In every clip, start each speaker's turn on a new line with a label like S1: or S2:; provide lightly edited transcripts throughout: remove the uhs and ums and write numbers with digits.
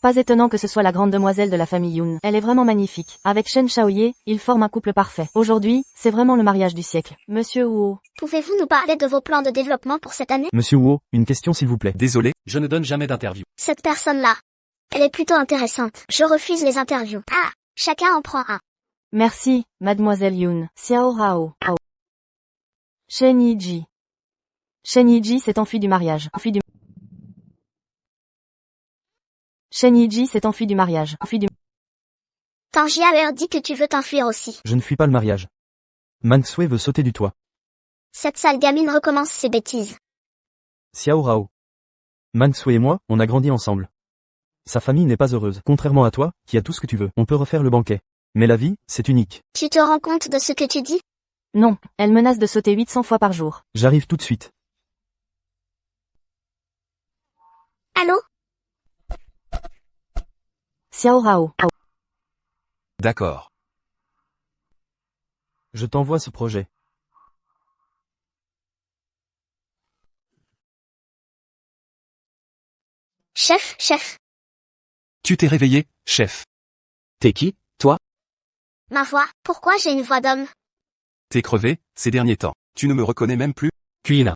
S1: Pas étonnant que ce soit la grande demoiselle de la famille Yoon. Elle est vraiment magnifique. Avec Shen Shaoye, ils forment un couple parfait. Aujourd'hui, c'est vraiment le mariage du siècle. Monsieur Wu.
S2: Pouvez-vous nous parler de vos plans de développement pour cette année?
S3: Monsieur Wu, une question s'il vous plaît.
S4: Désolé, je ne donne jamais d'interview.
S2: Cette personne-là. Elle est plutôt intéressante. Je refuse les interviews. Ah, chacun en prend un.
S1: Merci, mademoiselle Yoon. Xiao Rao. Shen Yiji. Shen Yiji s'est enfui du mariage. Shen Yiji s'est enfui du mariage.
S2: Tang Jiaer dit que tu veux t'enfuir aussi.
S3: Je ne fuis pas le mariage. Mansue veut sauter du toit.
S2: Cette sale gamine recommence ses bêtises.
S3: Xiao Rao. Mansue et moi, on a grandi ensemble. Sa famille n'est pas heureuse. Contrairement à toi, qui a tout ce que tu veux. On peut refaire le banquet. Mais la vie, c'est unique.
S2: Tu te rends compte de ce que tu dis?
S1: Non, elle menace de sauter 800 fois par jour.
S3: J'arrive tout de suite.
S2: Allô?
S1: Xiao Rao.
S4: D'accord.
S3: Je t'envoie ce projet.
S2: Chef.
S4: Tu t'es réveillé, chef.
S5: T'es qui, toi?
S2: Ma voix, pourquoi j'ai une voix d'homme?
S4: T'es crevé, ces derniers temps. Tu ne me reconnais même plus?
S5: Kuina.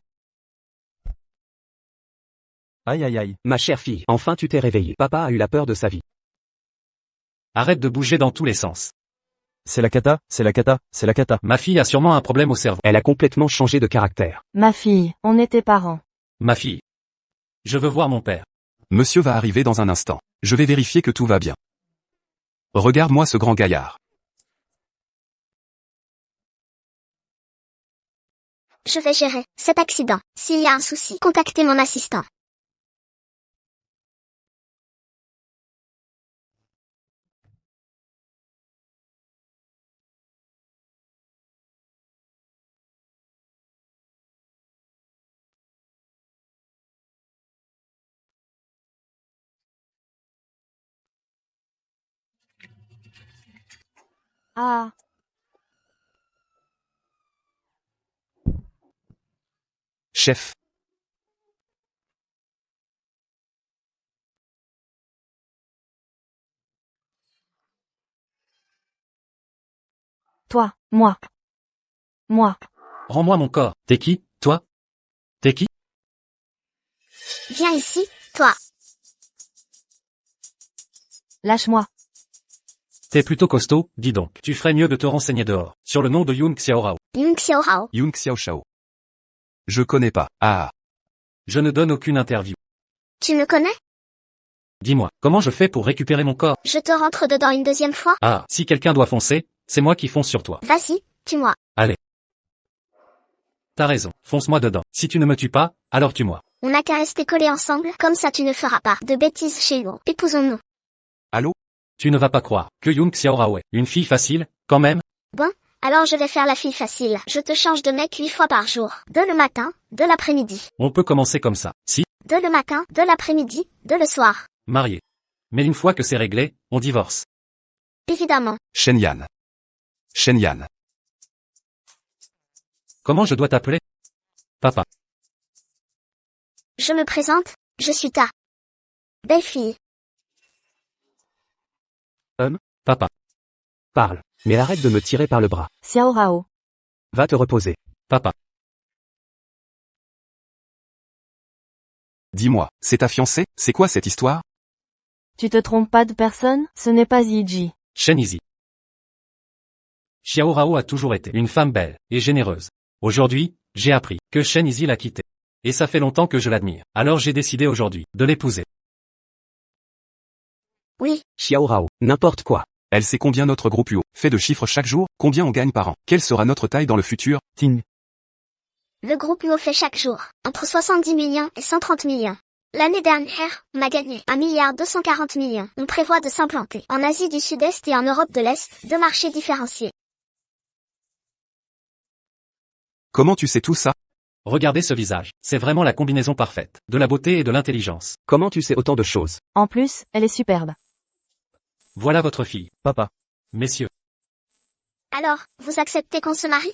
S3: Aïe aïe aïe.
S5: Ma chère fille, enfin tu t'es réveillée. Papa a eu la peur de sa vie.
S4: Arrête de bouger dans tous les sens.
S3: C'est la cata.
S4: Ma fille a sûrement un problème au cerveau.
S5: Elle a complètement changé de caractère.
S1: Ma fille, on est tes parents.
S4: Ma fille. Je veux voir mon père.
S6: Monsieur va arriver dans un instant. Je vais vérifier que tout va bien. Regarde-moi ce grand gaillard.
S2: Je vais gérer cet accident. S'il y a un souci, contactez mon assistant.
S1: Ah.
S6: Chef.
S1: Toi, moi.
S4: Rends-moi mon corps. T'es qui, toi? T'es qui?
S2: Viens ici, toi.
S1: Lâche-moi.
S4: T'es plutôt costaud, dis donc. Tu ferais mieux de te renseigner dehors. Sur le nom de Yoon Xiaorao.
S2: Yun Xiaohao.
S6: Yoon Xiao Shao. Je connais pas. Ah.
S4: Je ne donne aucune interview.
S2: Tu me connais?
S4: Dis-moi, comment je fais pour récupérer mon corps?
S2: Je te rentre dedans une deuxième fois?
S4: Ah, si quelqu'un doit foncer, c'est moi qui fonce sur toi.
S2: Vas-y, tue-moi.
S4: Allez. T'as raison, fonce-moi dedans. Si tu ne me tues pas, alors tue-moi.
S2: On n'a qu'à rester collés ensemble, comme ça tu ne feras pas de bêtises chez nous. Épousons-nous.
S6: Allô?
S4: Tu ne vas pas croire que Yoon Xiaorao est une fille facile, quand même.
S2: Bon, alors je vais faire la fille facile. Je te change de mec 8 fois par jour. De le matin, de l'après-midi.
S4: On peut commencer comme ça. Si,
S2: De le matin, de l'après-midi, de le soir.
S4: marié. Mais une fois que c'est réglé, on divorce.
S2: Évidemment.
S6: Shen Yan. Shen Yan.
S4: Comment je dois t'appeler? Papa.
S2: Je me présente, je suis ta belle-fille.
S4: Papa.
S5: Parle. Mais arrête de me tirer par le bras.
S1: Xiao Rao.
S5: Va te reposer.
S4: Papa.
S6: Dis-moi, c'est ta fiancée? C'est quoi cette histoire?
S1: Tu te trompes pas de personne? Ce n'est pas Yiji.
S4: Shen Yizi. Xiaorao a toujours été une femme belle et généreuse. Aujourd'hui, j'ai appris que Shen Yizi l'a quittée. Et ça fait longtemps que je l'admire. Alors j'ai décidé aujourd'hui de l'épouser.
S2: Oui,
S5: Xiao Rao. N'importe quoi.
S6: Elle sait combien notre groupe UO fait de chiffres chaque jour, combien on gagne par an, quelle sera notre taille dans le futur?
S3: Ting.
S2: le groupe UO fait chaque jour entre 70 millions et 130 millions. L'année dernière, on a gagné 1,240 milliard. On prévoit de s'implanter en Asie du Sud-Est et en Europe de l'Est, deux marchés différenciés.
S6: Comment tu sais tout ça?
S4: Regardez ce visage. C'est vraiment la combinaison parfaite de la beauté et de l'intelligence.
S5: Comment tu sais autant de choses?
S1: En plus, elle est superbe.
S4: Voilà votre fille.
S3: Papa.
S4: Messieurs.
S2: Alors, vous acceptez qu'on se marie?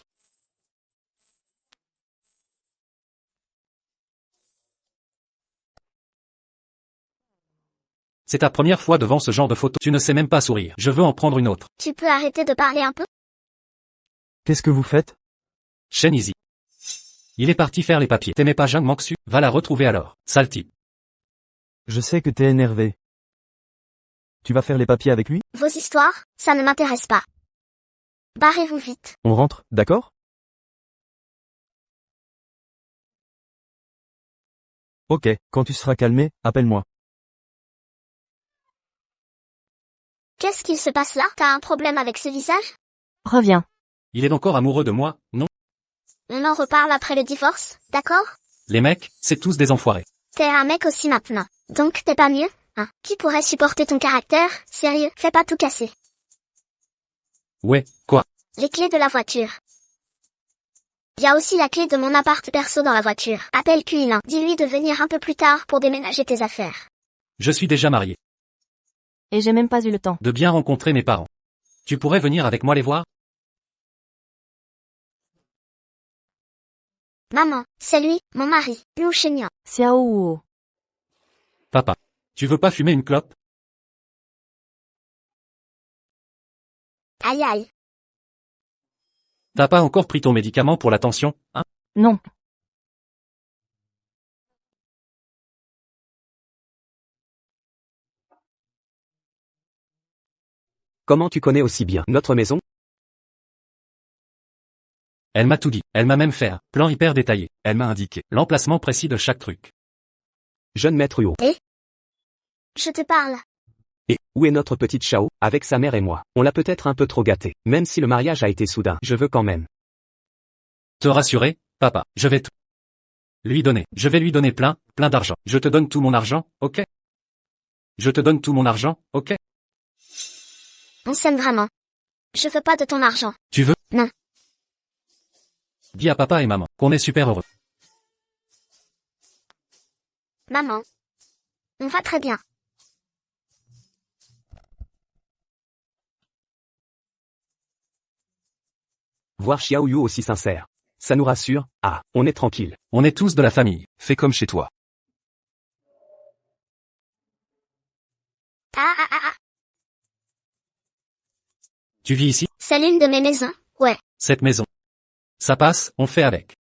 S4: C'est ta première fois devant ce genre de photo. Tu ne sais même pas sourire. Je veux en prendre une autre.
S2: Tu peux arrêter de parler un peu?
S3: Qu'est-ce que vous faites?
S4: Shen Easy. Il est parti faire les papiers. T'aimais pas Jung Moksu? Va la retrouver alors. Sale type.
S3: Je sais que t'es énervé. Tu vas faire les papiers avec lui?
S2: Vos histoires, ça ne m'intéresse pas. Barrez-vous vite.
S3: On rentre, d'accord? Ok, quand tu seras calmé, appelle-moi.
S2: Qu'est-ce qu'il se passe là? T'as un problème avec ce visage?
S1: Reviens.
S4: Il est encore amoureux de moi, non?
S2: On en reparle après le divorce, d'accord?
S4: Les mecs, c'est tous des enfoirés.
S2: T'es un mec aussi maintenant. Donc t'es pas mieux, hein? Qui pourrait supporter ton caractère? Sérieux, fais pas tout casser.
S4: Ouais, quoi?
S2: Les clés de la voiture. Y a aussi la clé de mon appart perso dans la voiture. Appelle Kuilin. Dis-lui de venir un peu plus tard pour déménager tes affaires.
S4: Je suis déjà marié.
S1: Et j'ai même pas eu le temps.
S4: De bien rencontrer mes parents. Tu pourrais venir avec moi les voir?
S2: Maman, c'est lui, mon mari, Liu Shenyan.
S1: Xiao Wuo.
S4: Papa. Tu veux pas fumer une clope?
S2: Aïe aïe.
S4: T'as pas encore pris ton médicament pour la tension, hein?
S1: Non.
S5: Comment tu connais aussi bien notre maison?
S4: Elle m'a tout dit. Elle m'a même fait un plan hyper détaillé.
S6: Elle m'a indiqué.
S4: L'emplacement précis de chaque truc.
S5: Jeune maître Huo.
S2: Je te parle.
S5: Et, où est notre petite Chao, avec sa mère et moi? On l'a peut-être un peu trop gâtée. Même si le mariage a été soudain, je veux quand même.
S4: Te rassurer, papa, je vais tout lui donner. Je vais lui donner plein d'argent. Je te donne tout mon argent, ok? Je te donne tout mon argent, ok?
S2: On s'aime vraiment. Je veux pas de ton argent.
S4: Tu veux?
S2: Non.
S4: Dis à papa et maman qu'on est super heureux.
S2: Maman. On va très bien.
S5: Voir Xiao Yu aussi sincère. Ça nous rassure. Ah, on est tranquille.
S4: On est tous de la famille.
S6: Fais comme chez toi.
S2: Ah ah ah ah.
S4: Tu vis ici?
S2: C'est l'une de mes maisons, ouais.
S4: Cette maison. Ça passe, on fait avec.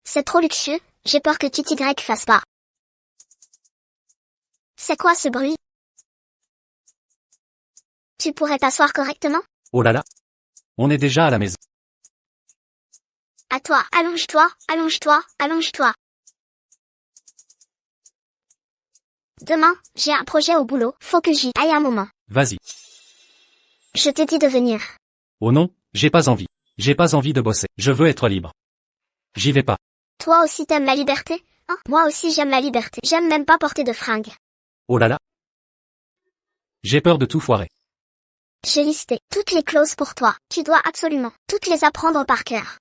S2: C'est trop luxueux, j'ai peur que Titi Greg fasse pas. C'est quoi ce bruit? Tu pourrais t'asseoir correctement?
S4: Oh là là. On est déjà à la maison.
S2: À toi, allonge-toi, allonge-toi, allonge-toi. Demain, j'ai un projet au boulot, faut que j'y aille un moment.
S4: Vas-y.
S2: Je t'ai dit de venir.
S4: Oh non, j'ai pas envie. J'ai pas envie de bosser. Je veux être libre. J'y vais pas.
S2: Toi aussi t'aimes la liberté, hein? Moi aussi j'aime la liberté. J'aime même pas porter de fringues.
S4: Oh là là. J'ai peur de tout foirer.
S2: J'ai listé toutes les clauses pour toi. Tu dois absolument toutes les apprendre par cœur.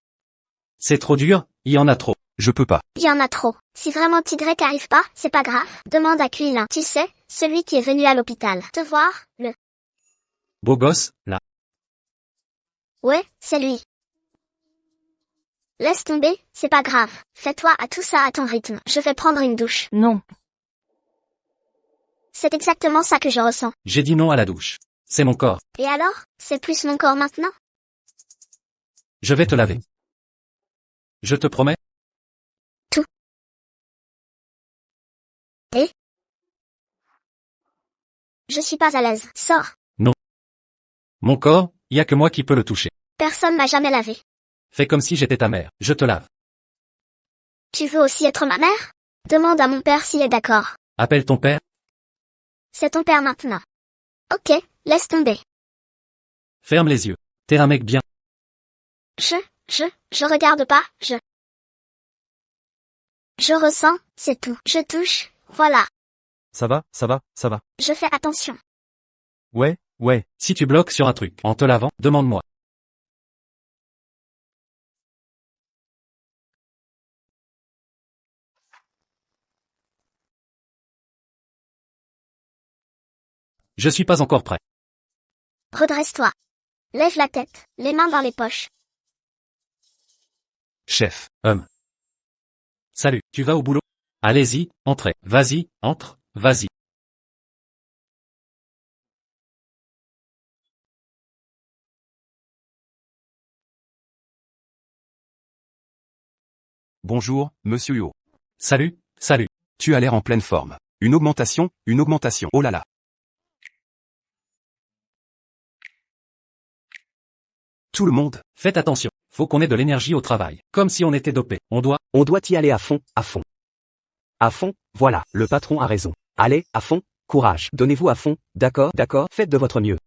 S4: C'est trop dur, il y en a trop.
S6: Je peux pas.
S2: Il y en a trop. Si vraiment Tigrek arrive pas, c'est pas grave. Demande à Kuilin. Tu sais, celui qui est venu à l'hôpital. Te voir, le...
S4: Beau gosse, là.
S2: Ouais, c'est lui. Laisse tomber, c'est pas grave. Fais-toi à tout ça à ton rythme. Je vais prendre une douche.
S1: Non.
S2: C'est exactement ça que je ressens.
S4: J'ai dit non à la douche. C'est mon corps.
S2: Et alors, c'est plus mon corps maintenant?
S4: Je vais te laver. Je te promets.
S2: Tout. Et? Je suis pas à l'aise. Sors.
S4: Mon corps, y a que moi qui peux le toucher.
S2: Personne m'a jamais lavé.
S4: Fais comme si j'étais ta mère. Je te lave.
S2: Tu veux aussi être ma mère? Demande à mon père s'il est d'accord.
S4: Appelle ton père.
S2: C'est ton père maintenant. Ok, laisse tomber.
S4: Ferme les yeux. T'es un mec bien.
S2: Je regarde pas, je ressens, c'est tout. Je touche, voilà.
S3: Ça va, ça va, ça va.
S2: Je fais attention.
S3: Ouais, ouais.
S4: Si tu bloques sur un truc en te lavant, demande-moi. Je suis pas encore prêt.
S2: Redresse-toi. Lève la tête, les mains dans les poches.
S6: Chef.
S4: Salut, tu vas au boulot? Allez-y, entrez. Vas-y, entre, vas-y.
S6: Bonjour, monsieur Huo.
S4: Salut, salut.
S6: Tu as l'air en pleine forme. Une augmentation, oh là là. Tout le monde,
S4: Faites attention. Faut qu'on ait de l'énergie au travail. Comme si on était dopé. On doit.
S5: On doit y aller à fond, à fond. À fond, voilà, le patron a raison. Allez, à fond, courage, donnez-vous à fond, d'accord, faites de votre mieux.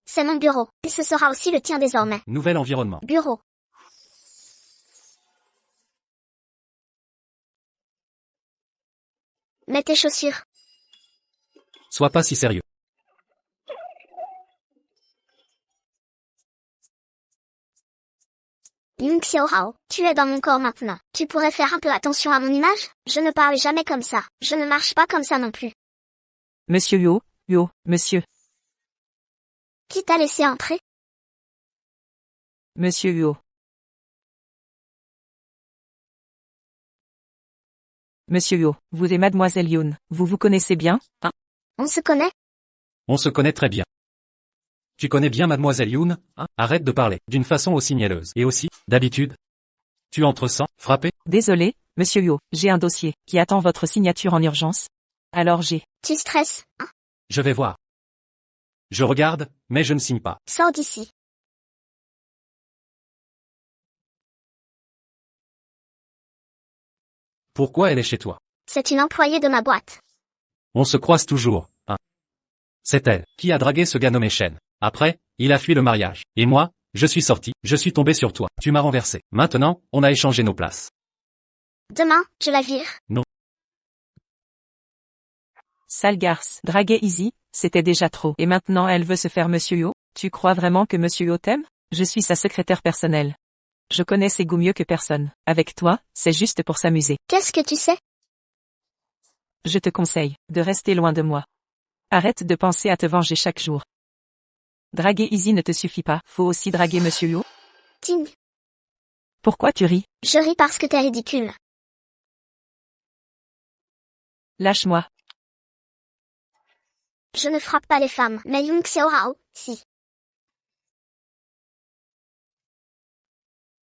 S2: C'est mon bureau, et ce sera aussi le tien désormais.
S4: Nouvel environnement.
S2: Bureau. Mets tes chaussures.
S4: Sois pas si sérieux.
S2: Yung Xiaohao, tu es dans mon corps maintenant. Tu pourrais faire un peu attention à mon image? Je ne parle jamais comme ça. Je ne marche pas comme ça non plus.
S7: Monsieur monsieur,
S2: Qui t'a laissé entrer?
S7: monsieur Huo. Monsieur Huo, vous et mademoiselle Yoon, vous vous connaissez bien, hein?
S2: On se connaît?
S4: On se connaît très bien. Tu connais bien mademoiselle Yoon, hein? Arrête de parler d'une façon aussi mielleuse. Et aussi, d'habitude. Tu entres sans frapper?
S7: Désolé, monsieur Huo, j'ai un dossier qui attend votre signature en urgence. Alors
S2: Tu stresses, hein?
S4: Je vais voir. Je regarde, mais je ne signe pas.
S2: Sors d'ici.
S4: Pourquoi elle est chez toi?
S2: C'est une employée de ma boîte.
S4: On se croise toujours, hein? C'est elle qui a dragué ce gars nommé Shen. Après, il a fui le mariage. Et moi, je suis sorti, je suis tombé sur toi. Tu m'as renversé. Maintenant, on a échangé nos places.
S2: Demain, je la vire.
S7: sale garce, draguer Easy, c'était déjà trop. Et maintenant elle veut se faire monsieur Huo? Tu crois vraiment que monsieur Huo t'aime? Je suis sa secrétaire personnelle. Je connais ses goûts mieux que personne. Avec toi, c'est juste pour s'amuser.
S2: Qu'est-ce que tu sais?
S7: Je te conseille de rester loin de moi. Arrête de penser à te venger chaque jour. Draguer Easy ne te suffit pas, faut aussi draguer monsieur Huo.
S2: Ting.
S7: Pourquoi tu ris?
S2: Je ris parce que t'es ridicule.
S7: Lâche-moi.
S2: Je ne frappe pas les femmes, mais Yung Xiaohao, si.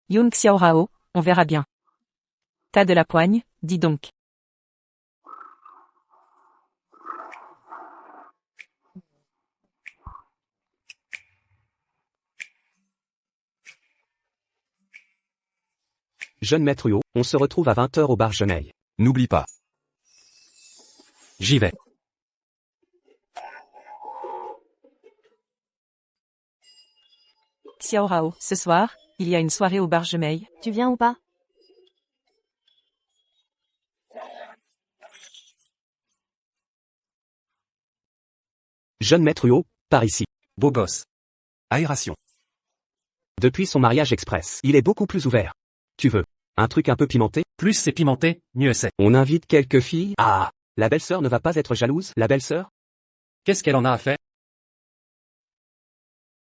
S7: Yoon Xiaorao, on verra bien. T'as de la poigne, dis donc.
S5: Jeune maître Huo, on se retrouve à 20 h au bar Geneille.
S6: n'oublie pas.
S4: J'y vais.
S7: Xiaorao, ce soir, il y a une soirée au bar Gemeil.
S1: Tu viens ou pas?
S5: Jeune maître Huo, par ici.
S4: Beau gosse.
S6: Aération.
S5: Depuis son mariage express, il est beaucoup plus ouvert. Tu veux un truc un peu pimenté?
S4: Plus c'est pimenté, mieux c'est.
S5: On invite quelques filles? Ah, la belle-sœur ne va pas être jalouse, la belle-sœur?
S4: Qu'est-ce qu'elle en a à faire?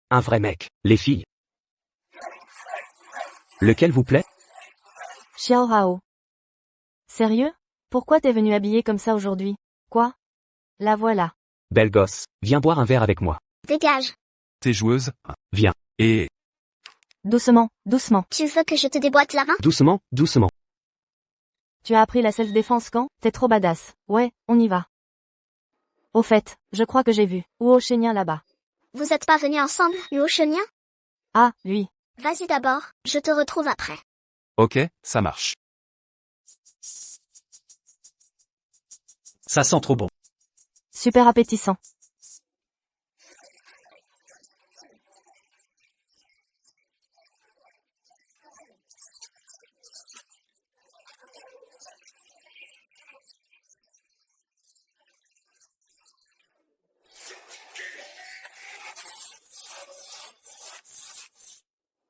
S5: Un vrai mec, les filles. Lequel vous plaît?
S1: Xiao Hao. Sérieux? Pourquoi t'es venu habillé comme ça aujourd'hui? Quoi? La voilà.
S5: Belle gosse, viens boire un verre avec moi.
S2: Dégage.
S6: T'es joueuse?
S5: Viens.
S6: Et
S1: Doucement, doucement.
S2: Tu veux que je te déboîte la main?
S5: Doucement, doucement.
S1: Tu as appris la self-défense quand? T'es trop badass. Ouais, on y va. Au fait, je crois que j'ai vu. Huo Shenyan là-bas.
S2: Vous êtes pas venus ensemble, Huo Shenyan?
S1: Ah, lui.
S2: Vas-y d'abord, je te retrouve après.
S6: ok, ça marche.
S4: Ça sent trop bon.
S1: Super appétissant.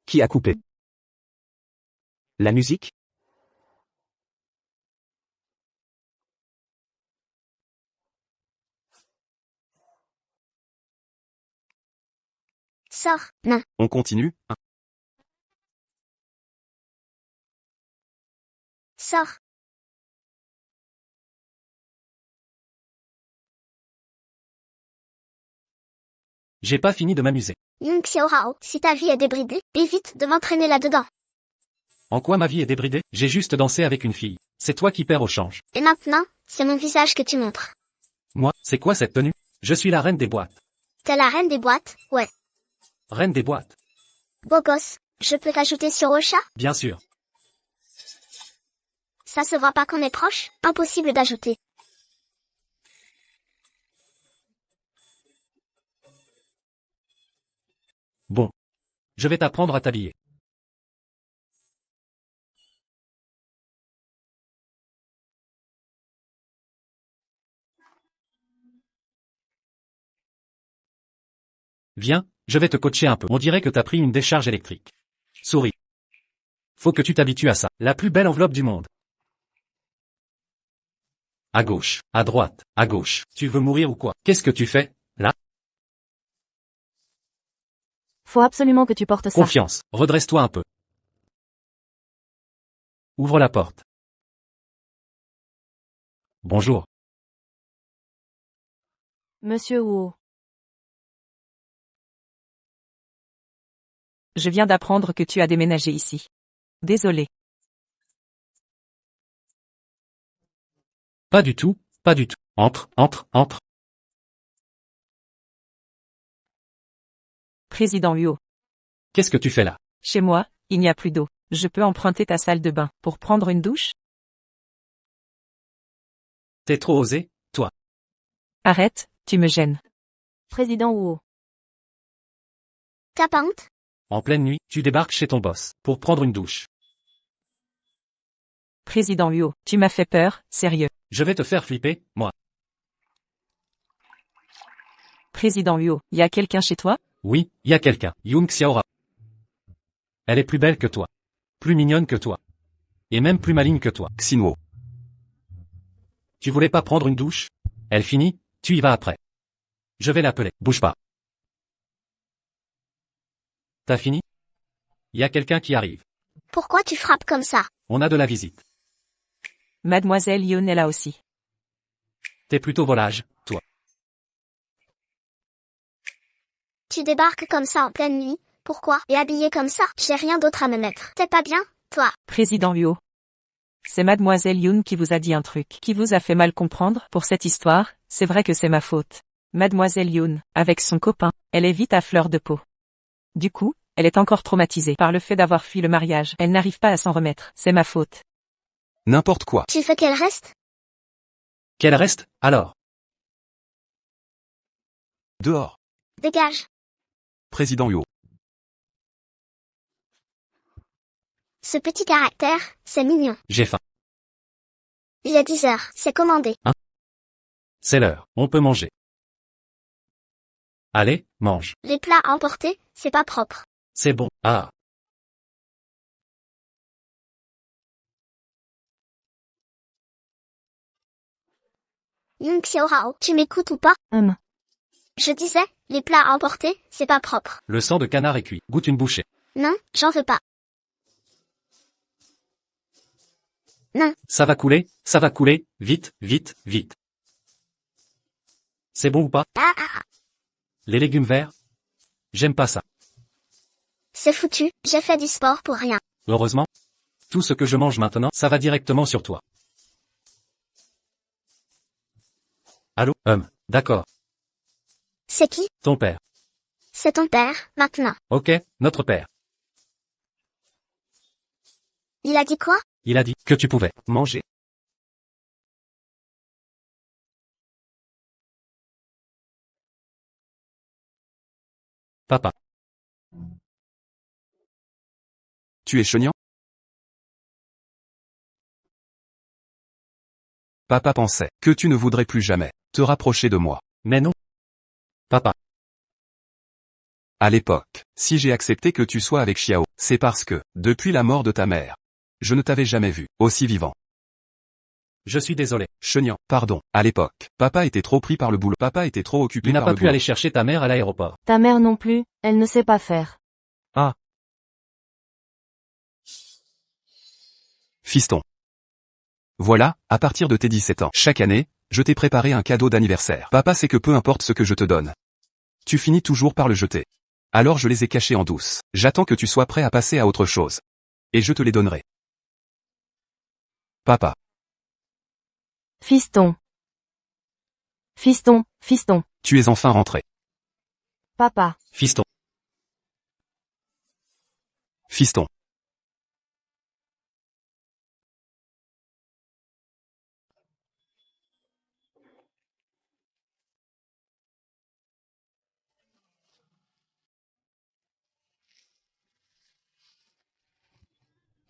S5: Qui a coupé? La musique?
S2: Sors, nain.
S6: On continue?
S2: Sors.
S4: J'ai pas fini de m'amuser.
S2: Yoon Xiaorao, si ta vie est débridée, évite de m'entraîner là-dedans.
S4: En quoi ma vie est débridée? J'ai juste dansé avec une fille. C'est toi qui perds au change.
S2: Et maintenant, c'est mon visage que tu montres.
S4: Moi, c'est quoi cette tenue? Je suis la reine des boîtes.
S2: T'es la reine des boîtes, ouais.
S4: Reine des boîtes.
S2: Beau gosse, je peux t'ajouter sur Ocha?
S4: Bien sûr.
S2: Ça se voit pas qu'on est proche? Impossible d'ajouter.
S4: Bon. Je vais t'apprendre à t'habiller. Viens, je vais te coacher un peu. On dirait que t'as pris une décharge électrique. Souris. Faut que tu t'habitues à ça. La plus belle enveloppe du monde. À gauche, à droite, à gauche. Tu veux mourir ou quoi? Qu'est-ce que tu fais, là?
S1: Faut absolument que tu portes ça.
S4: Confiance. Redresse-toi un peu. Ouvre la porte. Bonjour.
S1: Monsieur Wu.
S7: Je viens d'apprendre que tu as déménagé ici. Désolé.
S4: Pas du tout, pas du tout. Entre, entre, entre.
S7: Président Huo.
S4: Qu'est-ce que tu fais là?
S7: Chez moi, il n'y a plus d'eau. Je peux emprunter ta salle de bain pour prendre une douche?
S4: T'es trop osé, toi.
S7: Arrête, tu me gênes.
S1: Président Wu.
S2: T'as pas honte?
S4: En pleine nuit, tu débarques chez ton boss pour prendre une douche.
S7: Président Huo, tu m'as fait peur, sérieux.
S4: Je vais te faire flipper, moi.
S7: Président Huo, y a quelqu'un chez toi?
S4: Oui, y a quelqu'un. Yoon Xiaora. Elle est plus belle que toi. Plus mignonne que toi. Et même plus maligne que toi.
S6: Xinwo.
S4: Tu voulais pas prendre une douche? Elle finit, tu y vas après. Je vais l'appeler. Bouge pas. T'as fini? Y a quelqu'un qui arrive.
S2: Pourquoi tu frappes comme ça?
S4: On a de la visite.
S7: Mademoiselle Yoon est là aussi.
S4: T'es plutôt volage, toi.
S2: Tu débarques comme ça en pleine nuit? Pourquoi? Et habillé comme ça? J'ai rien d'autre à me mettre. T'es pas bien, toi?
S7: Président Huo. C'est Mademoiselle Yoon qui vous a dit un truc qui vous a fait mal comprendre pour cette histoire, c'est vrai que c'est ma faute. Mademoiselle Yoon, avec son copain, elle est vite à fleur de peau. Du coup, elle est encore traumatisée par le fait d'avoir fui le mariage. Elle n'arrive pas à s'en remettre. C'est ma faute.
S6: N'importe quoi.
S2: Tu veux qu'elle reste?
S4: Qu'elle reste, alors.
S6: Dehors.
S2: Dégage.
S6: Président Huo.
S2: Ce petit caractère, c'est mignon.
S4: J'ai faim.
S2: Il est 10 heures, c'est commandé.
S4: C'est l'heure. On peut manger. Allez, mange.
S2: Les plats à emporter, c'est pas propre.
S4: C'est bon. Ah.
S2: Yoon Xiaorao, tu m'écoutes ou pas? Je disais, les plats à emporter, c'est pas propre.
S4: Le sang de canard est cuit. Goûte une bouchée.
S2: Non, j'en veux pas. Non.
S4: Ça va couler, vite, vite, vite. C'est bon ou pas?
S2: Ah, ah, ah.
S4: Les légumes verts? J'aime pas ça.
S2: C'est foutu, j'ai fait du sport pour rien.
S4: Heureusement. Tout ce que je mange maintenant, ça va directement sur toi. Allô? D'accord.
S2: C'est qui?
S4: Ton père.
S2: C'est ton père, maintenant.
S4: Ok, notre père.
S2: Il a dit quoi?
S4: Il a dit que tu pouvais
S5: Manger.
S4: Papa.
S6: Tu es cheniant? Papa pensait que tu ne voudrais plus jamais te rapprocher de moi.
S4: Mais non. Papa.
S6: À l'époque, si j'ai accepté que tu sois avec Xiao, c'est parce que, depuis la mort de ta mère, je ne t'avais jamais vu aussi vivant.
S4: Je suis désolé.
S6: Cheniant, pardon, à l'époque, papa était trop pris par le boulot. Papa était trop occupé
S4: Tu n'as
S6: par
S4: pas
S6: le
S4: pu
S6: boulot.
S4: aller chercher ta mère à l'aéroport.
S1: Ta mère non plus, elle ne sait pas faire.
S6: Fiston. Voilà, à partir de tes 17 ans. Chaque année, je t'ai préparé un cadeau d'anniversaire. Papa sait que peu importe ce que je te donne, tu finis toujours par le jeter. Alors je les ai cachés en douce. J'attends que tu sois prêt à passer à autre chose. Et je te les donnerai. Papa.
S1: Fiston. Fiston, fiston.
S6: Tu es enfin rentré.
S1: Papa.
S4: Fiston.
S6: Fiston.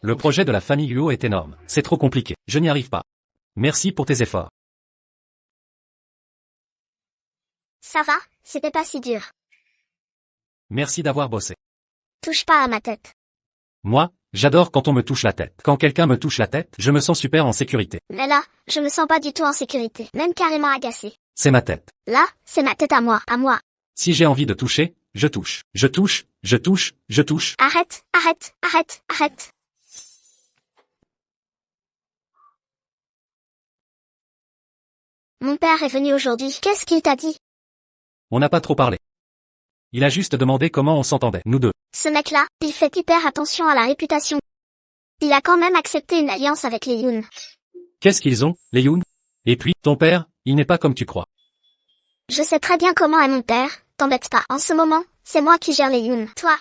S4: Le projet de la famille Luo est énorme. C'est trop compliqué. Je n'y arrive pas. Merci pour tes efforts.
S2: Ça va, c'était pas si dur.
S4: Merci d'avoir bossé.
S2: Touche pas à ma tête.
S4: Moi, j'adore quand on me touche la tête. Quand quelqu'un me touche la tête, je me sens super en sécurité.
S2: Mais là, je me sens pas du tout en sécurité, même carrément agacée.
S4: C'est ma tête.
S2: Là, c'est ma tête à moi, à moi.
S4: Si j'ai envie de toucher, je touche. Je touche, je touche, je touche.
S2: Arrête, arrête, arrête, arrête. Mon père est venu aujourd'hui, qu'est-ce qu'il t'a dit?
S4: On n'a pas trop parlé. Il a juste demandé comment on s'entendait, nous deux.
S2: Ce mec-là, il fait hyper attention à la réputation. Il a quand même accepté une alliance avec les Yoon.
S4: Qu'est-ce qu'ils ont, les Yoon? Et puis, ton père, il n'est pas comme tu crois.
S2: Je sais très bien comment est mon père, t'embête pas. En ce moment, c'est moi qui gère les Yoon. Toi,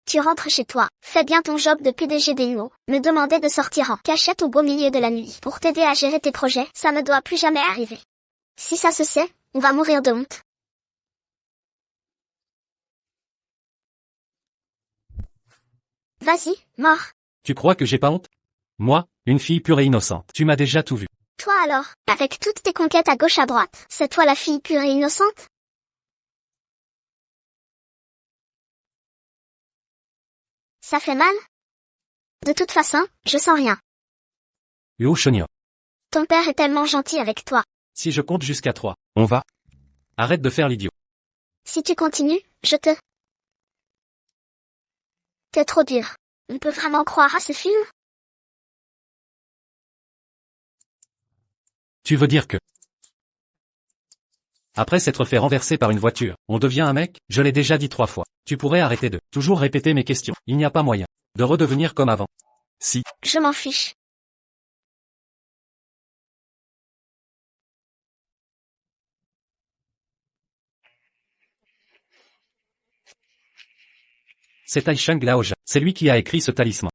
S2: tu rentres chez toi, fais bien ton job de PDG des UO. Me demander de sortir en cachette au beau milieu de la nuit pour t'aider à gérer tes projets, ça ne doit plus jamais arriver. Si ça se sait, on va mourir de honte. Vas-y, mors.
S4: Tu crois que j'ai pas honte? Moi, une fille pure et innocente. Tu m'as déjà tout vu.
S2: Toi alors, avec toutes tes conquêtes à gauche à droite, c'est toi la fille pure et innocente? Ça fait mal? De toute façon, je sens rien.
S4: Luo Shonyo.
S2: Ton père est tellement gentil avec toi.
S4: Si je compte jusqu'à 3,
S6: On va.
S4: arrête de faire l'idiot.
S2: Si tu continues, je te... T'es trop dur. On peut vraiment croire à ce film?
S4: Tu veux dire que... Après s'être fait renverser par une voiture, on devient un mec? Je l'ai déjà dit 3 fois. Tu pourrais arrêter de toujours répéter mes questions. Il n'y a pas moyen de redevenir comme avant.
S6: Si.
S2: Je m'en fiche.
S4: C'est Taisheng Laojin. C'est lui qui a écrit ce talisman.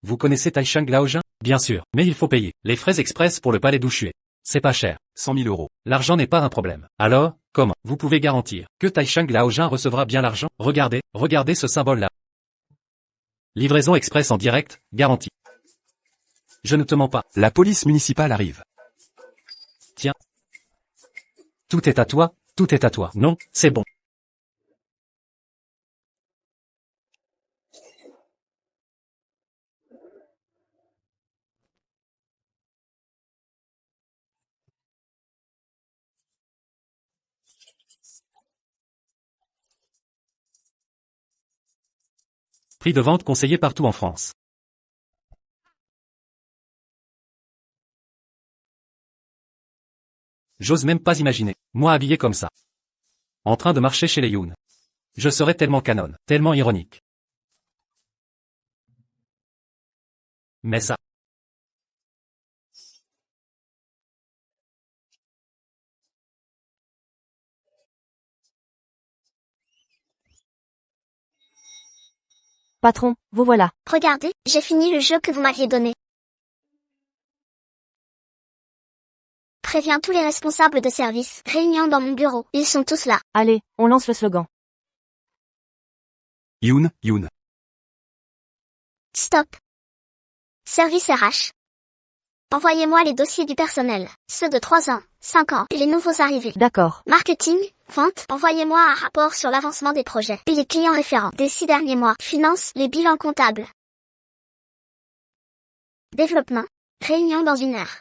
S4: Vous connaissez Taisheng Laojin? Bien sûr, mais il faut payer les frais express pour le palais d'Ushué. C'est pas cher.
S6: 100 000 euros.
S4: L'argent n'est pas un problème. Alors, comment vous pouvez garantir que Taisheng Laojin recevra bien l'argent? Regardez, regardez ce symbole-là. Livraison express en direct, garantie. Je ne te mens pas.
S6: La police municipale arrive.
S4: Tiens. Tout est à toi, tout est à toi. Non, c'est bon. Prix de vente conseillé partout en France. J'ose même pas imaginer, moi habillé comme ça. En train de marcher chez les Yoon. Je serais tellement canon, tellement ironique. Mais ça...
S1: Patron, vous voilà.
S2: Regardez, j'ai fini le jeu que vous m'aviez donné. Préviens tous les responsables de service, réunions dans mon bureau. Ils sont tous là.
S1: Allez, on lance le slogan.
S6: Yoon, Yoon.
S2: Stop. Service RH. Envoyez-moi les dossiers du personnel, ceux de 3 ans, 5 ans, et les nouveaux arrivés.
S1: D'accord.
S2: Marketing, vente, envoyez-moi un rapport sur l'avancement des projets, et les clients référents des 6 derniers mois. Finance, les bilans comptables. Développement. Réunion dans 1 heure.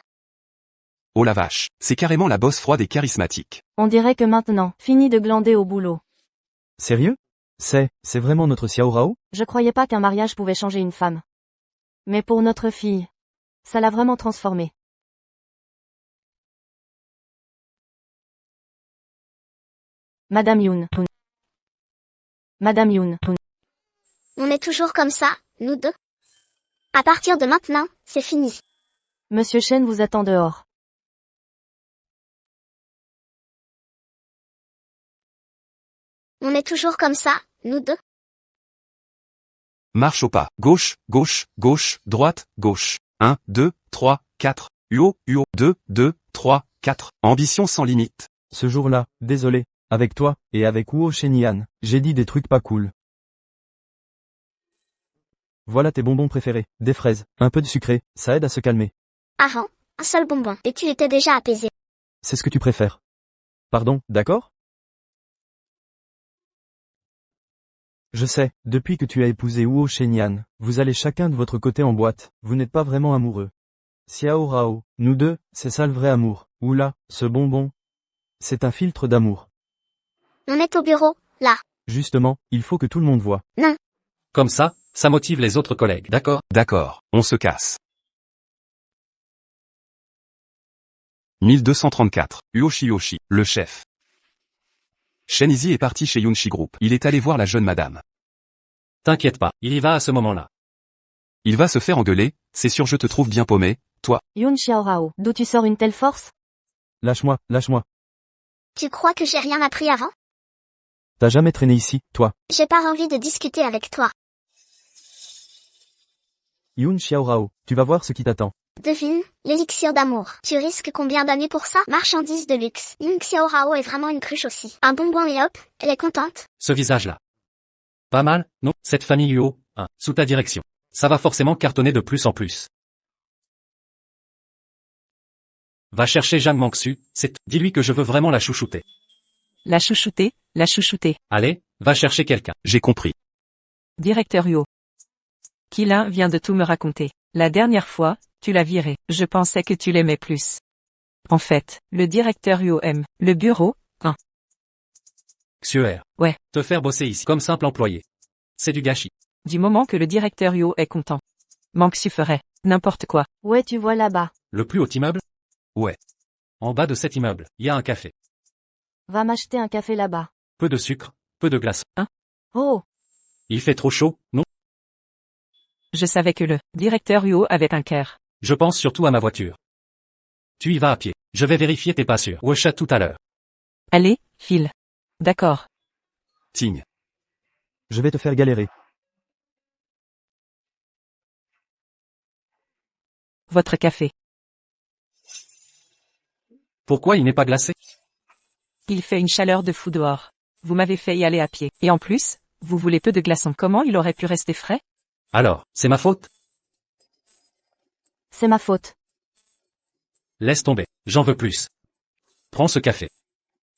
S6: Oh la vache, c'est carrément la bosse froide et charismatique.
S1: On dirait que maintenant, fini de glander au boulot.
S3: Sérieux? C'est vraiment notre Xiao Rao?
S1: Je croyais pas qu'un mariage pouvait changer une femme. Mais pour notre fille, ça l'a vraiment transformée. Madame Yoon. Madame Yoon.
S2: On est toujours comme ça, nous deux. À partir de maintenant, c'est fini.
S1: Monsieur Shen vous attend dehors.
S2: On est toujours comme ça, nous deux.
S6: Marche au pas. Gauche, gauche, gauche, droite, gauche. 1, 2, 3, 4. Uo, uo, 2, 2, 3, 4. Ambition sans limite.
S3: Ce jour-là, désolé, avec toi, et avec Wuo Shenyan, j'ai dit des trucs pas cool. Voilà tes bonbons préférés, des fraises, un peu de sucré, ça aide à se calmer.
S2: Avant, un seul bonbon, et tu étais déjà apaisé.
S3: C'est ce que tu préfères. Pardon, d'accord? Je sais, depuis que tu as épousé Wuo Shenyan, vous allez chacun de votre côté en boîte, vous n'êtes pas vraiment amoureux. Xiao Rao, nous deux, c'est ça le vrai amour. Oula, ce bonbon. C'est un filtre d'amour.
S2: On est au bureau, là.
S3: Justement, il faut que tout le monde voit.
S2: Non.
S4: Comme ça motive les autres collègues, d'accord?
S6: D'accord, on se casse. 1234. Uoshi, le chef. Shenizi est parti chez Yunshi Group. Il est allé voir la jeune madame.
S4: T'inquiète pas, il y va à ce moment-là.
S6: Il va se faire engueuler, c'est sûr je te trouve bien paumé, toi.
S1: Yoon Xiaorao, d'où tu sors une telle force?
S3: Lâche-moi, lâche-moi.
S2: Tu crois que j'ai rien appris avant?
S3: T'as jamais traîné ici, toi.
S2: J'ai pas envie de discuter avec toi.
S3: Yoon Xiaorao, tu vas voir ce qui t'attend.
S2: Devine, l'élixir d'amour. Tu risques combien d'années pour ça? Marchandise de luxe. Ying Xiaorao est vraiment une cruche aussi. Un bonbon et hop, elle est contente.
S4: Ce visage-là. Pas mal, non? Cette famille Uo, hein, sous ta direction. Ça va forcément cartonner de plus en plus. Va chercher Jeanne Mangsu, dis-lui que je veux vraiment la chouchouter.
S7: La chouchouter, la chouchouter.
S4: Allez, va chercher quelqu'un.
S6: J'ai compris.
S7: Directeur Yo. Kilin vient de tout me raconter. La dernière fois, tu l'as viré. Je pensais que tu l'aimais plus. En fait, le directeur Yo aime. Le bureau, hein.
S4: Xuer.
S7: Ouais.
S4: Te faire bosser ici comme simple employé. C'est du gâchis.
S7: Du moment que le directeur Yo est content. Mangsu ferait n'importe quoi.
S1: Ouais, tu vois là-bas.
S4: Le plus haut immeuble? Ouais. En bas de cet immeuble, il y a un café.
S1: Va m'acheter un café là-bas.
S4: Peu de sucre, peu de glace.
S1: Oh,
S4: Il fait trop chaud, non?
S7: Je savais que le directeur Yo avait un cœur.
S4: Je pense surtout à ma voiture. Tu y vas à pied. Je vais vérifier tes pas sûrs. Wecha tout à l'heure.
S7: Allez, file. D'accord.
S6: Ting.
S3: Je vais te faire galérer.
S7: Votre café.
S4: Pourquoi il n'est pas glacé?
S7: Il fait une chaleur de fou dehors. Vous m'avez fait y aller à pied. Et en plus, vous voulez peu de glaçons. Comment il aurait pu rester frais?
S4: Alors, c'est ma faute?
S1: c'est ma faute.
S4: Laisse tomber. J'en veux plus. Prends ce café.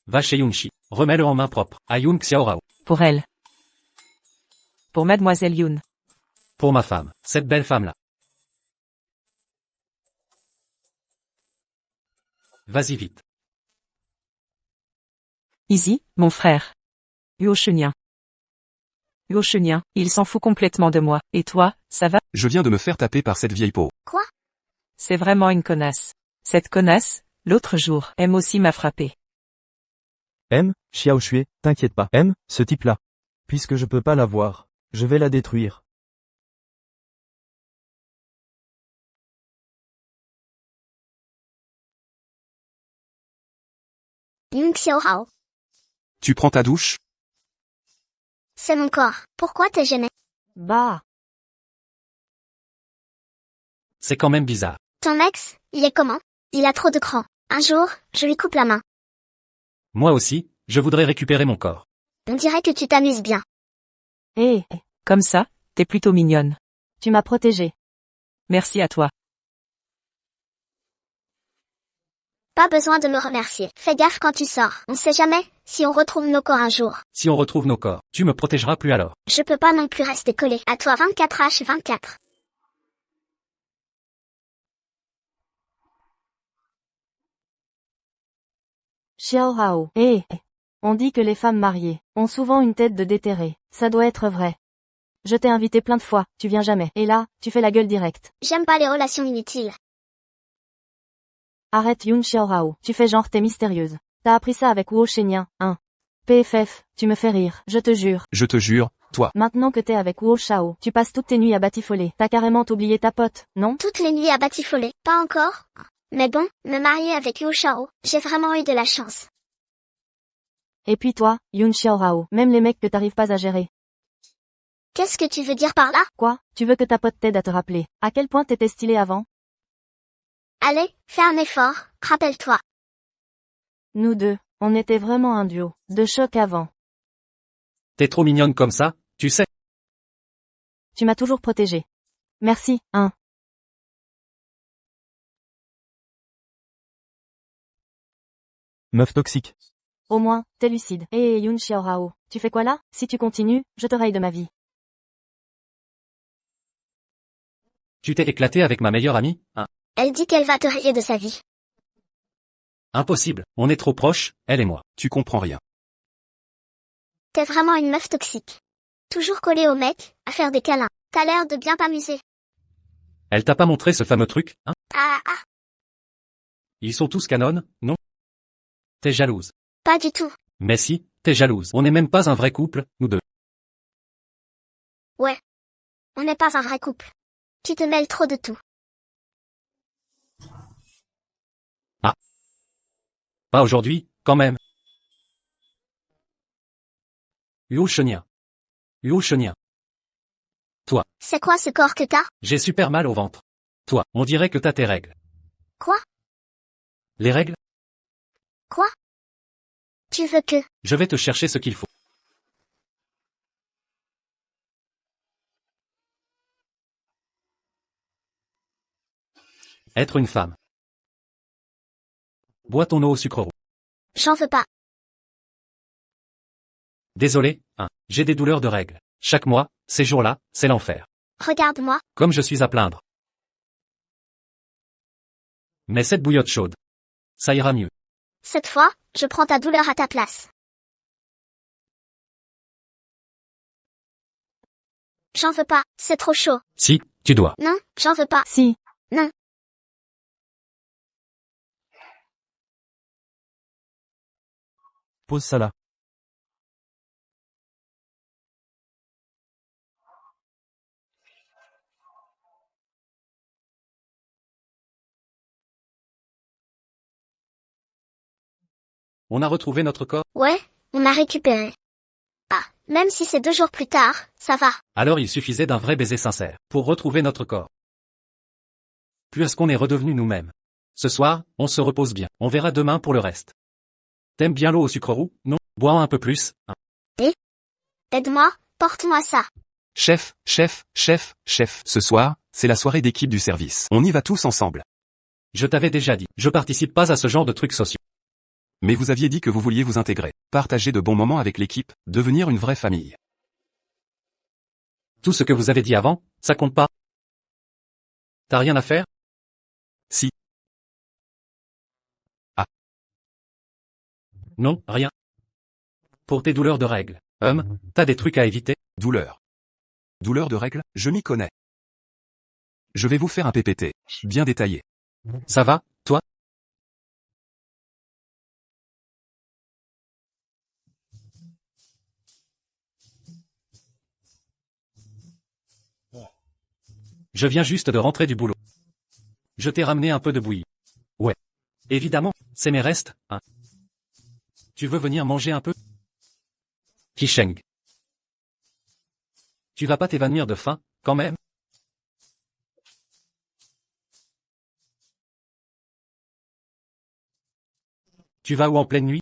S4: Va chez Yunshi. Remets-le en main propre. À Yoon Xiaorao.
S7: Pour elle. Pour mademoiselle Yoon.
S4: Pour ma femme. Cette belle femme-là. Vas-y vite.
S7: Easy, mon frère. Yo Chenien. Yo Chenien, il s'en fout complètement de moi. Et toi, ça va?
S6: Je viens de me faire taper par cette vieille peau.
S2: Quoi?
S7: C'est vraiment une connasse. Cette connasse, l'autre jour, M aussi m'a frappé.
S3: Xiao Shui, t'inquiète pas. Ce type-là. Puisque je peux pas la voir, je vais la détruire.
S2: Ying Xiaorao.
S6: Tu prends ta douche?
S2: C'est mon corps. Pourquoi t'es gêné?
S1: Bah,
S4: C'est quand même bizarre.
S2: Ton ex, il est comment? Il a trop de cran. Un jour, je lui coupe la main.
S4: Moi aussi, je voudrais récupérer mon corps.
S2: On dirait que tu t'amuses bien.
S1: hé,
S7: Comme ça, t'es plutôt mignonne.
S1: tu m'as protégé.
S7: Merci à toi.
S2: Pas besoin de me remercier. Fais gaffe quand tu sors. On sait jamais, si on retrouve nos corps un jour.
S4: Si on retrouve nos corps, tu me protégeras plus alors.
S2: Je peux pas non plus rester collé à toi 24h24.
S1: Xiao Hao. On dit que les femmes mariées ont souvent une tête de déterré. Ça doit être vrai. Je t'ai invité plein de fois, tu viens jamais. Et là, tu fais la gueule directe.
S2: J'aime pas les relations inutiles.
S1: Arrête Yoon Xiaorao, tu fais genre t'es mystérieuse. T'as appris ça avec Wu Shenyan, hein. PFF, tu me fais rire, je te jure.
S6: Je te jure, toi.
S1: Maintenant que t'es avec Wu Shao, tu passes toutes tes nuits à batifoler. T'as carrément oublié ta pote, non?
S2: Toutes les nuits à batifoler. Pas encore. Mais bon, me marier avec Liu Shao, j'ai vraiment eu de la chance.
S1: Et puis toi, Yoon Xiaorao, même les mecs que t'arrives pas à gérer.
S2: Qu'est-ce que tu veux dire par là?
S1: Quoi? Tu veux que ta pote t'aide à te rappeler à quel point t'étais stylé avant?
S2: Allez, fais un effort, rappelle-toi.
S1: Nous deux, on était vraiment un duo, de choc avant.
S4: T'es trop mignonne comme ça, tu sais.
S1: Tu m'as toujours protégé. Merci, hein.
S3: Meuf toxique.
S1: Au moins, t'es lucide. Eh Yoon Xiaorao, tu fais quoi là? Si tu continues, je te raille de ma vie.
S4: Tu t'es éclaté avec ma meilleure amie, hein?
S2: Elle dit qu'elle va te rayer de sa vie.
S4: Impossible, on est trop proches, elle et moi.
S6: Tu comprends rien.
S2: T'es vraiment une meuf toxique. Toujours collée au mec, à faire des câlins. T'as l'air de bien t'amuser.
S4: Elle t'a pas montré ce fameux truc, hein?
S2: Ah ah,
S4: Ils sont tous canons, non? T'es jalouse.
S2: pas du tout.
S4: Mais si, t'es jalouse. On n'est même pas un vrai couple, nous deux.
S2: Ouais. On n'est pas un vrai couple. Tu te mêles trop de tout.
S4: Pas aujourd'hui, quand même. Liu Shenyan. Liu Shenyan.
S2: C'est quoi ce corps que t'as?
S4: J'ai super mal au ventre. Toi, on dirait que t'as tes règles.
S2: Quoi?
S4: Les règles?
S2: Quoi? Tu veux que...
S4: Je vais te chercher ce qu'il faut. Être une femme. Bois ton eau au sucre roux.
S2: J'en veux pas.
S4: Désolé, hein. J'ai des douleurs de règles. Chaque mois, ces jours-là, c'est l'enfer.
S2: Regarde-moi.
S4: Comme je suis à plaindre. Mais cette bouillotte chaude. Ça ira mieux.
S2: Cette fois, je prends ta douleur à ta place. J'en veux pas, c'est trop chaud.
S4: Si, tu dois.
S2: Non, j'en veux pas.
S1: Si.
S2: Non.
S3: Pose ça là.
S4: On a retrouvé notre corps.
S2: Ouais, on a récupéré. Ah, même si c'est 2 jours plus tard, ça va.
S4: Alors il suffisait d'un vrai baiser sincère pour retrouver notre corps. Puisqu'on est redevenu nous-mêmes. Ce soir, on se repose bien. On verra demain pour le reste. T'aimes bien l'eau au sucre roux, non? Bois un peu plus, hein.
S2: Aide-moi, porte-moi ça.
S6: Chef, chef, chef, chef. Ce soir, c'est la soirée d'équipe du service. On y va tous ensemble.
S4: Je t'avais déjà dit, je participe pas à ce genre de trucs sociaux.
S6: Mais vous aviez dit que vous vouliez vous intégrer, partager de bons moments avec l'équipe, devenir une vraie famille.
S4: Tout ce que vous avez dit avant, ça compte pas. T'as rien à faire?
S6: Si.
S4: Non, rien. Pour tes douleurs de règles, t'as des trucs à éviter?
S6: Douleur. Douleur de règles, je m'y connais. Je vais vous faire un PPT, bien détaillé.
S4: Ça va, toi? Je viens juste de rentrer du boulot. Je t'ai ramené un peu de bouillie. Ouais. Évidemment, c'est mes restes, hein. Tu veux venir manger un peu? Kisheng. Tu vas pas t'évanouir de faim, quand même? Tu vas où en pleine nuit?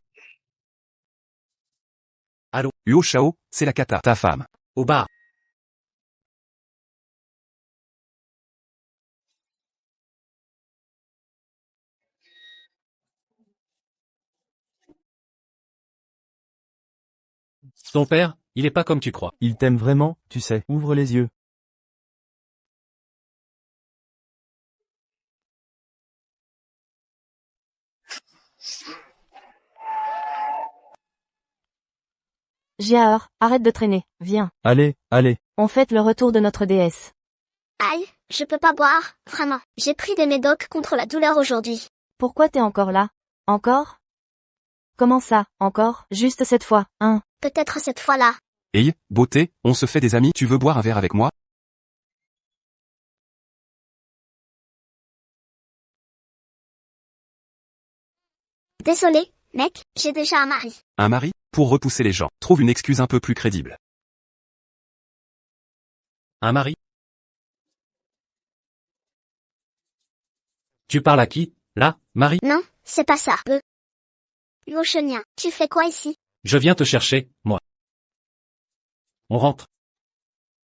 S4: Allô?
S6: Huo Shao, c'est la cata, ta femme.
S4: Au bar. Ton père, il est pas comme tu crois.
S3: Il t'aime vraiment, tu sais. Ouvre les yeux.
S1: Jiaor, arrête de traîner, viens.
S3: Allez, allez.
S1: On fête le retour de notre déesse.
S2: Aïe, je peux pas boire, vraiment. J'ai pris des médocs contre la douleur aujourd'hui.
S1: Pourquoi t'es encore là? Encore? Comment ça, encore? Juste cette fois, hein?
S2: Peut-être cette fois-là.
S6: Hey, beauté, on se fait des amis, tu veux boire un verre avec moi?
S2: Désolé, mec, j'ai déjà un mari.
S6: Un mari? Pour repousser les gens, trouve une excuse un peu plus crédible.
S4: Un mari? Tu parles à qui, là, Marie?
S2: Non, c'est pas ça. Luo Shenyan, tu fais quoi ici?
S4: Je viens te chercher, moi. On rentre.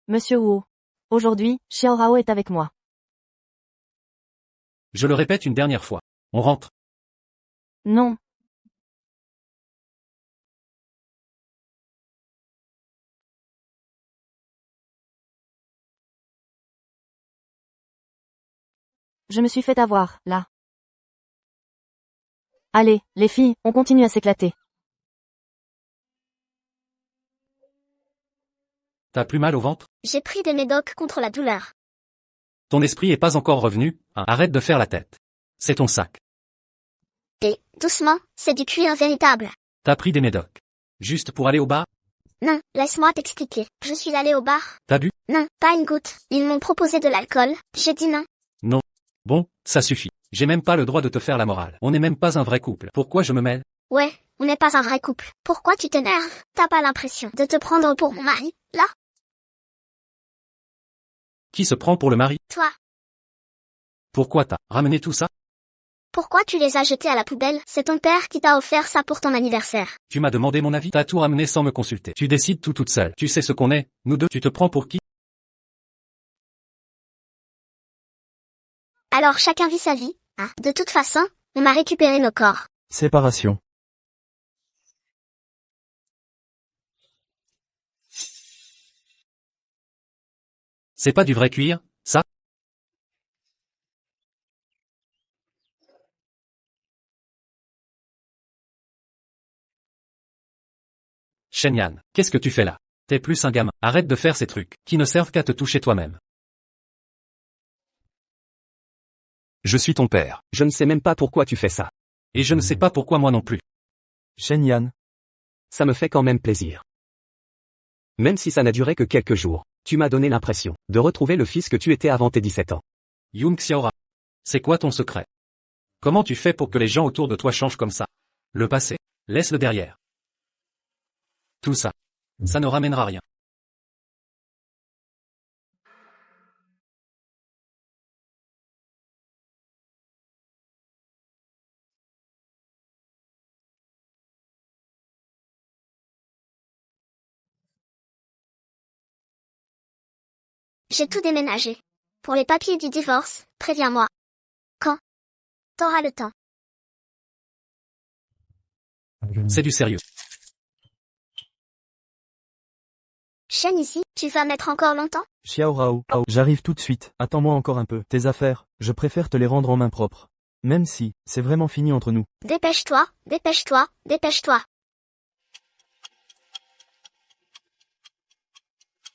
S1: Monsieur Wu. Aujourd'hui, Xiao Rao est avec moi.
S4: Je le répète une dernière fois. On rentre.
S1: Non. Je me suis fait avoir, là. Allez, les filles, on continue à s'éclater.
S4: T'as plus mal au ventre?
S2: J'ai pris des médocs contre la douleur.
S4: Ton esprit est pas encore revenu, hein? Arrête de faire la tête. C'est ton sac.
S2: Et, doucement, c'est du cuir véritable.
S4: T'as pris des médocs. Juste pour aller au bar?
S2: Non, laisse-moi t'expliquer. Je suis allée au bar.
S4: T'as bu?
S2: Non, pas une goutte. Ils m'ont proposé de l'alcool. J'ai dit non.
S4: Non. Bon, ça suffit. J'ai même pas le droit de te faire la morale. On n'est même pas un vrai couple. Pourquoi je me mêle?
S2: Ouais, on n'est pas un vrai couple. Pourquoi tu t'énerves? T'as pas l'impression de te prendre pour mon mari, là?
S4: Qui se prend pour le mari?
S2: Toi.
S4: Pourquoi t'as ramené tout ça?
S2: Pourquoi tu les as jetés à la poubelle? C'est ton père qui t'a offert ça pour ton anniversaire.
S4: Tu m'as demandé mon avis? T'as tout ramené sans me consulter. Tu décides tout toute seule. Tu sais ce qu'on est, nous deux. Tu te prends pour qui?
S2: Alors chacun vit sa vie, hein. De toute façon, on a récupéré nos corps.
S3: Séparation.
S4: C'est pas du vrai cuir, ça? Shenyan, qu'est-ce que tu fais là? T'es plus un gamin. Arrête de faire ces trucs, qui ne servent qu'à te toucher toi-même.
S6: Je suis ton père.
S5: Je ne sais même pas pourquoi tu fais ça.
S4: Et je ne sais pas pourquoi moi non plus.
S3: Shenyan.
S5: Ça me fait quand même plaisir. Même si ça n'a duré que quelques jours, tu m'as donné l'impression de retrouver le fils que tu étais avant tes 17 ans.
S4: Yoon Xiaora. C'est quoi ton secret? Comment tu fais pour que les gens autour de toi changent comme ça? Le passé, laisse-le derrière. Tout ça, ça ne ramènera rien.
S2: J'ai tout déménagé. Pour les papiers du divorce, préviens-moi. Quand? T'auras le temps.
S4: C'est du sérieux.
S2: Shen ici, tu vas mettre encore longtemps?
S3: Xiao Rao. J'arrive tout de suite. Attends-moi encore un peu. Tes affaires, je préfère te les rendre en main propre. Même si, c'est vraiment fini entre nous.
S2: Dépêche-toi, dépêche-toi, dépêche-toi.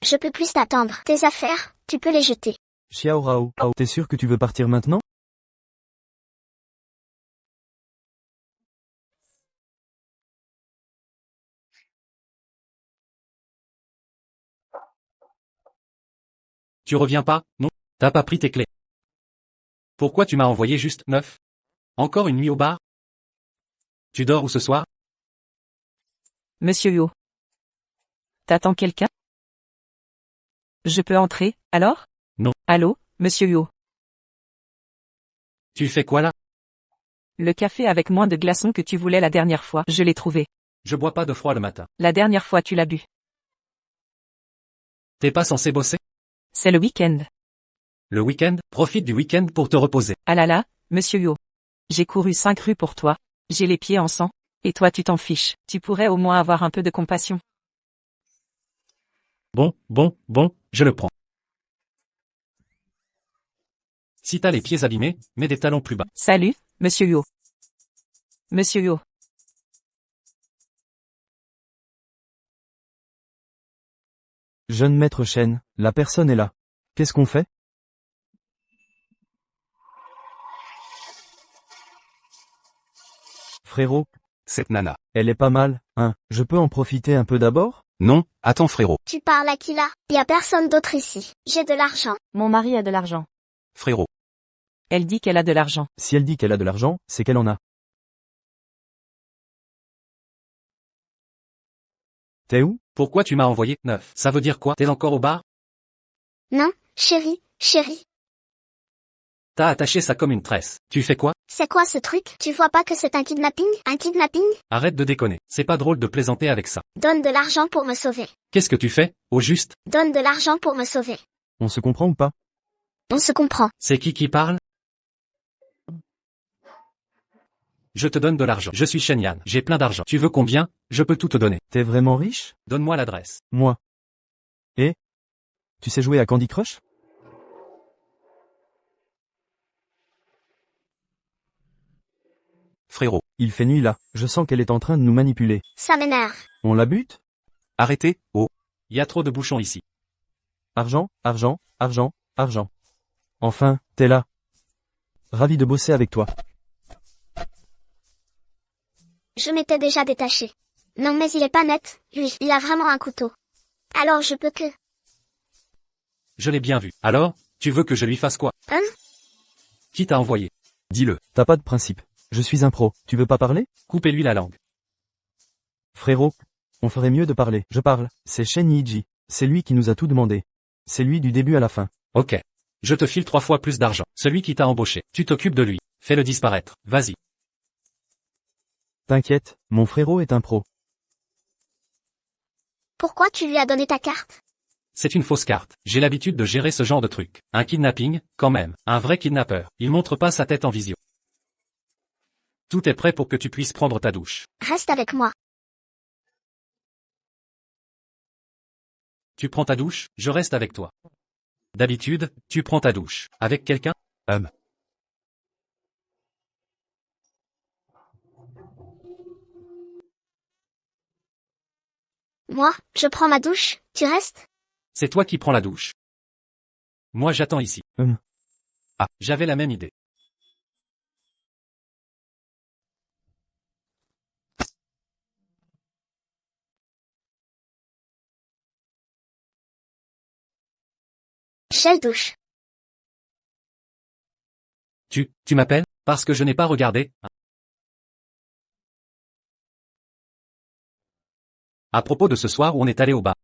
S2: Je peux plus t'attendre. Tes affaires, tu peux les jeter.
S3: Xiao Rao. T'es sûr que tu veux partir maintenant?
S4: Tu reviens pas, non? T'as pas pris tes clés. Pourquoi tu m'as envoyé juste 9? Encore une nuit au bar? Tu dors où ce soir?
S7: Monsieur Yo. T'attends quelqu'un? Je peux entrer, alors?
S4: Non.
S7: Allô, monsieur Yo.
S4: Tu fais quoi là?
S7: Le café avec moins de glaçons que tu voulais la dernière fois, je l'ai trouvé.
S4: Je bois pas de froid le matin.
S7: La dernière fois tu l'as bu.
S4: T'es pas censé bosser?
S7: C'est le week-end.
S4: Le week-end, profite du week-end pour te reposer.
S7: Ah là là, monsieur Yo. J'ai couru 5 rues pour toi. J'ai les pieds en sang. Et toi tu t'en fiches. Tu pourrais au moins avoir un peu de compassion.
S4: Bon, je le prends. Si t'as les pieds abîmés, mets des talons plus bas.
S7: Salut, monsieur Yo. Monsieur Yo.
S3: Jeune maître Shen, la personne est là. Qu'est-ce qu'on fait? Frérot,
S6: Cette nana.
S3: elle est pas mal, hein, je peux en profiter un peu d'abord?
S6: Non, attends frérot.
S2: Tu parles à qui là? Y a personne d'autre ici. J'ai de l'argent.
S1: Mon mari a de l'argent.
S6: Frérot.
S7: Elle dit qu'elle a de l'argent.
S3: Si elle dit qu'elle a de l'argent, c'est qu'elle en a. T'es où?
S4: Pourquoi tu m'as envoyé 9? Ça veut dire quoi? T'es encore au bar?
S2: Non, chérie, chérie.
S4: T'as attaché ça comme une tresse. Tu fais quoi?
S2: C'est quoi ce truc? Tu vois pas que c'est un kidnapping? Un kidnapping?
S4: Arrête de déconner. C'est pas drôle de plaisanter avec ça.
S2: Donne de l'argent pour me sauver.
S4: Qu'est-ce que tu fais, au juste?
S2: Donne de l'argent pour me sauver.
S3: On se comprend ou pas?
S2: On se comprend.
S4: C'est qui parle? Je te donne de l'argent. Je suis Shen-Yan. J'ai plein d'argent. Tu veux combien? Je peux tout te donner.
S3: T'es vraiment riche?
S4: Donne-moi l'adresse.
S3: Moi. Et? Tu sais jouer à Candy Crush?
S6: Frérot.
S3: Il fait nuit là, je sens qu'elle est en train de nous manipuler.
S2: Ça m'énerve.
S3: On la bute?
S6: Arrêtez, oh.
S4: Y a trop de bouchons ici.
S3: Argent, argent, argent, argent. Enfin, t'es là. Ravi de bosser avec toi.
S2: Je m'étais déjà détaché. Non mais il est pas net, lui, il a vraiment un couteau. Alors je peux que...
S4: Je l'ai bien vu. Alors, tu veux que je lui fasse quoi?
S2: Hein?
S4: Qui t'a envoyé?
S6: Dis-le.
S3: T'as pas de principe. Je suis un pro. Tu veux pas parler?
S4: Coupez-lui la langue.
S3: Frérot, on ferait mieux de parler. Je parle. C'est Shen Yiji. C'est lui qui nous a tout demandé. C'est lui du début à la fin.
S4: Ok. Je te file 3 fois plus d'argent. Celui qui t'a embauché. Tu t'occupes de lui. Fais-le disparaître. Vas-y.
S3: T'inquiète, mon frérot est un pro.
S2: Pourquoi tu lui as donné ta carte?
S4: C'est une fausse carte. J'ai l'habitude de gérer ce genre de truc. Un kidnapping, quand même. Un vrai kidnappeur. Il montre pas sa tête en visio. Tout est prêt pour que tu puisses prendre ta douche.
S2: Reste avec moi.
S4: Tu prends ta douche, je reste avec toi. D'habitude, tu prends ta douche. Avec quelqu'un?
S2: Moi, je prends ma douche, tu restes?
S4: C'est toi qui prends la douche. Moi j'attends ici. Ah, j'avais la même idée.
S2: Shell douche.
S4: Tu m'appelles? Parce que je n'ai pas regardé. À propos de ce soir où on est allé au bar.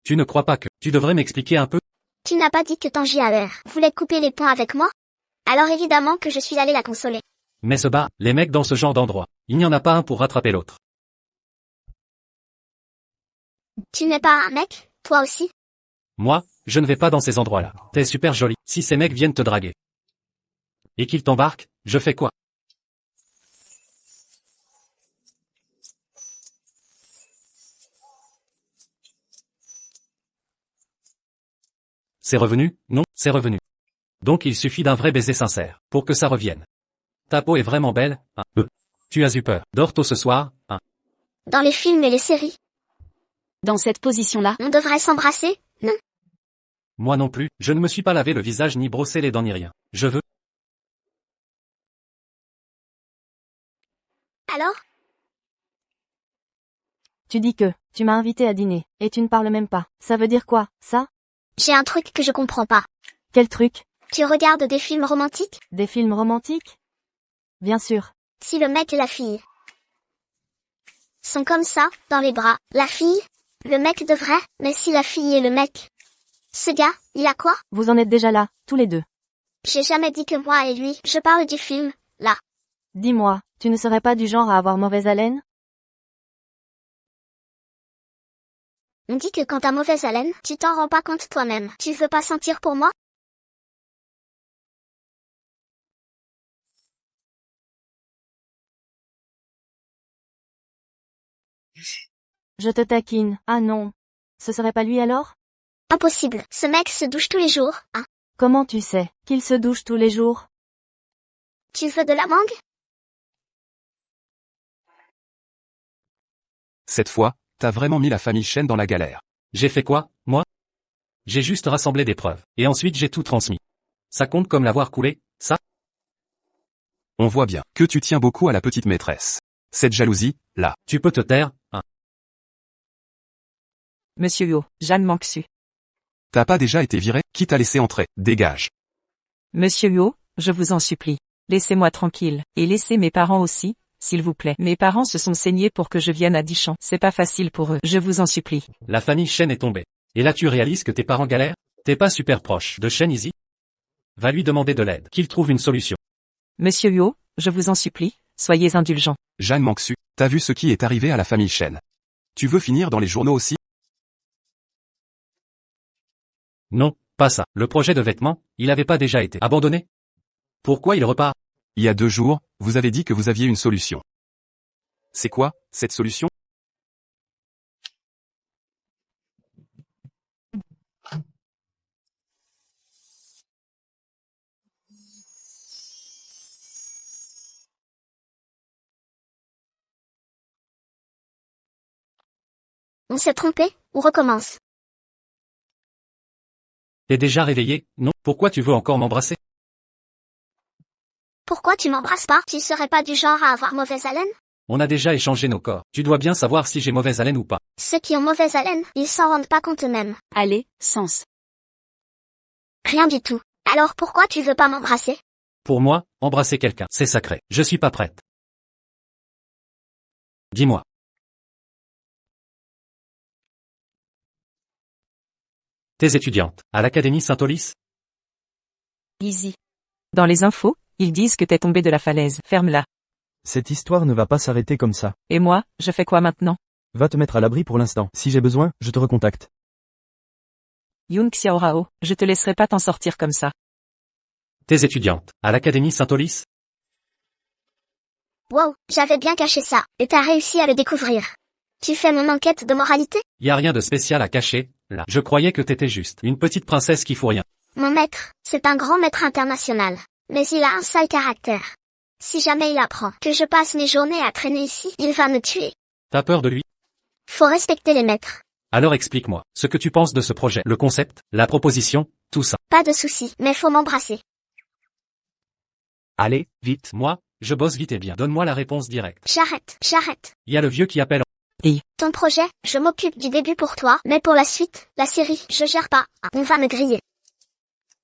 S4: Tu ne crois pas que tu devrais m'expliquer un peu?
S2: Tu n'as pas dit que Tangi Haer voulait couper les ponts avec moi? Alors évidemment que je suis allée la consoler.
S4: Mais ce bar, les mecs dans ce genre d'endroit, il n'y en a pas un pour rattraper l'autre.
S2: Tu n'es pas un mec, toi aussi?
S4: Moi, je ne vais pas dans ces endroits-là. T'es super jolie. Si ces mecs viennent te draguer et qu'ils t'embarquent, je fais quoi? C'est revenu? Non, c'est revenu. Donc il suffit d'un vrai baiser sincère pour que ça revienne. Ta peau est vraiment belle, hein. Tu as eu peur. Dors tôt ce soir, hein.
S2: Dans les films et les séries,
S8: Dans cette position-là,
S2: on devrait s'embrasser, non?
S4: Moi non plus, je ne me suis pas lavé le visage ni brossé les dents ni rien. Je veux.
S2: Alors?
S1: Tu dis que, tu m'as invité à dîner, et tu ne parles même pas. Ça veut dire quoi, ça?
S2: J'ai un truc que je comprends pas.
S1: Quel truc?
S2: Tu regardes des films romantiques?
S1: Des films romantiques? Bien sûr.
S2: Si le mec et la fille sont comme ça, dans les bras, la fille, le mec devrait, mais si la fille et le mec, ce gars, il a quoi?
S1: Vous en êtes déjà là, tous les deux.
S2: J'ai jamais dit que moi et lui, je parle du film, là.
S1: Dis-moi, tu ne serais pas du genre à avoir mauvaise haleine?
S2: On dit que quand t'as mauvaise haleine, tu t'en rends pas compte toi-même. Tu veux pas sentir pour moi?
S1: Je te taquine. Ah non. Ce serait pas lui alors?
S2: Impossible. Ce mec se douche tous les jours, hein.
S1: Comment tu sais qu'il se douche tous les jours?
S2: Tu veux de la mangue?
S6: Cette fois, t'as vraiment mis la famille Shen dans la galère.
S4: J'ai fait quoi, moi? J'ai juste rassemblé des preuves. Et ensuite j'ai tout transmis. Ça compte comme l'avoir coulé, ça?
S6: On voit bien que tu tiens beaucoup à la petite maîtresse. Cette jalousie, là.
S4: Tu peux te taire, hein?
S7: Monsieur Yo, Jeanne Manxu.
S6: T'as pas déjà été viré? Qui t'a laissé entrer? Dégage.
S7: Monsieur Yo, je vous en supplie. Laissez-moi tranquille. Et laissez mes parents aussi, s'il vous plaît. Mes parents se sont saignés pour que je vienne à Dichamps. C'est pas facile pour eux. Je vous en supplie.
S4: La famille Shen est tombée. Et là tu réalises que tes parents galèrent? T'es pas super proche de Shen Easy? Va lui demander de l'aide, qu'il trouve une solution.
S7: Monsieur Yo, je vous en supplie, soyez indulgent.
S6: Jeanne Manxu, t'as vu ce qui est arrivé à la famille Shen? Tu veux finir dans les journaux aussi?
S4: Non, pas ça. Le projet de vêtements, il avait pas déjà été abandonné? Pourquoi il repart?
S6: Il y a 2 jours, vous avez dit que vous aviez une solution. C'est quoi, cette solution?
S2: On s'est trompé, ou recommence.
S4: T'es déjà réveillé, non? Pourquoi tu veux encore m'embrasser?
S2: Pourquoi tu m'embrasses pas? Tu serais pas du genre à avoir mauvaise haleine?
S4: On a déjà échangé nos corps. Tu dois bien savoir si j'ai mauvaise haleine ou pas.
S2: Ceux qui ont mauvaise haleine, ils s'en rendent pas compte eux-mêmes.
S8: Allez, sens.
S2: Rien du tout. Alors pourquoi tu veux pas m'embrasser?
S4: Pour moi, embrasser quelqu'un, c'est sacré. Je suis pas prête. Dis-moi. T'es étudiante, à l'Académie Saint-Olis?
S8: Easy.
S7: Dans les infos, ils disent que t'es tombé de la falaise. Ferme-la.
S3: Cette histoire ne va pas s'arrêter comme ça.
S7: Et moi, je fais quoi maintenant?
S3: Va te mettre à l'abri pour l'instant. Si j'ai besoin, je te recontacte.
S7: Yoon Xiaorao, je te laisserai pas t'en sortir comme ça.
S4: T'es étudiante, à l'Académie Saint-Olis?
S2: Wow, j'avais bien caché ça, et t'as réussi à le découvrir. Tu fais mon enquête de moralité?
S4: Y a rien de spécial à cacher, là. Je croyais que t'étais juste une petite princesse qui fout rien.
S2: Mon maître, c'est un grand maître international. Mais il a un sale caractère. Si jamais il apprend que je passe mes journées à traîner ici, il va me tuer.
S4: T'as peur de lui?
S2: Faut respecter les maîtres.
S4: Alors explique-moi, ce que tu penses de ce projet, le concept, la proposition, tout ça.
S2: Pas de soucis, mais faut m'embrasser.
S5: Allez, vite.
S4: Moi, je bosse vite et bien. Donne-moi la réponse directe.
S2: J'arrête.
S4: Y a le vieux qui appelle.
S2: Ton projet, je m'occupe du début pour toi, mais pour la suite, la série, je gère pas. On va me griller.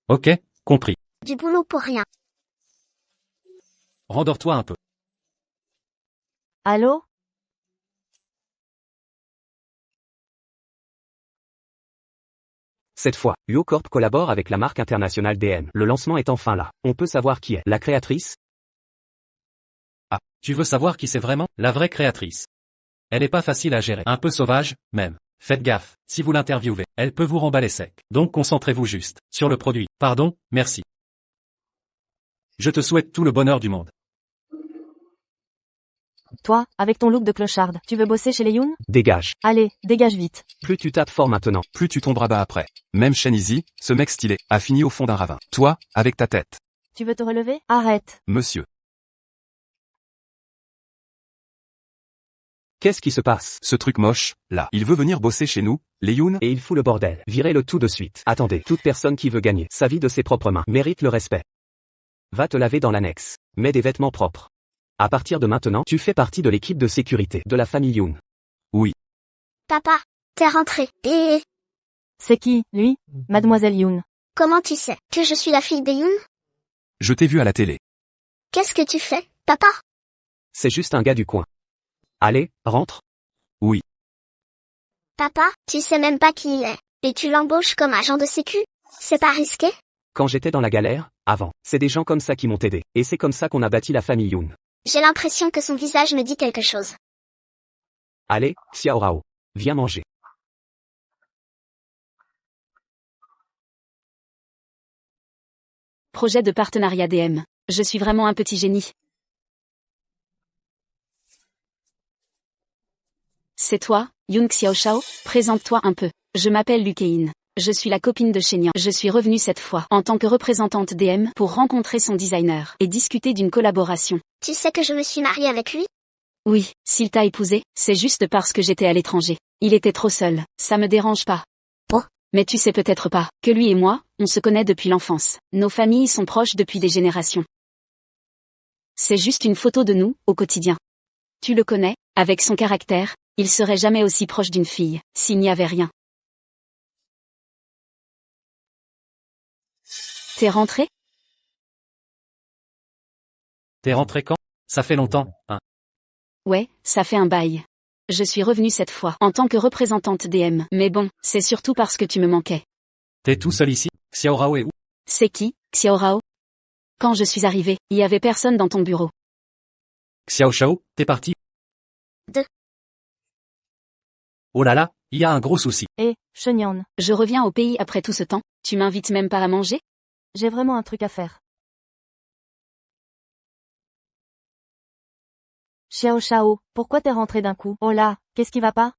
S4: Ok, compris.
S2: Du boulot pour rien.
S4: Rendors-toi un peu.
S1: Allô?
S5: Cette fois, UOcorp collabore avec la marque internationale DM. Le lancement est enfin là. On peut savoir qui est la créatrice?
S4: Ah, tu veux savoir qui c'est vraiment? La vraie créatrice. Elle est pas facile à gérer. Un peu sauvage, même. Faites gaffe, si vous l'interviewez, elle peut vous remballer sec. Donc concentrez-vous juste sur le produit. Pardon, merci. Je te souhaite tout le bonheur du monde.
S1: Toi, avec ton look de clocharde, tu veux bosser chez les Yoon?
S5: Dégage.
S1: Allez, dégage vite.
S5: Plus tu tapes fort maintenant.
S6: Plus tu tomberas bas après. Même Shen Easy, ce mec stylé, a fini au fond d'un ravin. Toi, avec ta tête.
S1: Tu veux te relever? Arrête.
S6: Monsieur.
S5: Qu'est-ce qui se passe?
S6: Ce truc moche, là. Il veut venir bosser chez nous, les Yoon?
S5: Et il fout le bordel. Virez-le tout de suite. Attendez, toute personne qui veut gagner sa vie de ses propres mains mérite le respect. Va te laver dans l'annexe. Mets des vêtements propres. À partir de maintenant, tu fais partie de l'équipe de sécurité de la famille Yoon.
S6: Oui.
S2: Papa, t'es rentré. Et
S1: C'est qui, lui? Mademoiselle Yoon.
S2: comment tu sais que je suis la fille des Yoon?
S6: Je t'ai vu à la télé.
S2: Qu'est-ce que tu fais, papa?
S5: C'est juste un gars du coin. Allez, rentre.
S6: Oui.
S2: Papa, tu sais même pas qui il est. Et tu l'embauches comme agent de sécu? C'est pas risqué?
S5: Quand j'étais dans la galère, avant, c'est des gens comme ça qui m'ont aidé. Et c'est comme ça qu'on a bâti la famille Yoon.
S2: J'ai l'impression que son visage me dit quelque chose.
S5: Allez, Xiaorao. Viens manger.
S8: Projet de partenariat DM. Je suis vraiment un petit génie. C'est toi, Yoon Xiaoshao? Présente-toi un peu. Je m'appelle Lukein. Je suis la copine de Shenyang. Je suis revenue cette fois en tant que représentante DM pour rencontrer son designer et discuter d'une collaboration.
S2: Tu sais que je me suis mariée avec lui?
S8: Oui, s'il t'a épousé, c'est juste parce que j'étais à l'étranger. Il était trop seul, ça me dérange pas. Mais tu sais peut-être pas que lui et moi, on se connaît depuis l'enfance. Nos familles sont proches depuis des générations. C'est juste une photo de nous, au quotidien. Tu le connais, avec son caractère, il serait jamais aussi proche d'une fille, s'il n'y avait rien. T'es rentré?
S4: T'es rentré quand? Ça fait longtemps, hein.
S8: Ouais, ça fait un bail. Je suis revenue cette fois, en tant que représentante DM. Mais bon, c'est surtout parce que tu me manquais.
S4: T'es tout seul ici? Xiao Rao est où?
S8: C'est qui, Xiao Rao? Quand je suis arrivée, il y avait personne dans ton bureau.
S4: Xiao Shao, t'es parti? Oh là là, il y a un gros souci.
S1: Et, Shenyang,
S8: Je reviens au pays après tout ce temps, tu m'invites même pas à manger?
S1: j'ai vraiment un truc à faire. Xiao Shao, pourquoi t'es rentré d'un coup? Oh là, qu'est-ce qui va pas?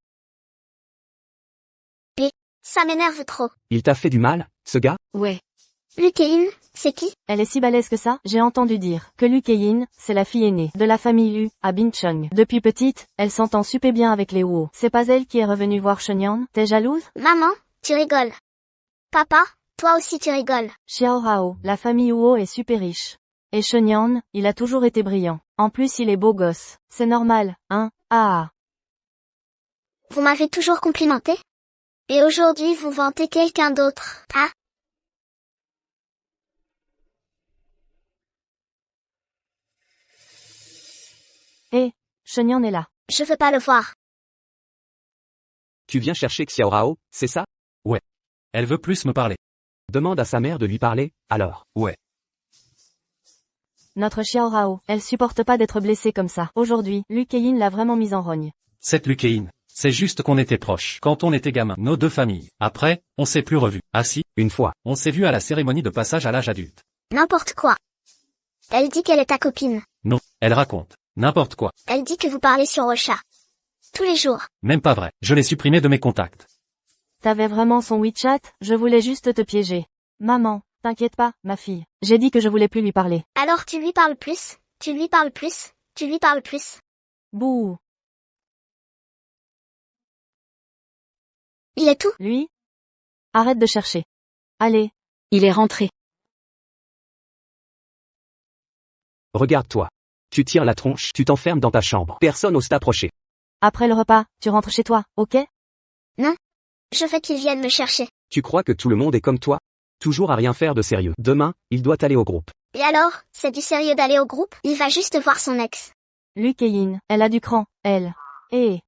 S2: Ça m'énerve trop.
S5: Il t'a fait du mal, ce gars?
S8: Ouais.
S2: Lukein, c'est qui?
S1: Elle est si balèze que ça? J'ai entendu dire que Lu Keyin, c'est la fille aînée de la famille Lu, à Bincheng. Depuis petite, elle s'entend super bien avec les Huo. C'est pas elle qui est revenue voir Shenyang? T'es jalouse?
S2: Maman, tu rigoles. Papa, toi aussi tu rigoles.
S1: Xiao Rao, la famille Huo est super riche. Et Shenyang, il a toujours été brillant. En plus il est beau gosse. C'est normal, hein? Ah.
S2: Vous m'avez toujours complimenté? Et aujourd'hui vous vantez quelqu'un d'autre, ah?
S1: Eh, Shenyang est là.
S2: Je veux pas le voir.
S5: Tu viens chercher Xiao Rao, c'est ça?
S4: Elle veut plus me parler.
S5: Demande à sa mère de lui parler, alors.
S1: Notre Xiao Rao, elle supporte pas d'être blessée comme ça. Aujourd'hui, Lu Keyin l'a vraiment mise en rogne.
S4: Cette Lukéine. C'est juste qu'on était proches. Quand on était gamin, nos deux familles. Après, on s'est plus revus. Ah si,
S5: Une fois.
S4: on s'est vus à la cérémonie de passage à l'âge adulte.
S2: N'importe quoi. Elle dit qu'elle est ta copine.
S4: Non, elle raconte. N'importe quoi.
S2: Elle dit que vous parlez sur Ocha. Tous les jours.
S4: Même pas vrai. Je l'ai supprimé de mes contacts.
S1: T'avais vraiment son WeChat? Je voulais juste te piéger. Maman, t'inquiète pas, ma fille. J'ai dit que je voulais plus lui parler.
S2: Alors tu lui parles plus, tu lui parles plus, tu lui parles plus.
S1: Bouh.
S2: Il est tout?
S1: Lui? Arrête de chercher. Allez.
S8: Il est rentré.
S5: Regarde-toi. Tu tires la tronche, tu t'enfermes dans ta chambre. Personne n'ose t'approcher.
S1: Après le repas, tu rentres chez toi, ok?
S2: Je veux qu'il vienne me chercher.
S5: Tu crois que tout le monde est comme toi? Toujours à rien faire de sérieux. Demain, il doit aller au groupe.
S2: Et alors, c'est du sérieux d'aller au groupe? Il va juste voir son ex.
S1: Lu Keyin, elle a du cran, elle. Eh.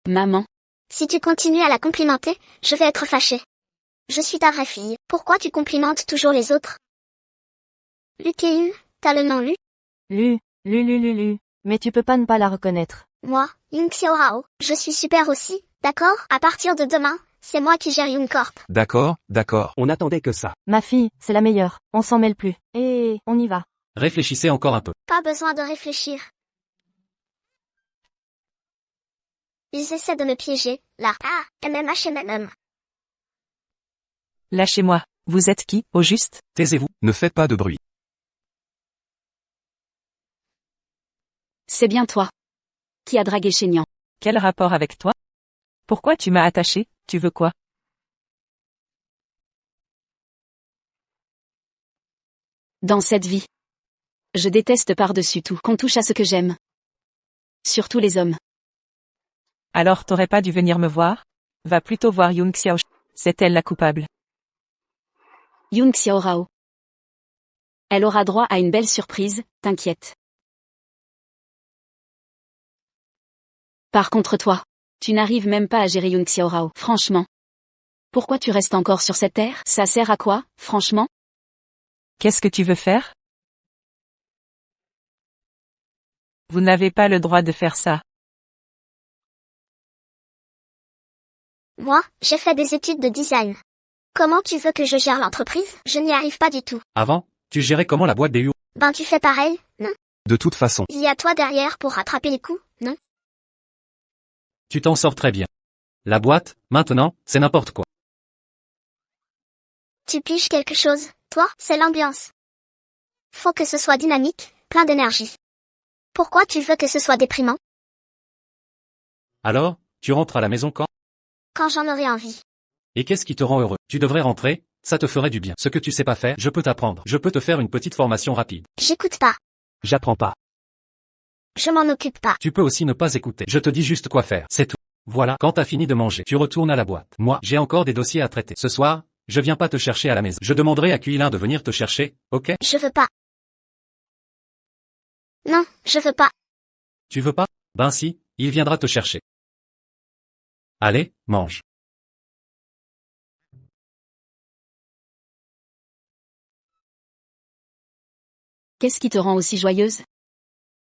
S8: Maman.
S2: Si tu continues à la complimenter, je vais être fâchée. Je suis ta vraie fille. Pourquoi tu complimentes toujours les autres? Lukein, t'as le nom Lu?
S1: Lu. Mais tu peux pas ne pas la reconnaître.
S2: Moi, Yung Xiaorao, je suis super aussi, d'accord? À partir de demain, c'est moi qui gère Yung Corp.
S6: D'accord, d'accord.
S5: On attendait que ça.
S1: Ma fille, c'est la meilleure. On s'en mêle plus. Eh, on y va.
S4: Réfléchissez encore un peu.
S2: Pas besoin de réfléchir. Ils essaient de me piéger, là. Ah, MMHMMM.
S7: Lâchez-moi. Vous êtes qui, au juste?
S4: Taisez-vous.
S6: Ne faites pas de bruit.
S8: C'est bien toi. Qui a dragué Shenyang?
S7: Quel rapport avec toi? Pourquoi tu m'as attaché? Tu veux quoi?
S8: Dans cette vie. Je déteste par-dessus tout qu'on touche à ce que j'aime. Surtout les hommes.
S7: Alors t'aurais pas dû venir me voir? Va plutôt voir Yung Xiao. C'est elle la coupable.
S8: Yung Xiaorao. Elle aura droit à une belle surprise, t'inquiète. Par contre toi, tu n'arrives même pas à gérer Yung Xiaorao, franchement. Pourquoi tu restes encore sur cette terre? Ça sert à quoi, franchement?
S7: Qu'est-ce que tu veux faire? Vous n'avez pas le droit de faire ça.
S2: Moi, j'ai fait des études de design. Comment tu veux que je gère l'entreprise? Je n'y arrive pas du tout.
S4: Avant, tu gérais comment la boîte des Yu?
S2: Ben tu fais pareil, non?
S6: De toute façon,
S2: Il y a toi derrière pour rattraper les coups, non?
S4: Tu t'en sors très bien. La boîte, maintenant, c'est n'importe quoi.
S2: Tu piges quelque chose, toi, c'est l'ambiance. Faut que ce soit dynamique, plein d'énergie. Pourquoi tu veux que ce soit déprimant?
S4: Alors, tu rentres à la maison quand?
S2: Quand j'en aurai envie.
S4: Et qu'est-ce qui te rend heureux? Tu devrais rentrer, ça te ferait du bien. Ce que tu sais pas faire, je peux t'apprendre. Je peux te faire une petite formation rapide.
S2: J'écoute pas.
S5: J'apprends pas.
S2: Je m'en occupe pas.
S4: Tu peux aussi ne pas écouter. Je te dis juste quoi faire, c'est tout. Voilà, quand t'as fini de manger, tu retournes à la boîte. Moi, j'ai encore des dossiers à traiter. Ce soir, je viens pas te chercher à la maison. Je demanderai à Kuilin de venir te chercher, ok?
S2: Je veux pas. Non, je veux pas.
S4: Tu veux pas? Ben si, il viendra te chercher. Allez, mange.
S8: Qu'est-ce qui te rend aussi joyeuse?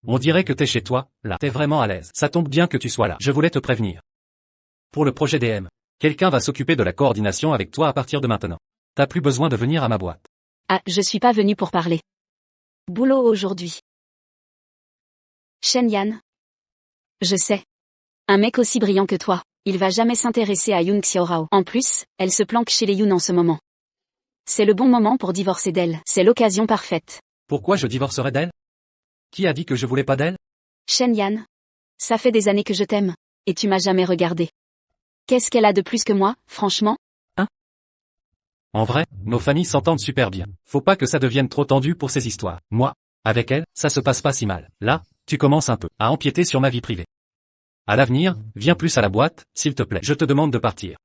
S4: On dirait que t'es chez toi, là. T'es vraiment à l'aise. Ça tombe bien que tu sois là. Je voulais te prévenir. Pour le projet DM, quelqu'un va s'occuper de la coordination avec toi à partir de maintenant. T'as plus besoin de venir à ma boîte.
S8: Ah, je suis pas venue pour parler. Boulot aujourd'hui. Shen Yan. Je sais. Un mec aussi brillant que toi, il va jamais s'intéresser à Yoon Xiaorao. En plus, elle se planque chez les Yoon en ce moment. C'est le bon moment pour divorcer d'elle. C'est l'occasion parfaite.
S4: Pourquoi je divorcerais d'elle? Qui a dit que je voulais pas d'elle?
S8: Shen Yan. Ça fait des années que je t'aime. Et tu m'as jamais regardé. Qu'est-ce qu'elle a de plus que moi, franchement?
S4: En vrai, nos familles s'entendent super bien. Faut pas que ça devienne trop tendu pour ces histoires. Moi, avec elle, ça se passe pas si mal. Là, tu commences un peu à empiéter sur ma vie privée. À l'avenir, viens plus à la boîte, s'il te plaît. Je te demande de partir.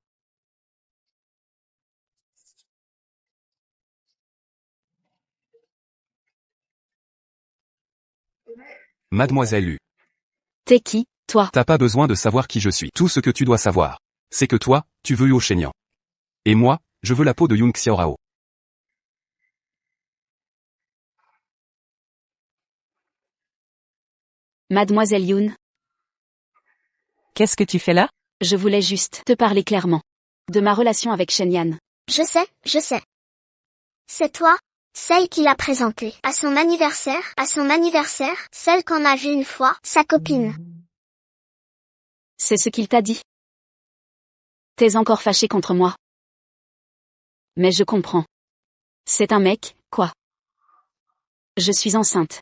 S6: Mademoiselle Lu.
S8: T'es qui, toi?
S6: T'as pas besoin de savoir qui je suis. Tout ce que tu dois savoir, c'est que toi, tu veux Huo Shenyang. Et moi, je veux la peau de Yoon Xiaorao.
S8: Mademoiselle Yoon.
S7: Qu'est-ce que tu fais là?
S8: Je voulais juste te parler clairement. De ma relation avec Shen Yan.
S2: Je sais. C'est toi, celle qui l'a présentée. À son anniversaire, celle qu'on a vue une fois, sa copine.
S8: C'est ce qu'il t'a dit. T'es encore fâché contre moi. Mais je comprends. C'est un mec, quoi. Je suis enceinte.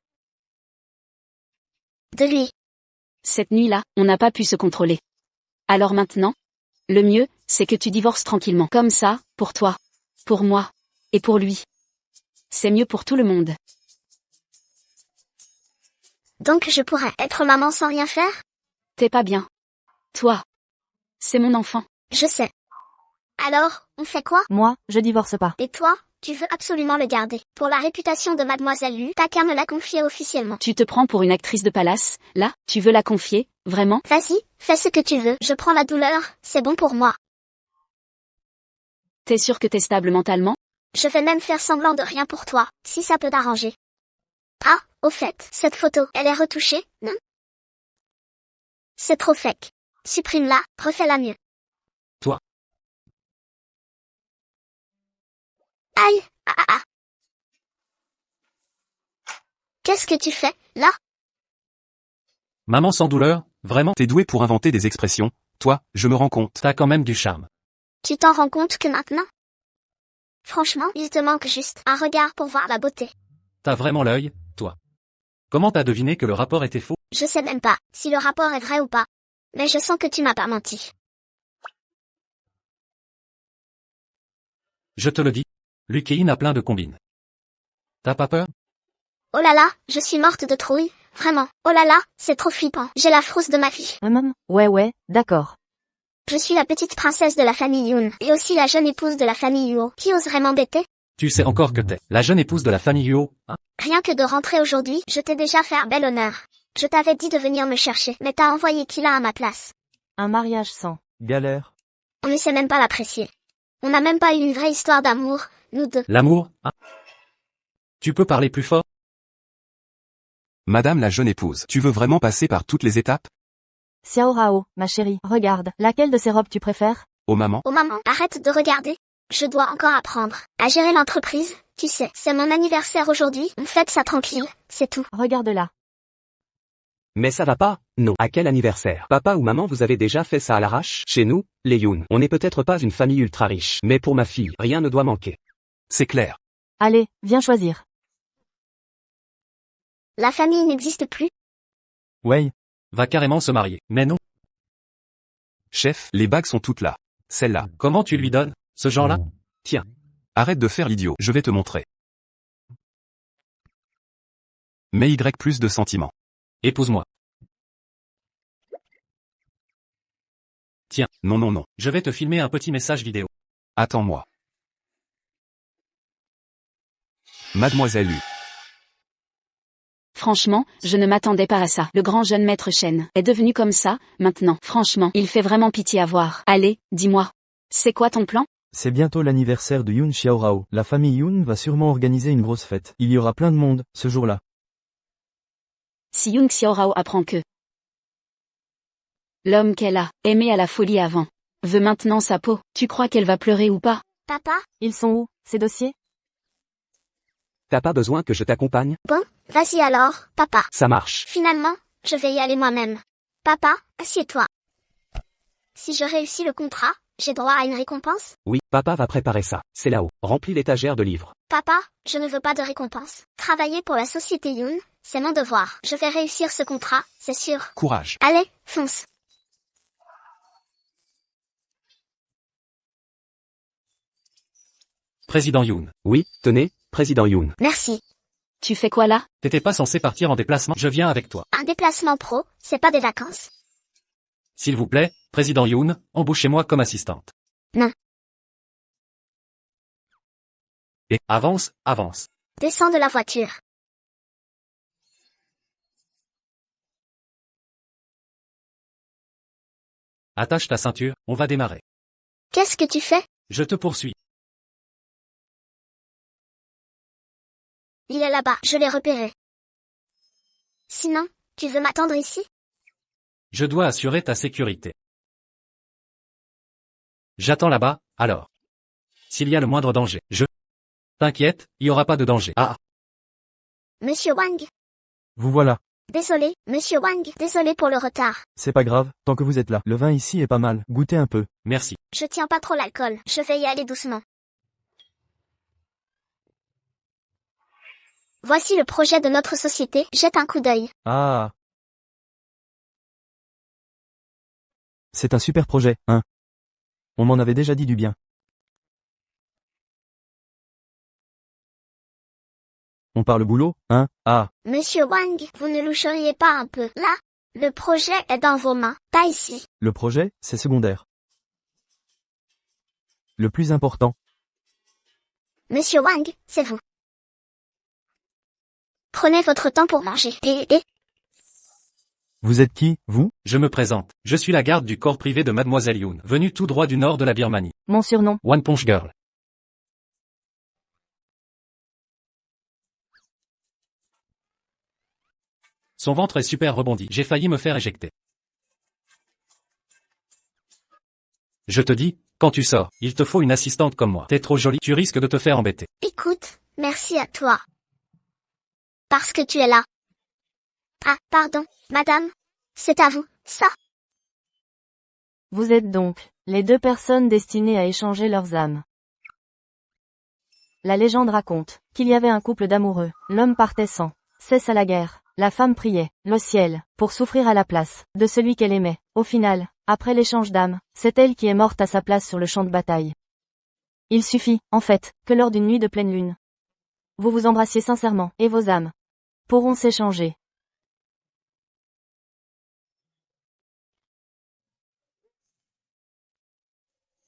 S2: De lui.
S8: Cette nuit-là, on n'a pas pu se contrôler. Alors maintenant, le mieux, c'est que tu divorces tranquillement. Comme ça, pour toi, pour moi, et pour lui. C'est mieux pour tout le monde.
S2: Donc je pourrais être maman sans rien faire?
S8: T'es pas bien. Toi. C'est mon enfant.
S2: Je sais. Alors, on fait quoi?
S1: Moi, je divorce pas.
S2: Et toi, tu veux absolument le garder. Pour la réputation de Mademoiselle Lu, t'as qu'à me la confier officiellement.
S8: Tu te prends pour une actrice de palace, là, tu veux la confier, vraiment?
S2: Vas-y, fais ce que tu veux. Je prends la douleur, c'est bon pour moi.
S8: T'es sûr que t'es stable mentalement?
S2: Je vais même faire semblant de rien pour toi, si ça peut t'arranger. Ah, au fait, cette photo, elle est retouchée, non? C'est trop fake. Supprime-la, refais-la mieux.
S4: Toi.
S2: Aïe, ah. Qu'est-ce que tu fais, là?
S4: Maman sans douleur, vraiment?
S6: T'es doué pour inventer des expressions, toi, je me rends compte.
S4: T'as quand même du charme.
S2: Tu t'en rends compte que maintenant? Franchement, il te manque juste un regard pour voir la beauté.
S4: T'as vraiment l'œil, toi. Comment t'as deviné que le rapport était faux?
S2: Je sais même pas si le rapport est vrai ou pas. Mais je sens que tu m'as pas menti.
S4: Je te le dis. Lukein a plein de combines. T'as pas peur?
S2: Oh là là, je suis morte de trouille. Vraiment. Oh là là, c'est trop flippant. J'ai la frousse de ma vie.
S1: Ouais, d'accord.
S2: Je suis la petite princesse de la famille Yoon. Et aussi la jeune épouse de la famille Yuo. Qui oserait m'embêter?
S4: Tu sais encore que t'es la jeune épouse de la famille Yuo, hein?
S2: Rien que de rentrer aujourd'hui, je t'ai déjà fait un bel honneur. Je t'avais dit de venir me chercher, mais t'as envoyé Kila à ma place.
S1: Un mariage sans.
S3: Galère.
S2: On ne sait même pas l'apprécier. On n'a même pas eu une vraie histoire d'amour, nous deux.
S4: L'amour, hein? Tu peux parler plus fort?
S6: Madame la jeune épouse, tu veux vraiment passer par toutes les étapes?
S1: Xiao Rao, ma chérie, regarde, laquelle de ces robes tu préfères?
S6: Oh maman,
S2: Oh maman, arrête de regarder. Je dois encore apprendre à gérer l'entreprise. Tu sais, c'est mon anniversaire aujourd'hui, on fête ça tranquille, c'est tout.
S1: Regarde-la.
S5: Mais ça va pas, non. À quel anniversaire? Papa ou maman vous avez déjà fait ça à l'arrache? Chez nous, les Yoon, on n'est peut-être pas une famille ultra riche, mais pour ma fille, rien ne doit manquer.
S6: c'est clair.
S1: Allez, viens choisir.
S2: La famille n'existe plus.
S3: Ouais.
S4: Va carrément se marier. Mais non.
S6: Chef, les bagues sont toutes là. Celle-là.
S4: Comment tu lui donnes, ce genre-là?
S6: Tiens. Arrête de faire l'idiot, je vais te montrer. Mais Y plus de sentiments.
S4: Épouse-moi. Tiens.
S6: Non non non.
S4: Je vais te filmer un petit message vidéo.
S6: Attends-moi. Mademoiselle U.
S8: Franchement, je ne m'attendais pas à ça. Le grand jeune maître Shen est devenu comme ça, maintenant. Franchement, il fait vraiment pitié à voir. Allez, dis-moi. C'est quoi ton plan?
S3: C'est bientôt l'anniversaire de Yoon Xiaorao. La famille Yoon va sûrement organiser une grosse fête. Il y aura plein de monde, ce jour-là.
S8: Si Yoon Xiaorao apprend que l'homme qu'elle a aimé à la folie avant veut maintenant sa peau, tu crois qu'elle va pleurer ou pas?
S2: Papa?
S1: Ils sont où, ces dossiers?
S5: T'as pas besoin que je t'accompagne?
S2: Bon, vas-y alors, papa.
S5: Ça marche.
S2: Finalement, je vais y aller moi-même. Papa, assieds-toi. Si je réussis le contrat, j'ai droit à une récompense?
S5: Oui, papa va préparer ça. C'est là-haut. Remplis l'étagère de livres.
S2: Papa, je ne veux pas de récompense. Travailler pour la société Yoon, c'est mon devoir. Je vais réussir ce contrat, c'est sûr.
S6: Courage.
S2: Allez, fonce.
S4: Président Yoon.
S5: Oui, tenez, président Yoon.
S2: Merci.
S8: Tu fais quoi là?
S4: T'étais pas censé partir en déplacement? Je viens avec toi.
S2: Un déplacement pro, c'est pas des vacances.
S4: S'il vous plaît, président Yoon, embauchez-moi comme assistante.
S2: Non.
S4: Et avance, avance.
S2: Descends de la voiture.
S4: Attache ta ceinture, on va démarrer.
S2: Qu'est-ce que tu fais?
S4: Je te poursuis.
S2: Il est là-bas, je l'ai repéré. Sinon, tu veux m'attendre ici?
S4: Je dois assurer ta sécurité. J'attends là-bas, alors. S'il y a le moindre danger, T'inquiète, il n'y aura pas de danger. Ah,
S2: Monsieur Wang.
S3: Vous voilà.
S2: Désolé, Monsieur Wang, désolé pour le retard.
S3: C'est pas grave, tant que vous êtes là. Le vin ici est pas mal. Goûtez un peu.
S4: merci.
S2: Je tiens pas trop l'alcool, je vais y aller doucement. Voici le projet de notre société, jette un coup d'œil.
S3: Ah. C'est un super projet, hein. On m'en avait déjà dit du bien. On parle boulot, hein? Ah.
S2: Monsieur Wang, vous ne loucheriez pas un peu, là? Le projet est dans vos mains, pas ici.
S3: Le projet, c'est secondaire. Le plus important,
S2: Monsieur Wang, c'est vous. Prenez votre temps pour manger. Et
S3: vous êtes qui, vous?
S4: Je me présente. Je suis la garde du corps privé de Mademoiselle Yoon, venue tout droit du nord de la Birmanie.
S1: Mon surnom.
S4: One Punch Girl. Son ventre est super rebondi. J'ai failli me faire éjecter. Je te dis, quand tu sors, il te faut une assistante comme moi. T'es trop jolie, tu risques de te faire embêter.
S2: écoute, merci à toi. Parce que tu es là. Ah, pardon, madame. C'est à vous, ça.
S1: Vous êtes donc les deux personnes destinées à échanger leurs âmes. La légende raconte qu'il y avait un couple d'amoureux. L'homme partait sans cesse à la guerre. La femme priait le ciel pour souffrir à la place de celui qu'elle aimait. Au final, après l'échange d'âmes, c'est elle qui est morte à sa place sur le champ de bataille. Il suffit, en fait, que lors d'une nuit de pleine lune, vous vous embrassiez sincèrement, et vos âmes pourront s'échanger.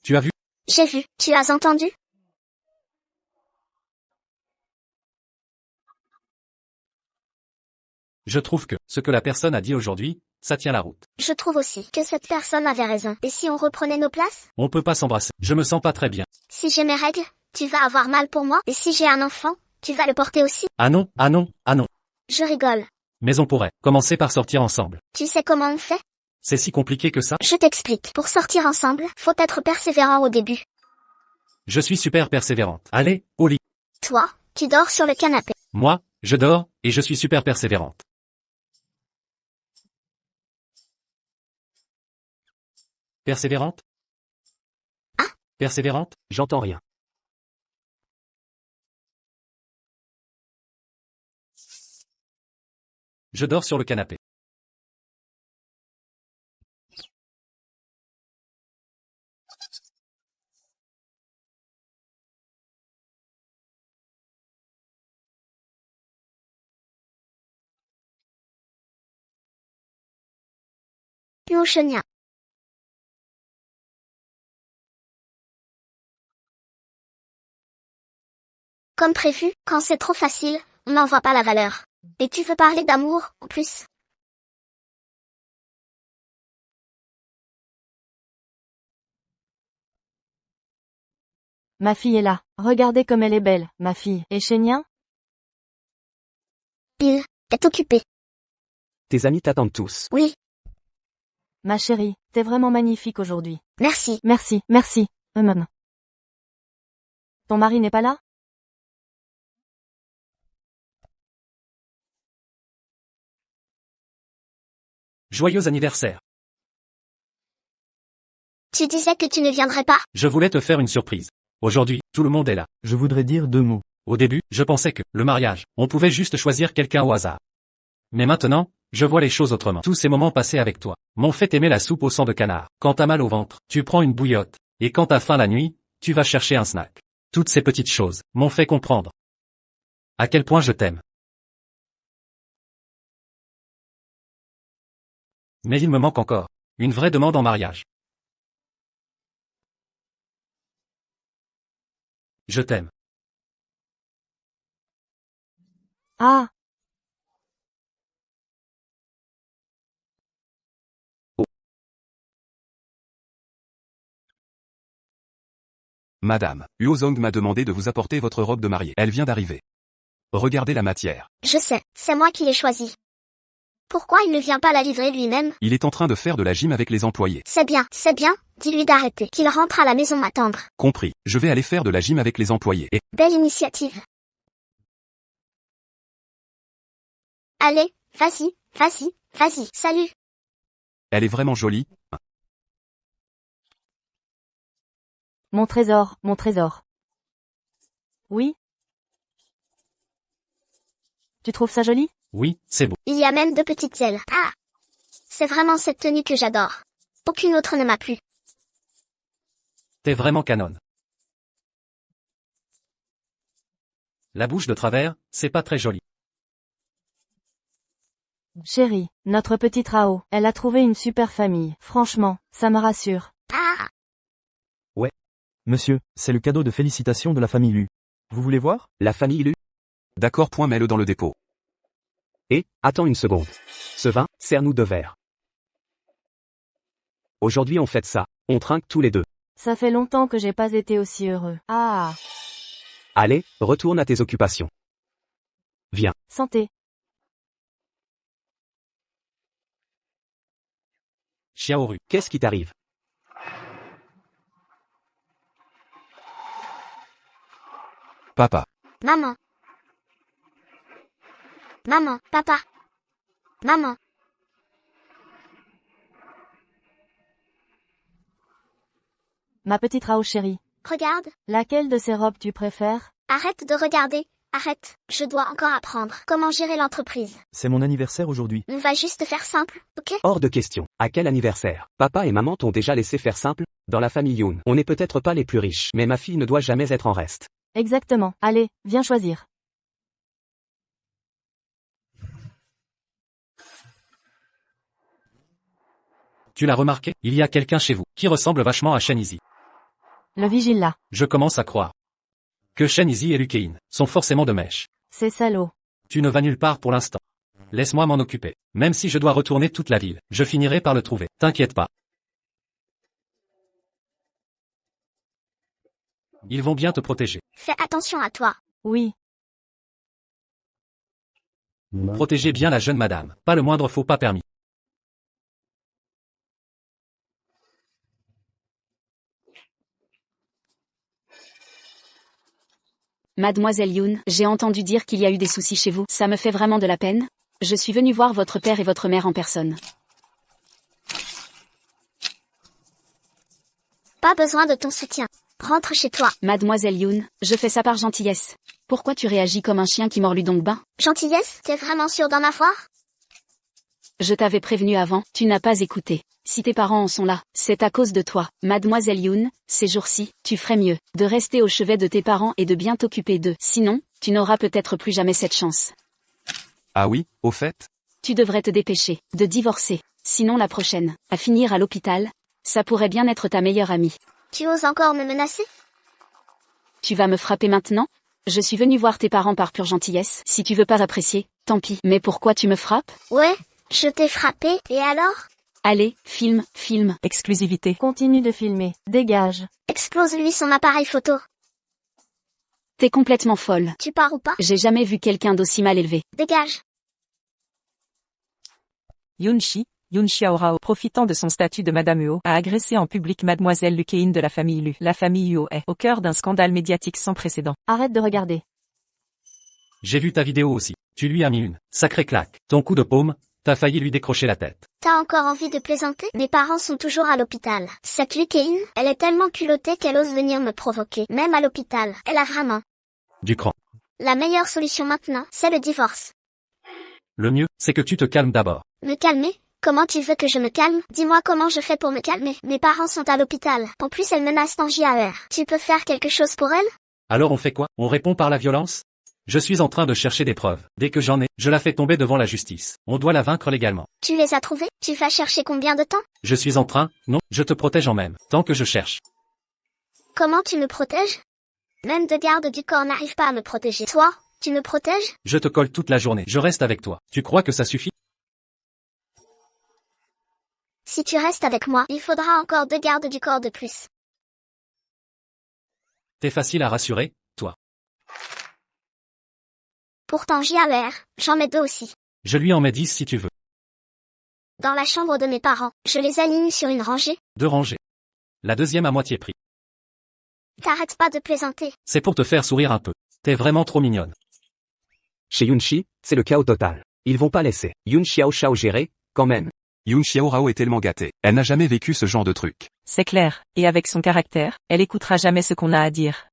S4: Tu as vu?
S2: J'ai vu, tu as entendu?
S4: Je trouve que, ce que la personne a dit aujourd'hui, ça tient la route.
S2: Je trouve aussi que cette personne avait raison. Et si on reprenait nos places?
S4: On peut pas s'embrasser. Je me sens pas très bien.
S2: Si j'ai mes règles, tu vas avoir mal pour moi. Et si j'ai un enfant, tu vas le porter aussi.
S4: Ah non, ah non, ah non.
S2: Je rigole.
S4: Mais on pourrait commencer par sortir ensemble.
S2: Tu sais comment on fait?
S4: C'est si compliqué que ça?
S2: Je t'explique. Pour sortir ensemble, faut être persévérant au début.
S4: Je suis super persévérante. Allez, au lit.
S2: Toi, tu dors sur le canapé.
S4: Moi, je dors, et je suis super persévérante. Persévérante?
S2: Ah?
S4: Persévérante?
S5: J'entends rien.
S4: Je dors sur le canapé.
S2: Yuo Shenyang. Comme prévu, quand c'est trop facile, on n'en voit pas la valeur. Et tu veux parler d'amour, en plus?
S1: Ma fille est là. Regardez comme elle est belle, ma fille. Et Shenyang?
S2: Il est occupé.
S5: Tes amis t'attendent tous.
S2: Oui,
S1: Ma chérie, t'es vraiment magnifique aujourd'hui.
S2: merci.
S1: Merci, merci. Maman. Ton mari n'est pas là?
S4: Joyeux anniversaire.
S2: Tu disais que tu ne viendrais pas.
S4: Je voulais te faire une surprise. Aujourd'hui, tout le monde est là.
S3: Je voudrais dire 2 mots.
S4: Au début, je pensais que, le mariage, on pouvait juste choisir quelqu'un au hasard. Mais maintenant, je vois les choses autrement. Tous ces moments passés avec toi m'ont fait aimer la soupe au sang de canard. Quand t'as mal au ventre, tu prends une bouillotte. Et quand t'as faim la nuit, tu vas chercher un snack. Toutes ces petites choses m'ont fait comprendre à quel point je t'aime. Mais il me manque encore une vraie demande en mariage. Je t'aime.
S1: Ah,
S6: Madame, Huozong m'a demandé de vous apporter votre robe de mariée. Elle vient d'arriver. Regardez la matière.
S2: Je sais, c'est moi qui l'ai choisi. Pourquoi il ne vient pas la livrer lui-même?
S6: Il est en train de faire de la gym avec les employés.
S2: C'est bien, dis-lui d'arrêter, qu'il rentre à la maison m'attendre.
S6: Compris. Je vais aller faire de la gym avec les employés. Et
S2: Belle initiative. Allez, vas-y, salut.
S6: elle est vraiment jolie.
S1: mon trésor, mon trésor. Oui? Tu trouves ça joli?
S4: Oui, c'est beau.
S2: Il y a même 2 petites ailes. Ah! C'est vraiment cette tenue que j'adore. Aucune autre ne m'a plu.
S4: T'es vraiment canon. La bouche de travers, c'est pas très joli.
S1: Chérie, notre petite Rao, elle a trouvé une super famille. Franchement, ça me rassure.
S2: Ah!
S3: Monsieur, c'est le cadeau de félicitations de la famille Lu. Vous voulez voir?
S5: La famille Lu.
S6: D'accord, point, mets-le dans le dépôt.
S5: Et, attends une seconde. Ce vin, serre-nous 2 verres. Aujourd'hui on fête ça, on trinque tous les deux.
S1: Ça fait longtemps que j'ai pas été aussi heureux. Ah!
S5: Allez, retourne à tes occupations. Viens.
S1: Santé.
S4: Xiaoru.
S5: Qu'est-ce qui t'arrive?
S6: Papa.
S2: Maman. Maman, papa. Maman.
S1: Ma petite Rao chérie.
S2: Regarde.
S1: Laquelle de ces robes tu préfères?
S2: Arrête de regarder. Arrête. Je dois encore apprendre comment gérer l'entreprise.
S3: C'est mon anniversaire aujourd'hui.
S2: On va juste faire simple, ok?
S5: Hors de question. À quel anniversaire? Papa et maman t'ont déjà laissé faire simple? Dans la famille Yoon, on n'est peut-être pas les plus riches, mais ma fille ne doit jamais être en reste.
S1: Exactement. Allez, viens choisir.
S4: Tu l'as remarqué, il y a quelqu'un chez vous qui ressemble vachement à Shenizi.
S1: Le vigile là.
S4: Je commence à croire que Shenizi et Lukein sont forcément de mèche.
S1: C'est salaud.
S4: Tu ne vas nulle part pour l'instant. Laisse-moi m'en occuper. Même si je dois retourner toute la ville, je finirai par le trouver. T'inquiète pas. Ils vont bien te protéger.
S2: Fais attention à toi.
S1: Oui.
S4: Protégez bien la jeune madame. Pas le moindre faux pas permis.
S8: Mademoiselle Yoon, j'ai entendu dire qu'il y a eu des soucis chez vous. Ça me fait vraiment de la peine. Je suis venue voir votre père et votre mère en personne.
S2: Pas besoin de ton soutien. Rentre chez toi.
S8: Mademoiselle Yoon, je fais ça par gentillesse. Pourquoi tu réagis comme un chien qui mord Ludong Bain?
S2: Gentillesse, t'es vraiment sûr d'en avoir?
S8: Je t'avais prévenu avant, tu n'as pas écouté. Si tes parents en sont là, c'est à cause de toi. Mademoiselle Yoon, ces jours-ci, tu ferais mieux de rester au chevet de tes parents et de bien t'occuper d'eux. Sinon, tu n'auras peut-être plus jamais cette chance.
S6: Ah oui, au fait?
S8: Tu devrais te dépêcher de divorcer. Sinon la prochaine, à finir à l'hôpital, ça pourrait bien être ta meilleure amie.
S2: Tu oses encore me menacer?
S8: Tu vas me frapper maintenant? Je suis venue voir tes parents par pure gentillesse. Si tu veux pas apprécier, tant pis. Mais pourquoi tu me frappes?
S2: Ouais, je t'ai frappé, et alors?
S8: Allez, filme, filme.
S7: Exclusivité.
S1: Continue de filmer. Dégage.
S2: Explose-lui son appareil photo.
S8: T'es complètement folle.
S2: Tu pars ou pas?
S8: J'ai jamais vu quelqu'un d'aussi mal élevé.
S2: Dégage.
S7: Yoon Xiaorao, profitant de son statut de Madame Huo, a agressé en public Mademoiselle Lukein de la famille Lu. La famille Huo est au cœur d'un scandale médiatique sans précédent.
S1: Arrête de regarder.
S4: J'ai vu ta vidéo aussi. Tu lui as mis une sacrée claque. Ton coup de paume, t'as failli lui décrocher la tête.
S2: T'as encore envie de plaisanter? Mes parents sont toujours à l'hôpital. Cette Lukein, elle est tellement culottée qu'elle ose venir me provoquer. Même à l'hôpital, elle a vraiment.
S4: Du cran.
S2: La meilleure solution maintenant, c'est le divorce.
S4: Le mieux, c'est que tu te calmes d'abord.
S2: Me calmer? Comment tu veux que je me calme? Dis-moi comment je fais pour me calmer. Mes parents sont à l'hôpital. En plus, elle menace en JAR. Tu peux faire quelque chose pour elle?
S4: Alors on fait quoi? On répond par la violence? Je suis en train de chercher des preuves. Dès que j'en ai, je la fais tomber devant la justice. On doit la vaincre légalement.
S2: Tu les as trouvés? Tu vas chercher combien de temps?
S4: Je suis en train, non, je te protège en même, tant que je cherche.
S2: Comment tu me protèges? Même deux gardes du corps n'arrivent pas à me protéger. Toi, tu me protèges?
S4: Je te colle toute la journée, je reste avec toi. Tu crois que ça suffit?
S2: Si tu restes avec moi, il faudra encore deux gardes du corps de plus.
S4: T'es facile à rassurer, toi.
S2: Pourtant JAR, j'en mets deux aussi.
S4: Je lui en mets 10 si tu veux.
S2: Dans la chambre de mes parents, je les aligne sur une rangée.
S4: 2 rangées. La deuxième à moitié prix.
S2: T'arrêtes pas de plaisanter.
S4: C'est pour te faire sourire un peu. T'es vraiment trop mignonne.
S5: Chez Yunchi, c'est le chaos total. Ils vont pas laisser Yun Xiaoshao gérer, quand même.
S6: Yoon Xiaorao est tellement gâtée. Elle n'a jamais vécu ce genre de truc.
S7: C'est clair, et avec son caractère, elle écoutera jamais ce qu'on a à dire.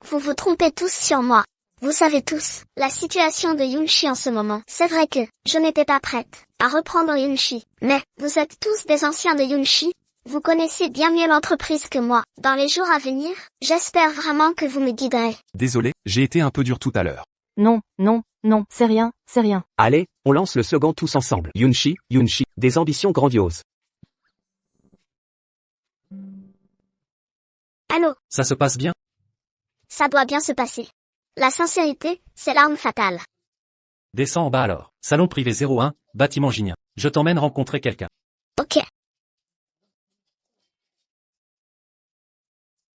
S2: Vous vous trompez tous sur moi. Vous savez tous, la situation de Yunchi en ce moment. C'est vrai que, je n'étais pas prête à reprendre Yunchi. Mais, vous êtes tous des anciens de Yunchi. Vous connaissez bien mieux l'entreprise que moi. Dans les jours à venir, j'espère vraiment que vous me guiderez.
S6: Désolé, j'ai été un peu dur tout à l'heure.
S1: Non, non, non, c'est rien, c'est rien.
S5: Allez, on lance le slogan tous ensemble. Yunchi, Yunchi, des ambitions grandioses.
S2: Allô,
S4: Ça se passe bien?
S2: ça doit bien se passer. La sincérité, c'est l'arme fatale.
S4: Descends en bas alors. Salon privé 01, bâtiment Ginien. Je t'emmène rencontrer quelqu'un.
S2: Ok.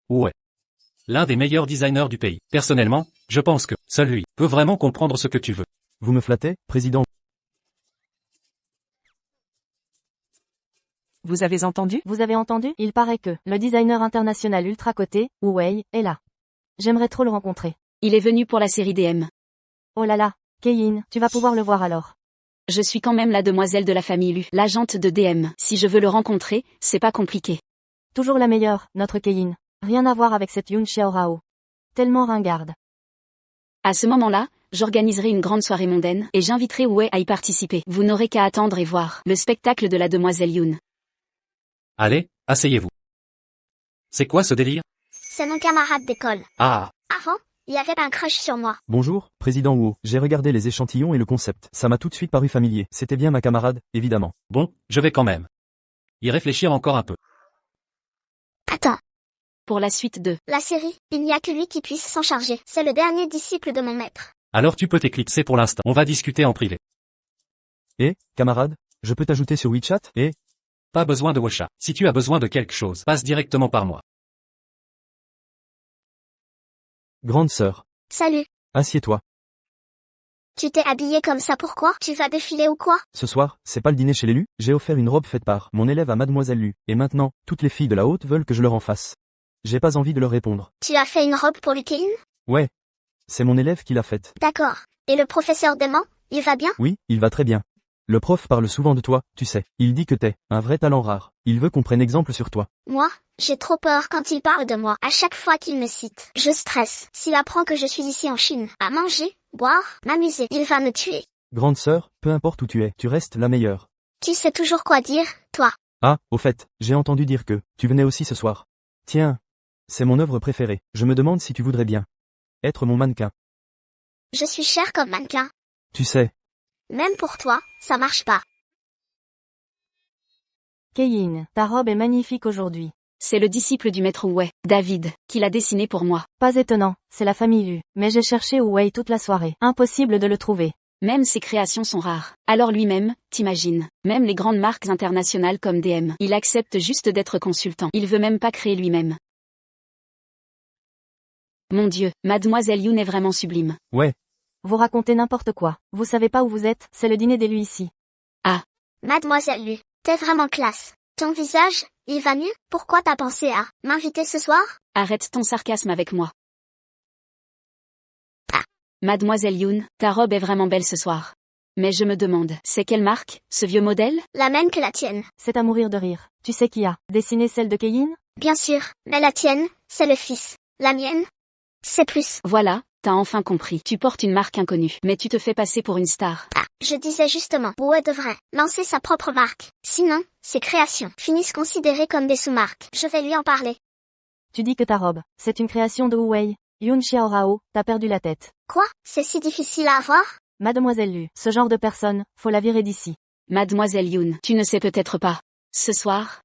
S4: Ouais. L'un des meilleurs designers du pays. Personnellement, je pense que, seul lui, peut vraiment comprendre ce que tu veux.
S3: Vous me flattez, président?
S7: Vous avez entendu?
S1: Vous avez entendu? Il paraît que, le designer international ultra coté, Wu Wei, est là. J'aimerais trop le rencontrer.
S8: Il est venu pour la série DM.
S1: Oh là là, Keiin, tu vas pouvoir le voir alors.
S8: Je suis quand même la demoiselle de la famille Lu, l'agente de DM. Si je veux le rencontrer, c'est pas compliqué.
S1: Toujours la meilleure, notre Keiin. Rien à voir avec cette Yoon Xiaorao. Tellement ringarde.
S8: À ce moment-là, j'organiserai une grande soirée mondaine, et j'inviterai Wei à y participer. Vous n'aurez qu'à attendre et voir le spectacle de la demoiselle Yoon.
S4: Allez, asseyez-vous. C'est quoi ce délire?
S2: C'est mon camarade d'école.
S4: Ah,
S2: Avant, il y avait un crush sur moi.
S3: Bonjour, président Wu. J'ai regardé les échantillons et le concept. Ça m'a tout de suite paru familier. C'était bien ma camarade, évidemment.
S4: bon, je vais quand même y réfléchir encore un peu.
S2: Attends,
S8: Pour la suite de
S2: la série, il n'y a que lui qui puisse s'en charger. C'est le dernier disciple de mon maître.
S4: Alors tu peux t'éclipser pour l'instant. On va discuter en privé.
S3: Et, camarade, je peux t'ajouter sur WeChat, et...
S4: Pas besoin de WhatsApp. Si tu as besoin de quelque chose, passe directement par moi.
S3: Grande sœur.
S2: Salut.
S3: Assieds-toi.
S2: Tu t'es habillé comme ça pourquoi? Tu vas défiler ou quoi?
S3: Ce soir, c'est pas le dîner chez l'élu, j'ai offert une robe faite par mon élève à Mademoiselle Lu, et maintenant, toutes les filles de la haute veulent que je leur en fasse. J'ai pas envie de leur répondre.
S2: Tu as fait une robe pour Lukein?
S3: Ouais. C'est mon élève qui l'a faite.
S2: D'accord. Et le professeur Dément, il va bien?
S3: Oui, il va très bien. Le prof parle souvent de toi, tu sais. Il dit que t'es un vrai talent rare. Il veut qu'on prenne exemple sur toi.
S2: Moi, j'ai trop peur quand il parle de moi. À chaque fois qu'il me cite, je stresse. S'il apprend que je suis ici en Chine, à manger, boire, m'amuser, il va me tuer.
S3: Grande sœur, peu importe où tu es, tu restes la meilleure.
S2: Tu sais toujours quoi dire, toi.
S3: Ah, au fait, j'ai entendu dire que tu venais aussi ce soir. Tiens, c'est mon œuvre préférée. Je me demande si tu voudrais bien être mon mannequin.
S2: Je suis chère comme mannequin.
S3: Tu sais,
S2: Même pour toi, ça marche pas.
S1: Keyin, ta robe est magnifique aujourd'hui.
S8: C'est le disciple du maître Wei, David, qui l'a dessiné pour moi.
S1: Pas étonnant, c'est la famille Lu. Mais j'ai cherché Wei toute la soirée. Impossible de le trouver.
S8: Même ses créations sont rares. Alors lui-même, t'imagines. Même les grandes marques internationales comme DM. Il accepte juste d'être consultant. Il veut même pas créer lui-même. Mon Dieu, Mademoiselle Yoon est vraiment sublime.
S3: Ouais,
S1: Vous racontez n'importe quoi. Vous savez pas où vous êtes, c'est le dîner d'élu ici.
S2: Mademoiselle Lu, t'es vraiment classe. Ton visage, il va mieux? Pourquoi t'as pensé à m'inviter ce soir?
S8: Arrête ton sarcasme avec moi.
S2: Ah.
S8: Mademoiselle Yoon, ta robe est vraiment belle ce soir. Mais je me demande, c'est quelle marque, ce vieux modèle?
S2: La même que la tienne.
S1: C'est à mourir de rire. Tu sais qui a dessiné celle de Keyin?
S2: Bien sûr, mais la tienne, c'est le fils. La mienne, c'est plus.
S8: Voilà, t'as enfin compris. Tu portes une marque inconnue, mais tu te fais passer pour une star.
S2: Ah, je disais justement, Wu devrait lancer sa propre marque. Sinon, ses créations finissent considérées comme des sous-marques. Je vais lui en parler.
S1: Tu dis que ta robe, c'est une création de Wu Wei. Yoon Xiaorao, t'as perdu la tête.
S2: Quoi? C'est si difficile à avoir?
S1: Mademoiselle Lu, ce genre de personne, faut la virer d'ici.
S8: Mademoiselle Yoon, tu ne sais peut-être pas. Ce soir,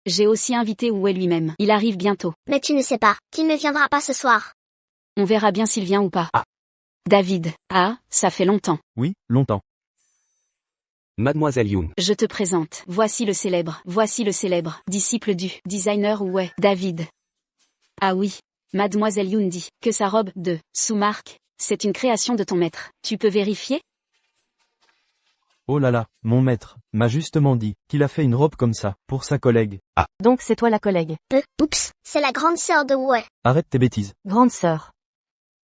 S8: j'ai aussi invité Wei lui-même. Il arrive bientôt.
S2: Mais tu ne sais pas qu'il ne viendra pas ce soir.
S8: On verra bien s'il vient ou pas.
S5: Ah.
S8: David, ça fait longtemps.
S3: oui, longtemps.
S5: Mademoiselle Yoon.
S8: Je te présente. Voici le célèbre, disciple du designer Wei, David. Ah oui. Mademoiselle Yoon dit que sa robe de sous-marque, c'est une création de ton maître. Tu peux vérifier?
S3: Oh là là, mon maître, m'a justement dit, qu'il a fait une robe comme ça, pour sa collègue.
S1: Donc c'est toi la collègue.
S2: Oups, c'est la grande sœur de Wu.
S3: Arrête tes bêtises.
S1: Grande sœur.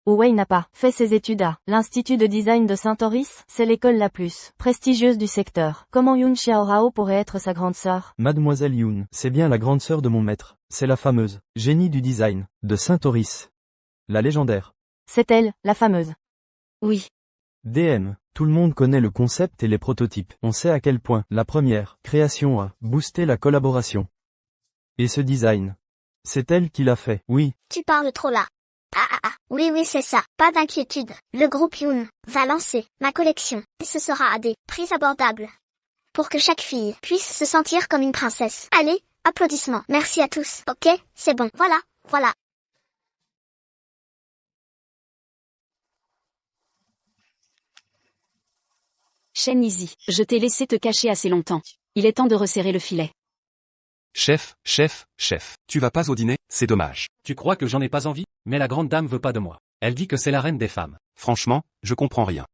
S1: Wu Wei n'a pas fait ses études à l'Institut de design de Saint-Oris, c'est l'école la plus prestigieuse du secteur. Comment Yoon Xiaorao pourrait être sa grande sœur?
S3: Mademoiselle Yoon, c'est bien la grande sœur de mon maître. C'est la fameuse, génie du design, de Saint-Oris. La légendaire.
S1: C'est elle, la fameuse.
S8: Oui.
S3: DM. Tout le monde connaît le concept et les prototypes. On sait à quel point la première création a boosté la collaboration. Et ce design. C'est elle qui l'a fait, oui.
S2: Tu parles trop là. Oui, c'est ça. Pas d'inquiétude. Le groupe Yoon va lancer ma collection. Et ce sera à des prix abordables. Pour que chaque fille puisse se sentir comme une princesse. Allez, applaudissements. Merci à tous. Ok, c'est bon. Voilà.
S8: Shen Easy, je t'ai laissé te cacher assez longtemps. Il est temps de resserrer le filet.
S6: Chef, tu vas pas au dîner, c'est dommage.
S4: Tu crois que j'en ai pas envie? Mais la grande dame veut pas de moi. Elle dit que c'est la reine des femmes.
S6: Franchement, je comprends rien.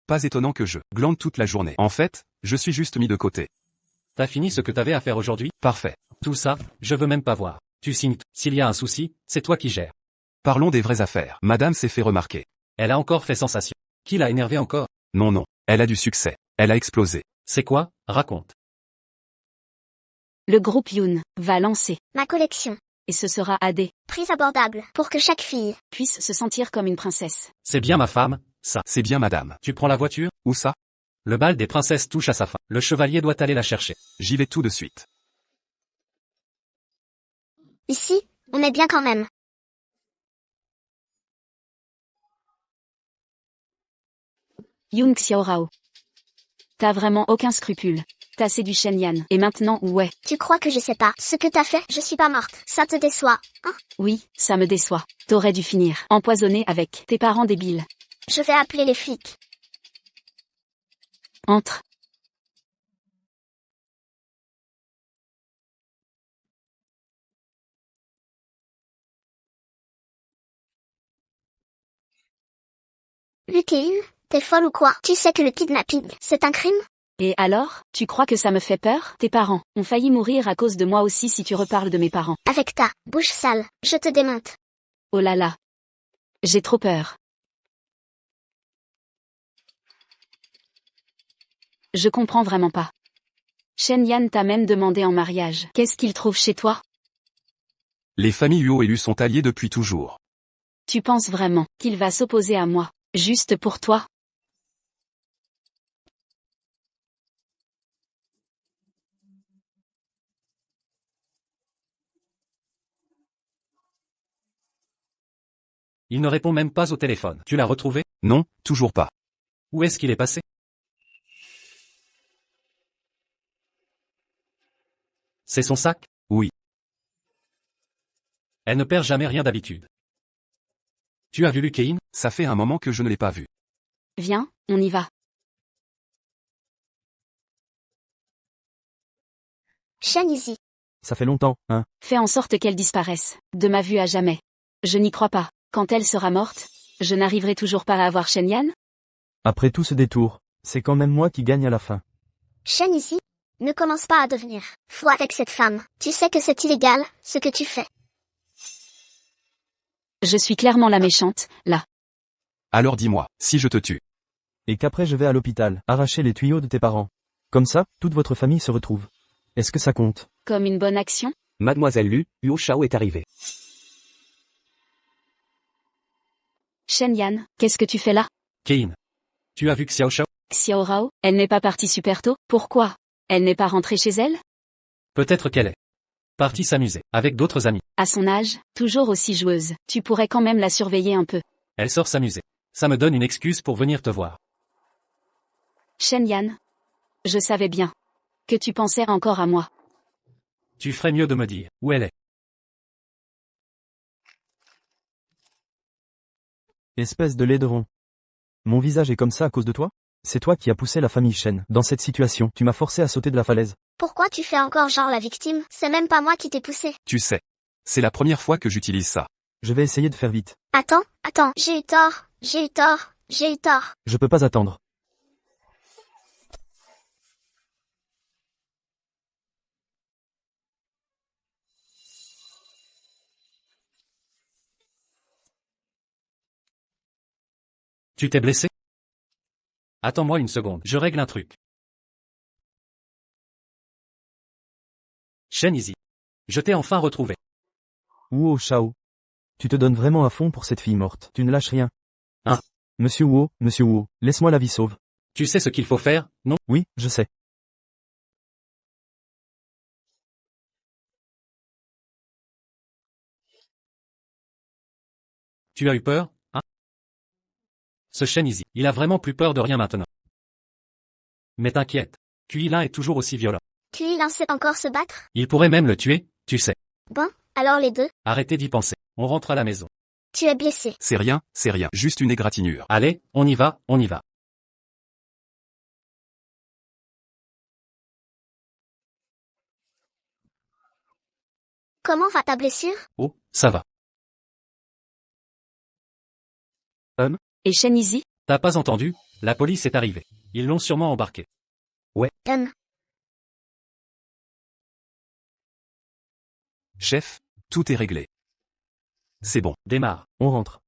S6: Pas étonnant que je glande toute la journée. En fait, je suis juste mis de côté.
S4: T'as fini ce que t'avais à faire aujourd'hui?
S6: Parfait.
S4: Tout ça, je veux même pas voir. Tu signes. S'il y a un souci, c'est toi qui gères.
S6: Parlons des vraies affaires. Madame s'est fait remarquer.
S4: Elle a encore fait sensation. Qui l'a énervé encore?
S6: Non, elle a du succès. Elle a explosé.
S4: C'est quoi? Raconte.
S8: Le groupe Yoon va lancer.
S2: Ma collection.
S8: Et ce sera à des
S2: Prix abordables. Pour que chaque fille
S8: puisse se sentir comme une princesse.
S4: C'est bien ma femme, ça.
S6: C'est bien madame.
S4: Tu prends la voiture?
S6: Où ça?
S4: Le bal des princesses touche à sa fin. Le chevalier doit aller la chercher.
S6: J'y vais tout de suite.
S2: Ici, on est bien quand même.
S8: Yoon Xiaorao. T'as vraiment aucun scrupule. T'as séduit Shen Yan. Et maintenant, ouais.
S2: Tu crois que je sais pas ce que t'as fait? Je suis pas morte. Ça te déçoit, hein?
S8: Oui, ça me déçoit. T'aurais dû finir empoisonné avec tes parents débiles.
S2: Je vais appeler les flics.
S8: Entre.
S2: Lucaine, t'es folle ou quoi? Tu sais que le kidnapping, c'est un crime?
S8: Et alors, tu crois que ça me fait peur? Tes parents ont failli mourir à cause de moi aussi si tu reparles de mes parents.
S2: Avec ta bouche sale, je te démonte.
S8: Oh là là. J'ai trop peur. Je comprends vraiment pas. Shen Yan t'a même demandé en mariage. Qu'est-ce qu'il trouve chez toi?
S6: Les familles Huo et Lu sont alliées depuis toujours.
S8: Tu penses vraiment qu'il va s'opposer à moi, juste pour toi?
S4: Il ne répond même pas au téléphone. Tu l'as retrouvé?
S6: Non, toujours pas.
S4: Où est-ce qu'il est passé? C'est son sac?
S6: Oui.
S4: Elle ne perd jamais rien d'habitude. Tu as vu Lucaine?
S6: Ça fait un moment que je ne l'ai pas vu.
S8: Viens, on y va.
S2: Shen Easy.
S3: Ça fait longtemps, hein.
S8: Fais en sorte qu'elle disparaisse, de ma vue à jamais. Je n'y crois pas. Quand elle sera morte, je n'arriverai toujours pas à avoir Shen Yan?
S3: Après tout ce détour, c'est quand même moi qui gagne à la fin.
S2: Shen Easy. Ne commence pas à devenir fou avec cette femme. Tu sais que c'est illégal, ce que tu fais.
S8: Je suis clairement la méchante, là.
S6: Alors dis-moi, si je te tue.
S3: Et qu'après je vais à l'hôpital, arracher les tuyaux de tes parents. Comme ça, toute votre famille se retrouve. Est-ce que ça compte?
S8: Comme une bonne action?
S5: Mademoiselle Lu, Huo Shao est arrivé.
S8: Shen Yan, qu'est-ce que tu fais là?
S4: Cain. Tu as vu Xiao Shao?
S8: Xiao Rao, elle n'est pas partie super tôt, pourquoi? Elle n'est pas rentrée chez elle?
S4: Peut-être qu'elle est partie s'amuser, avec d'autres amis.
S8: À son âge, toujours aussi joueuse, tu pourrais quand même la surveiller un peu.
S4: Elle sort s'amuser. Ça me donne une excuse pour venir te voir.
S8: Shen Yan. Je savais bien. Que tu pensais encore à moi.
S4: Tu ferais mieux de me dire où elle est.
S3: Espèce de laideron. Mon visage est comme ça à cause de toi? C'est toi qui as poussé la famille Shen dans cette situation. Tu m'as forcé à sauter de la falaise.
S2: Pourquoi tu fais encore genre la victime? C'est même pas moi qui t'ai poussé.
S6: Tu sais. C'est la première fois que j'utilise ça.
S3: Je vais essayer de faire vite.
S2: Attends, j'ai eu tort.
S3: Je peux pas attendre.
S4: Tu t'es blessé? Attends-moi une seconde, je règle un truc. Shen Easy. Je t'ai enfin retrouvé.
S3: Huo Shao. Tu te donnes vraiment à fond pour cette fille morte. Tu ne lâches rien.
S4: Hein?
S3: Monsieur Huo, laisse-moi la vie sauve.
S4: Tu sais ce qu'il faut faire, non?
S3: Oui, je sais.
S4: Tu as eu peur, hein? Ce Shen Easy, il a vraiment plus peur de rien maintenant. Mais t'inquiète, Kui-Lin est toujours aussi violent.
S2: Kui-Lin sait encore se battre?
S4: Il pourrait même le tuer, tu sais.
S2: Bon, alors les deux.
S4: Arrêtez d'y penser. On rentre à la maison.
S2: Tu es blessé.
S6: C'est rien, juste une égratignure.
S4: Allez, on y va.
S2: Comment va ta blessure?
S4: Oh, ça va.
S8: Et Shen Easy?
S4: T'as pas entendu? La police est arrivée. Ils l'ont sûrement embarqué.
S6: Chef, tout est réglé. C'est bon.
S4: Démarre.
S3: On rentre.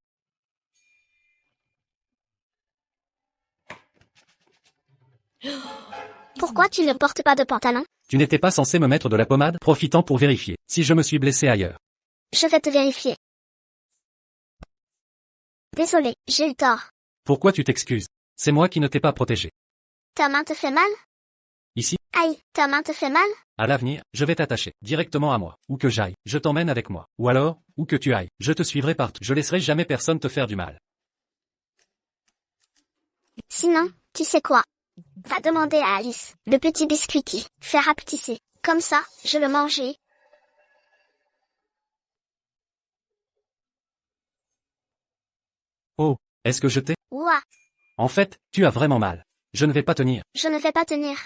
S2: Pourquoi tu ne portes pas de pantalon?
S4: Tu n'étais pas censé me mettre de la pommade, profitant pour vérifier si je me suis blessé ailleurs.
S2: Je vais te vérifier. Désolé, j'ai eu tort.
S4: Pourquoi tu t'excuses? C'est moi qui ne t'ai pas protégé.
S2: Ta main te fait mal?
S4: Ici,
S2: Aïe, ta main te fait mal?
S4: à l'avenir, je vais t'attacher directement à moi. Où que j'aille, je t'emmène avec moi. Ou alors, où que tu ailles, je te suivrai partout. Je laisserai jamais personne te faire du mal.
S2: Sinon, tu sais quoi? Va demander à Alice, le petit biscuit qui fait rapetisser. Comme ça, je le mangerai.
S3: Oh,
S4: Est-ce que je t'ai?
S2: Ouah,
S4: En fait, tu as vraiment mal. Je ne vais pas tenir.
S2: je ne vais pas tenir.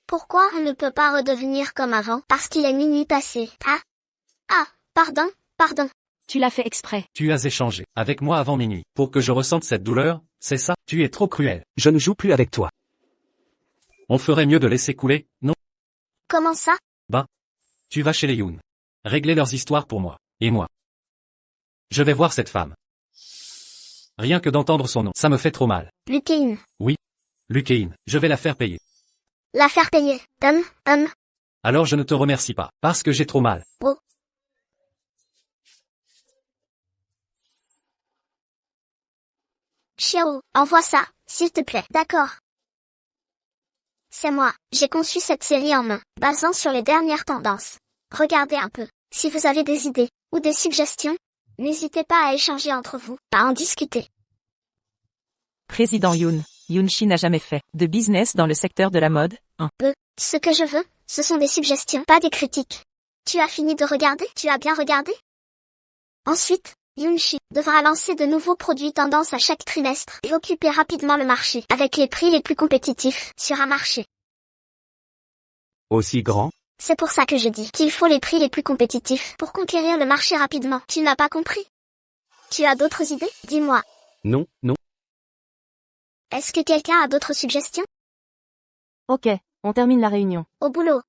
S2: Pourquoi on ne peut pas redevenir comme avant? Parce qu'il est minuit passé. Ah, pardon.
S8: Tu l'as fait exprès.
S4: Tu as échangé avec moi avant minuit pour que je ressente cette douleur, c'est ça? Tu es trop cruel.
S5: Je ne joue plus avec toi.
S4: On ferait mieux de laisser couler, non?
S2: Comment ça?
S4: Tu vas chez les Yoon. Régler leurs histoires pour moi. Et moi. Je vais voir cette femme. Rien que d'entendre son nom, ça me fait trop mal.
S2: Lucaine.
S4: Lucaine, je vais la faire payer.
S2: La faire payer.
S4: Alors je ne te remercie pas, parce que j'ai trop mal.
S2: Chiao, envoie ça, s'il te plaît. D'accord. C'est moi, j'ai conçu cette série en main, basant sur les dernières tendances. Regardez un peu. Si vous avez des idées, ou des suggestions, n'hésitez pas à échanger entre vous, à en discuter.
S7: Président Yoon, Yunshi n'a jamais fait de business dans le secteur de la mode.
S2: Ce que je veux, ce sont des suggestions, pas des critiques. Tu as fini de regarder? Tu as bien regardé? Ensuite, Yunshi devra lancer de nouveaux produits tendance à chaque trimestre et occuper rapidement le marché avec les prix les plus compétitifs sur un marché.
S5: Aussi grand?
S2: C'est pour ça que je dis qu'il faut les prix les plus compétitifs pour conquérir le marché rapidement. Tu n'as pas compris? Tu as d'autres idées? Dis-moi.
S5: Non, non.
S2: Est-ce que quelqu'un a d'autres suggestions?
S1: Ok, on termine la réunion.
S2: Au boulot.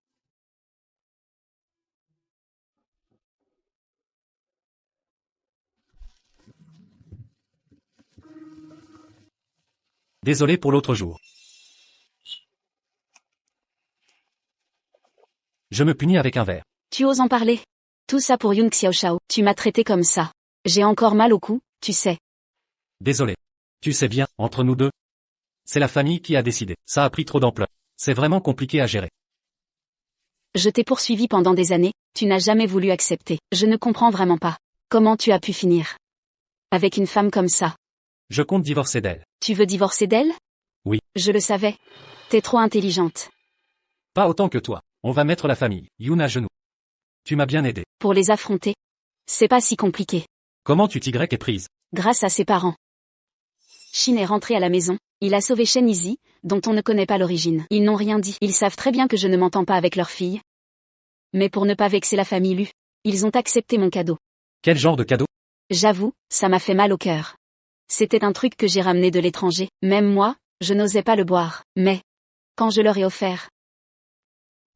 S4: Désolé pour l'autre jour. Je me punis avec un verre.
S8: Tu oses en parler? Tout ça pour Yun Xiaoshao, tu m'as traité comme ça. J'ai encore mal au cou, tu sais.
S4: Désolé. Tu sais bien, entre nous deux. C'est la famille qui a décidé. Ça a pris trop d'ampleur. C'est vraiment compliqué à gérer.
S8: Je t'ai poursuivi pendant des années, tu n'as jamais voulu accepter. Je ne comprends vraiment pas. Comment tu as pu finir avec une femme comme ça?
S4: Je compte divorcer d'elle.
S8: Tu veux divorcer d'elle?
S4: Oui.
S8: Je le savais. T'es trop intelligente.
S4: Pas autant que toi. On va mettre la famille, Yun à genoux. Tu m'as bien aidé.
S8: Pour les affronter. C'est pas si compliqué.
S4: Comment tu t'y es prise?
S8: Grâce à ses parents. Shin est rentré à la maison, il a sauvé Shen Izzy, dont on ne connaît pas l'origine. Ils n'ont rien dit. Ils savent très bien que je ne m'entends pas avec leur fille. Mais pour ne pas vexer la famille Lu, ils ont accepté mon cadeau.
S4: Quel genre de cadeau?
S8: J'avoue, ça m'a fait mal au cœur. C'était un truc que j'ai ramené de l'étranger. Même moi, je n'osais pas le boire. Mais, quand je leur ai offert,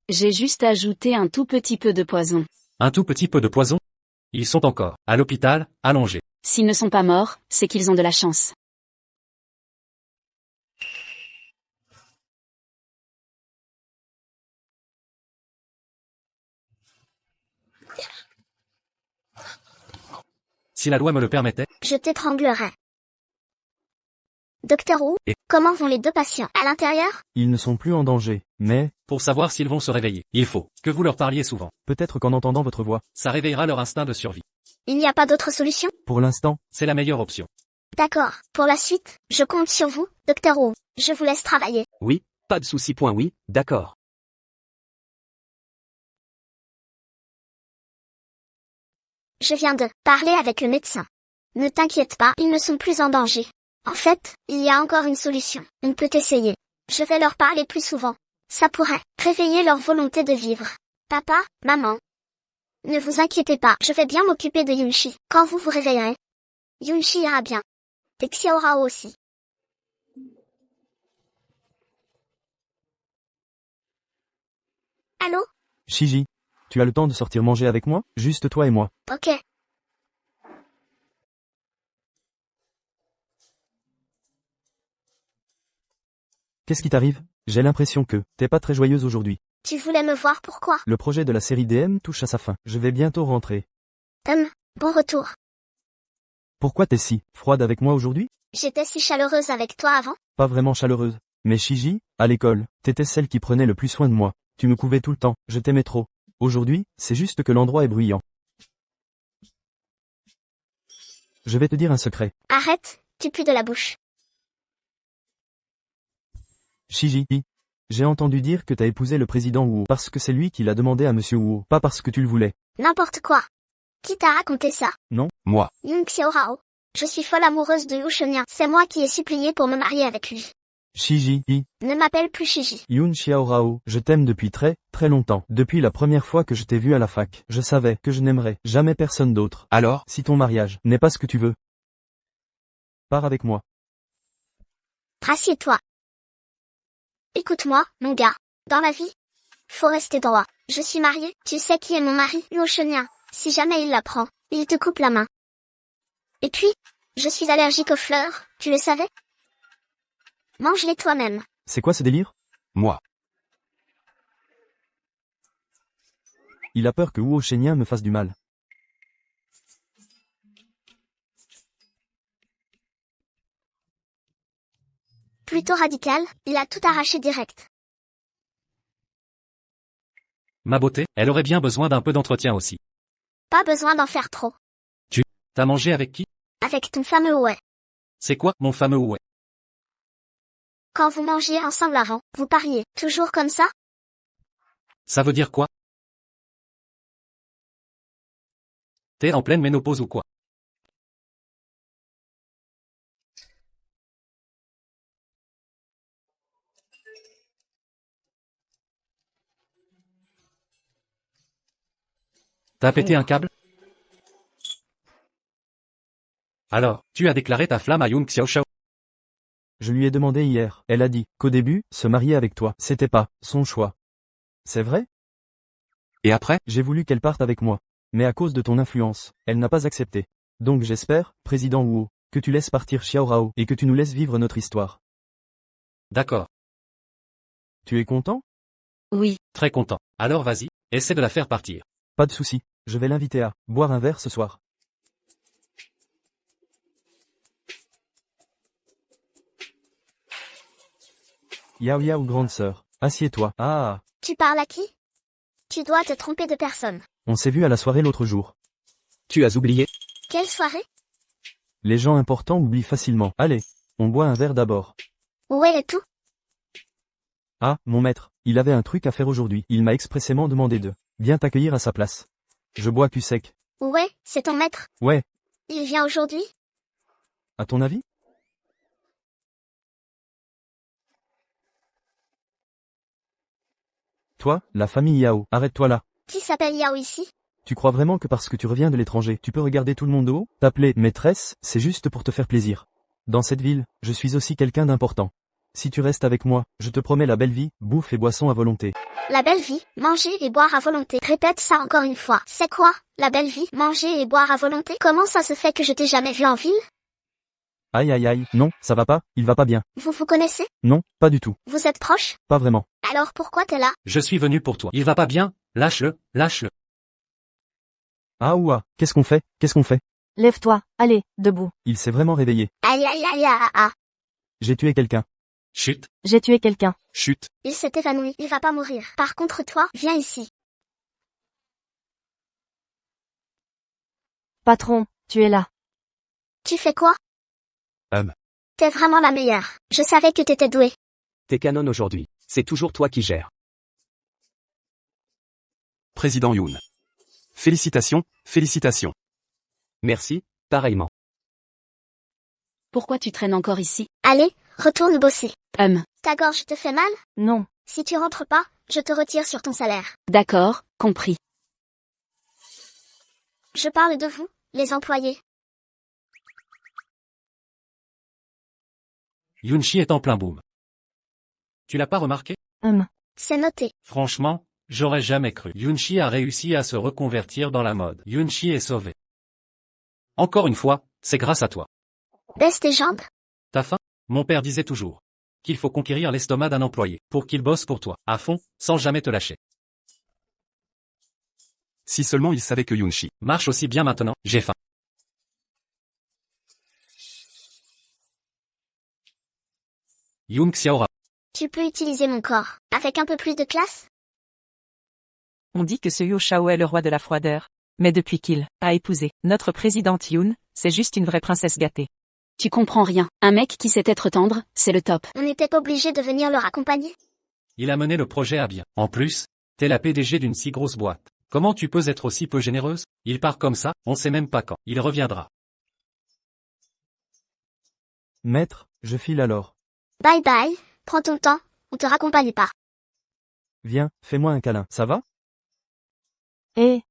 S8: j'ai juste ajouté un tout petit peu de poison.
S4: Un tout petit peu de poison? Ils sont encore à l'hôpital, allongés.
S8: S'ils ne sont pas morts, c'est qu'ils ont de la chance.
S4: Si la loi me le permettait.
S2: Je t'étranglerai. Docteur Wu,
S4: Et
S2: comment vont les deux patients? À l'intérieur?
S3: Ils ne sont plus en danger, mais,
S4: pour savoir s'ils vont se réveiller, il faut que vous leur parliez souvent.
S3: peut-être qu'en entendant votre voix,
S4: Ça réveillera leur instinct de survie.
S2: Il n'y a pas d'autre solution?
S3: pour l'instant,
S4: C'est la meilleure option.
S2: D'accord. Pour la suite, je compte sur vous, Docteur Wu. Je vous laisse travailler.
S5: Oui, pas de souci. Oui, d'accord.
S2: Je viens de parler avec le médecin. Ne t'inquiète pas, ils ne sont plus en danger. En fait, il y a encore une solution. On peut essayer. Je vais leur parler plus souvent. Ça pourrait réveiller leur volonté de vivre. Papa, maman. Ne vous inquiétez pas, je vais bien m'occuper de Yunshi. Quand vous vous réveillerez, Yunshi ira bien. Et Xiaorao aussi. Allô?
S3: Shiji, tu as le temps de sortir manger avec moi, juste toi et moi.
S2: Ok.
S3: Qu'est-ce qui t'arrive? J'ai l'impression que t'es pas très joyeuse aujourd'hui.
S2: Tu voulais me voir pourquoi?
S3: Le projet de la série DM touche à sa fin. Je vais bientôt rentrer.
S2: Bon retour.
S3: Pourquoi t'es si froide avec moi aujourd'hui?
S2: J'étais si chaleureuse avec toi avant.
S3: Pas vraiment chaleureuse. Mais Shiji, à l'école, t'étais celle qui prenait le plus soin de moi. Tu me couvais tout le temps, je t'aimais trop. Aujourd'hui, c'est juste que l'endroit est bruyant. Je vais te dire un secret.
S2: Arrête, tu pues de la bouche.
S3: Shiji, j'ai entendu dire que t'as épousé le président Wu parce que c'est lui qui l'a demandé à monsieur Wu, pas parce que tu le voulais.
S2: N'importe quoi. Qui t'a raconté ça?
S3: Non?
S6: Moi.
S2: Yung Xiaorao. Je suis folle amoureuse de Yu Shenyan. C'est moi qui ai supplié pour me marier avec lui.
S3: Shiji,
S2: Ne m'appelle plus Shiji.
S3: Yun Xiaorao, je t'aime depuis très, très longtemps. Depuis la première fois que je t'ai vu à la fac, je savais que je n'aimerais jamais personne d'autre.
S6: Alors?
S3: Si ton mariage n'est pas ce que tu veux, pars avec moi.
S2: Rassieds-toi. Écoute-moi, mon gars. Dans la vie, faut rester droit. Je suis mariée. Tu sais qui est mon mari? Yu Shenyan. Si jamais il l'apprend, il te coupe la main. Et puis, je suis allergique aux fleurs, tu le savais? Mange-les toi-même.
S3: C'est quoi ce délire?
S6: Moi.
S3: Il a peur que Wu Shenyan me fasse du mal.
S2: Plutôt radical, il a tout arraché direct.
S4: Ma beauté, elle aurait bien besoin d'un peu d'entretien aussi.
S2: Pas besoin d'en faire trop.
S4: T'as mangé avec qui?
S2: Avec ton fameux ouais.
S4: C'est quoi, mon fameux ouais?
S2: Quand vous mangiez ensemble avant, vous pariez. Toujours comme ça?
S4: Ça veut dire quoi? T'es en pleine ménopause ou quoi? T'as pété un câble? Alors, tu as déclaré ta flamme à Yoon Xiaoshao.
S3: Je lui ai demandé hier. Elle a dit qu'au début, se marier avec toi, c'était pas son choix. C'est vrai?
S6: Et après?
S3: J'ai voulu qu'elle parte avec moi. Mais à cause de ton influence, elle n'a pas accepté. Donc j'espère, président Wu, que tu laisses partir Xiao Rao et que tu nous laisses vivre notre histoire.
S4: D'accord,
S3: Tu es content?
S8: Oui,
S4: très content. Alors vas-y, essaie de la faire partir.
S3: Pas de souci. Je vais l'inviter à boire un verre ce soir. Yao Yao grande sœur, assieds-toi. Ah,
S2: Tu parles à qui? Tu dois te tromper de personne.
S3: on s'est vu à la soirée l'autre jour.
S5: Tu as oublié?
S2: Quelle soirée?
S3: Les gens importants oublient facilement. Allez, on boit un verre d'abord.
S2: Où est tout?
S3: Ah, mon maître, il avait un truc à faire aujourd'hui. Il m'a expressément demandé de bien t'accueillir à sa place. Je bois cul sec.
S2: Où est, c'est ton maître?
S3: Ouais,
S2: Il vient aujourd'hui?
S3: à ton avis? Toi, la famille Yao, arrête-toi là.
S2: Qui s'appelle Yao ici?
S3: Tu crois vraiment que parce que tu reviens de l'étranger, tu peux regarder tout le monde de haut? T'appeler maîtresse, c'est juste pour te faire plaisir. Dans cette ville, je suis aussi quelqu'un d'important. Si tu restes avec moi, je te promets la belle vie, bouffe et boisson à volonté.
S2: La belle vie, manger et boire à volonté. Répète ça encore une fois. C'est quoi, la belle vie, manger et boire à volonté? Comment ça se fait que je t'ai jamais vu en ville?
S3: Aïe aïe aïe, non, ça va pas, il va pas bien.
S2: Vous vous connaissez?
S3: Non, pas du tout,
S2: Vous êtes proches?
S3: pas vraiment.
S2: Alors pourquoi t'es là?
S4: Je suis venu pour toi. Il va pas bien? Lâche-le, lâche-le.
S3: Ah ouah, qu'est-ce qu'on fait? Qu'est-ce qu'on fait?
S1: Lève-toi, allez, debout.
S3: Il s'est vraiment réveillé.
S2: Aïe aïe aïe aïe aïe.
S3: J'ai tué quelqu'un.
S4: Chut,
S1: J'ai tué quelqu'un.
S6: Chut.
S2: Il s'est évanoui, il va pas mourir. Par contre toi, viens ici.
S1: Patron, tu es là.
S2: Tu fais quoi?
S6: Hum.
S2: T'es vraiment la meilleure. Je savais que t'étais douée.
S5: T'es canon aujourd'hui. C'est toujours toi qui gères.
S6: Président Yoon. Félicitations, félicitations.
S5: Merci, pareillement.
S8: pourquoi tu traînes encore ici?
S2: Allez, retourne bosser. Ta gorge te fait mal?
S1: Non.
S2: Si tu rentres pas, je te retire sur ton salaire.
S8: D'accord, compris.
S2: Je parle de vous, les employés.
S4: Yoon-shi est en plein boom. Tu l'as pas remarqué?
S2: C'est noté.
S4: Franchement, j'aurais jamais cru. Yoon-shi a réussi à se reconvertir dans la mode. Yoon-shi est sauvé. Encore une fois, c'est grâce à toi.
S2: Baisse tes jambes.
S4: T'as faim? Mon père disait toujours qu'il faut conquérir l'estomac d'un employé pour qu'il bosse pour toi, à fond, sans jamais te lâcher.
S6: Si seulement il savait que Yoon-shi
S4: Marche aussi bien maintenant, j'ai faim. Yoon Xiaora.
S2: Tu peux utiliser mon corps. Avec un peu plus de classe?
S7: On dit que ce Yo Shao est le roi de la froideur. Mais depuis qu'il a épousé notre présidente Yoon, c'est juste une vraie princesse gâtée.
S8: Tu comprends rien. Un mec qui sait être tendre, c'est le top.
S2: On n'était pas obligé de venir leur accompagner.
S4: Il a mené le projet à bien. En plus, t'es la PDG d'une si grosse boîte. Comment tu peux être aussi peu généreuse? Il part comme ça, on sait même pas quand. Il reviendra.
S3: Maître, je file alors.
S2: Bye bye, prends ton temps, on te raccompagne pas.
S3: Viens, fais-moi un câlin, ça va?
S1: Et,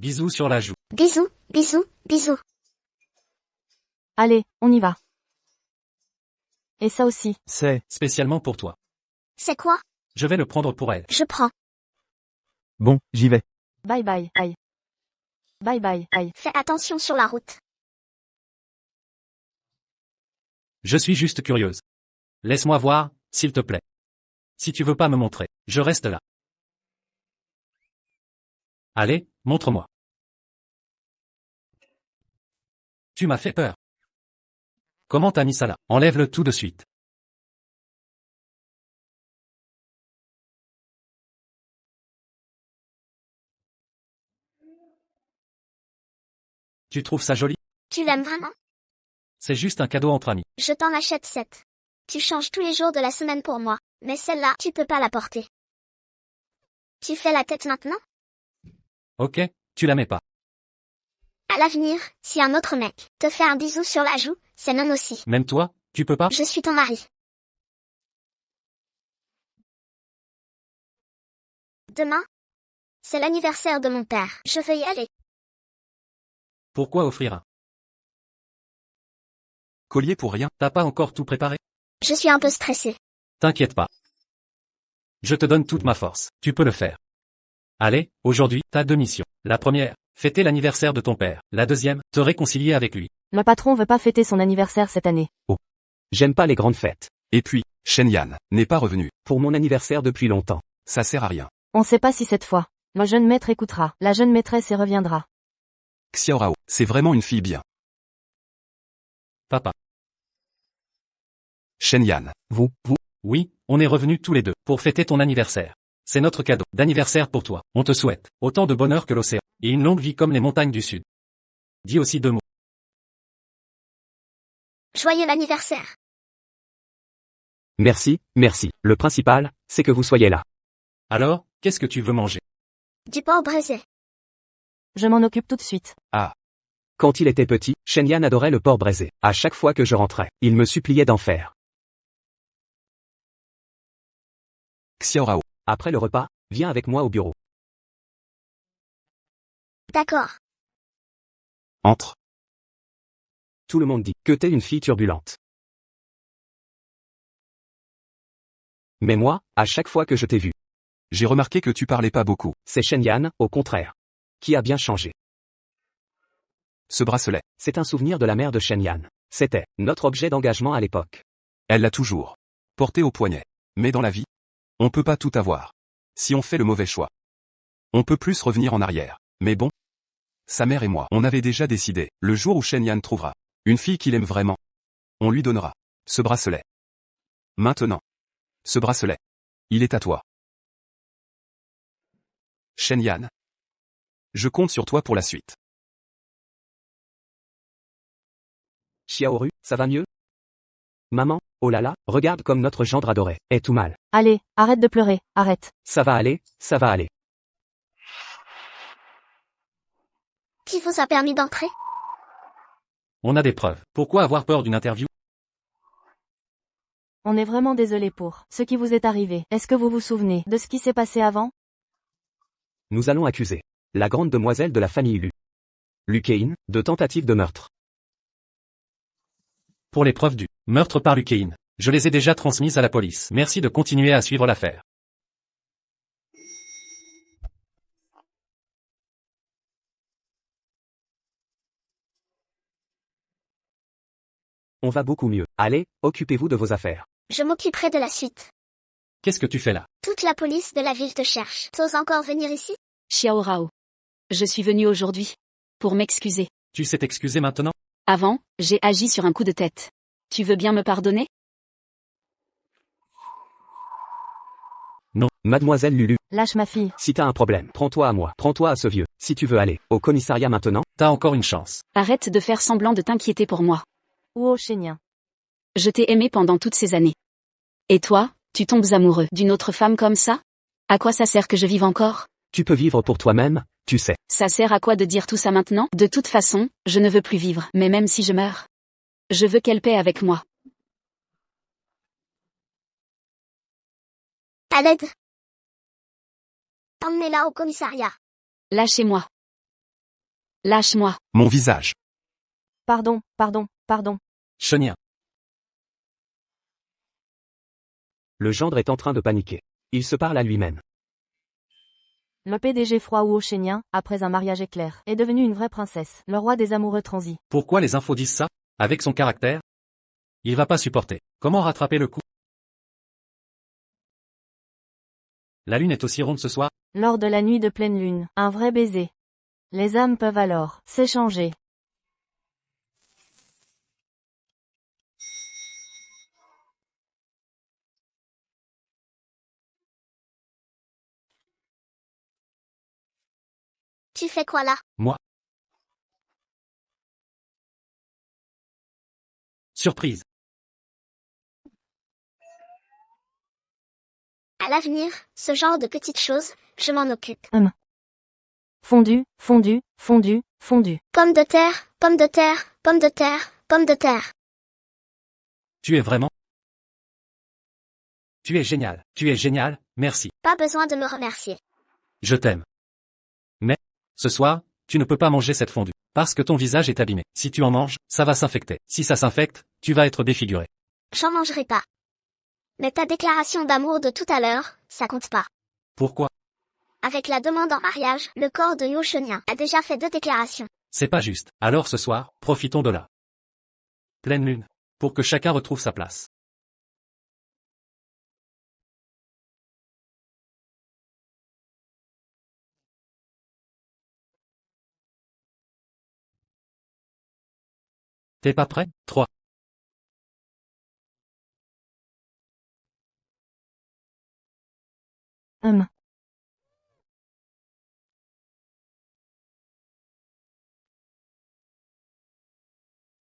S4: Bisous sur la joue.
S2: Bisous, bisous, bisous.
S1: allez, on y va. Et ça aussi.
S3: C'est...
S4: Spécialement pour toi.
S2: C'est quoi?
S4: Je vais le prendre pour elle.
S2: Je prends.
S3: Bon, j'y vais.
S1: Bye bye, bye. Bye bye, bye.
S2: Fais attention sur la route.
S4: Je suis juste curieuse. Laisse-moi voir, s'il te plaît. Si tu veux pas me montrer, je reste là. Allez, montre-moi. Tu m'as fait peur. Comment t'as mis ça là? Enlève-le tout de suite. Tu trouves ça joli?
S2: Tu l'aimes vraiment?
S4: C'est juste un cadeau entre amis.
S2: Je t'en achète 7. Tu changes tous les jours de la semaine pour moi, mais celle-là, tu peux pas la porter. Tu fais la tête maintenant?
S4: Ok, tu la mets pas.
S2: À l'avenir, si un autre mec te fait un bisou sur la joue, c'est non aussi.
S4: Même toi, tu peux pas?
S2: Je suis ton mari. Demain, c'est l'anniversaire de mon père. Je veux y aller.
S4: Pourquoi offrir un
S6: Collier pour rien.
S4: T'as pas encore tout préparé?
S2: Je suis un peu stressée.
S4: T'inquiète pas. Je te donne toute ma force. Tu peux le faire. Allez, aujourd'hui, t'as deux missions. La première, fêter l'anniversaire de ton père. La deuxième, te réconcilier avec lui.
S1: Le patron veut pas fêter son anniversaire cette année.
S5: J'aime pas les grandes fêtes.
S6: Et puis, Shen-Yan n'est pas revenu.
S5: Pour mon anniversaire depuis longtemps.
S6: Ça sert à rien.
S1: On sait pas si cette fois, le jeune maître écoutera, la jeune maîtresse et reviendra.
S6: Xiaorao, c'est vraiment une fille bien.
S4: Papa.
S6: Shen-Yan,
S5: Vous,
S4: Oui, on est revenus tous les deux pour fêter ton anniversaire. C'est notre cadeau d'anniversaire pour toi. On te souhaite autant de bonheur que l'océan et une longue vie comme les montagnes du sud. Dis aussi deux mots.
S2: Joyeux anniversaire.
S5: merci, merci. Le principal, c'est que vous soyez là.
S4: Alors, qu'est-ce que tu veux manger?
S2: Du porc braisé.
S1: Je m'en occupe tout de suite.
S5: Quand il était petit, Shen-Yan adorait le porc braisé. À chaque fois que je rentrais, il me suppliait d'en faire.
S6: Xiaorao,
S5: Après le repas, viens avec moi au bureau.
S2: D'accord.
S6: entre.
S5: Tout le monde dit que t'es une fille turbulente. Mais moi, à chaque fois que je t'ai vu,
S6: J'ai remarqué que tu parlais pas beaucoup.
S5: c'est Shen-Yan, au contraire, qui a bien changé.
S6: Ce bracelet,
S5: C'est un souvenir de la mère de Shen-Yan. C'était notre objet d'engagement à l'époque.
S6: elle l'a toujours porté au poignet. Mais dans la vie, on peut pas tout avoir. Si on fait le mauvais choix, on peut plus revenir en arrière. Mais bon, sa mère et moi, on avait déjà décidé, le jour où Shen-Yan trouvera une fille qu'il aime vraiment, on lui donnera ce bracelet. Maintenant, ce bracelet, il est à toi. Shen-Yan, je compte sur toi pour la suite.
S5: Xiaoru, ça va mieux? Maman, oh là là, regarde comme notre gendre adoré est tout mal.
S1: Allez, arrête de pleurer, arrête.
S5: Ça va aller, ça va aller.
S2: Qui vous a permis d'entrer?
S4: On a des preuves. Pourquoi avoir peur d'une interview?
S1: On est vraiment désolé pour ce qui vous est arrivé. Est-ce que vous vous souvenez de ce qui s'est passé avant?
S5: Nous allons accuser la grande demoiselle de la famille Lu Kein, de tentative de meurtre.
S4: Pour les preuves du meurtre par Lukein, je les ai déjà transmises à la police. Merci de continuer à suivre l'affaire.
S5: On va beaucoup mieux. Allez, occupez-vous de vos affaires.
S2: Je m'occuperai de la suite.
S4: Qu'est-ce que tu fais là?
S2: Toute la police de la ville te cherche. T'oses encore venir ici?
S8: Xiao Rao. Je suis venue aujourd'hui. Pour m'excuser.
S4: Tu sais t'excuser maintenant?
S8: Avant, j'ai agi sur un coup de tête. Tu veux bien me pardonner?
S5: Mademoiselle Lulu,
S1: Lâche ma fille.
S5: si t'as un problème, prends-toi à moi, prends-toi à ce vieux. Si tu veux aller au commissariat maintenant,
S4: T'as encore une chance.
S8: Arrête de faire semblant de t'inquiéter pour moi.
S1: Ou au Shen-Yan.
S8: Je t'ai aimé pendant toutes ces années. Et toi, tu tombes amoureux d'une autre femme comme ça? À quoi ça sert que je vive encore?
S5: tu peux vivre pour toi-même, tu sais.
S8: Ça sert à quoi de dire tout ça maintenant? De toute façon, je ne veux plus vivre. Mais même si je meurs, je veux qu'elle paie avec moi.
S2: À l'aide. Emmenez-la au commissariat.
S8: Lâchez-moi. Lâche-moi.
S6: Mon visage.
S1: Pardon, pardon, pardon.
S4: Shen-Yan.
S5: Le gendre est en train de paniquer. Il se parle à lui-même.
S1: Le PDG froid ou au Shen-Yan, après un mariage éclair, est devenu une vraie princesse, le roi des amoureux transis.
S4: Pourquoi les infos disent ça? Avec son caractère? Il va pas supporter. Comment rattraper le coup? La lune est aussi ronde ce soir?
S1: Lors de la nuit de pleine lune, un vrai baiser. Les âmes peuvent alors s'échanger.
S2: Tu fais quoi là?
S4: Moi. Surprise.
S2: À l'avenir, ce genre de petites choses, je m'en occupe.
S1: Fondu, fondu, fondu, fondu.
S2: Pomme de terre, pomme de terre, pomme de terre, pomme de terre.
S4: Tu es vraiment... Tu es génial, merci.
S2: Pas besoin de me remercier.
S4: Je t'aime. Mais, ce soir, tu ne peux pas manger cette fondue. Parce que ton visage est abîmé. Si tu en manges, ça va s'infecter. Si ça s'infecte, tu vas être défiguré.
S2: J'en mangerai pas. Mais ta déclaration d'amour de tout à l'heure, ça compte pas.
S4: Pourquoi?
S2: Avec la demande en mariage, le corps de Yo Shenian a déjà fait 2 déclarations.
S4: C'est pas juste. Alors ce soir, profitons de la pleine lune. Pour que chacun retrouve sa place. T'es pas prêt? 3.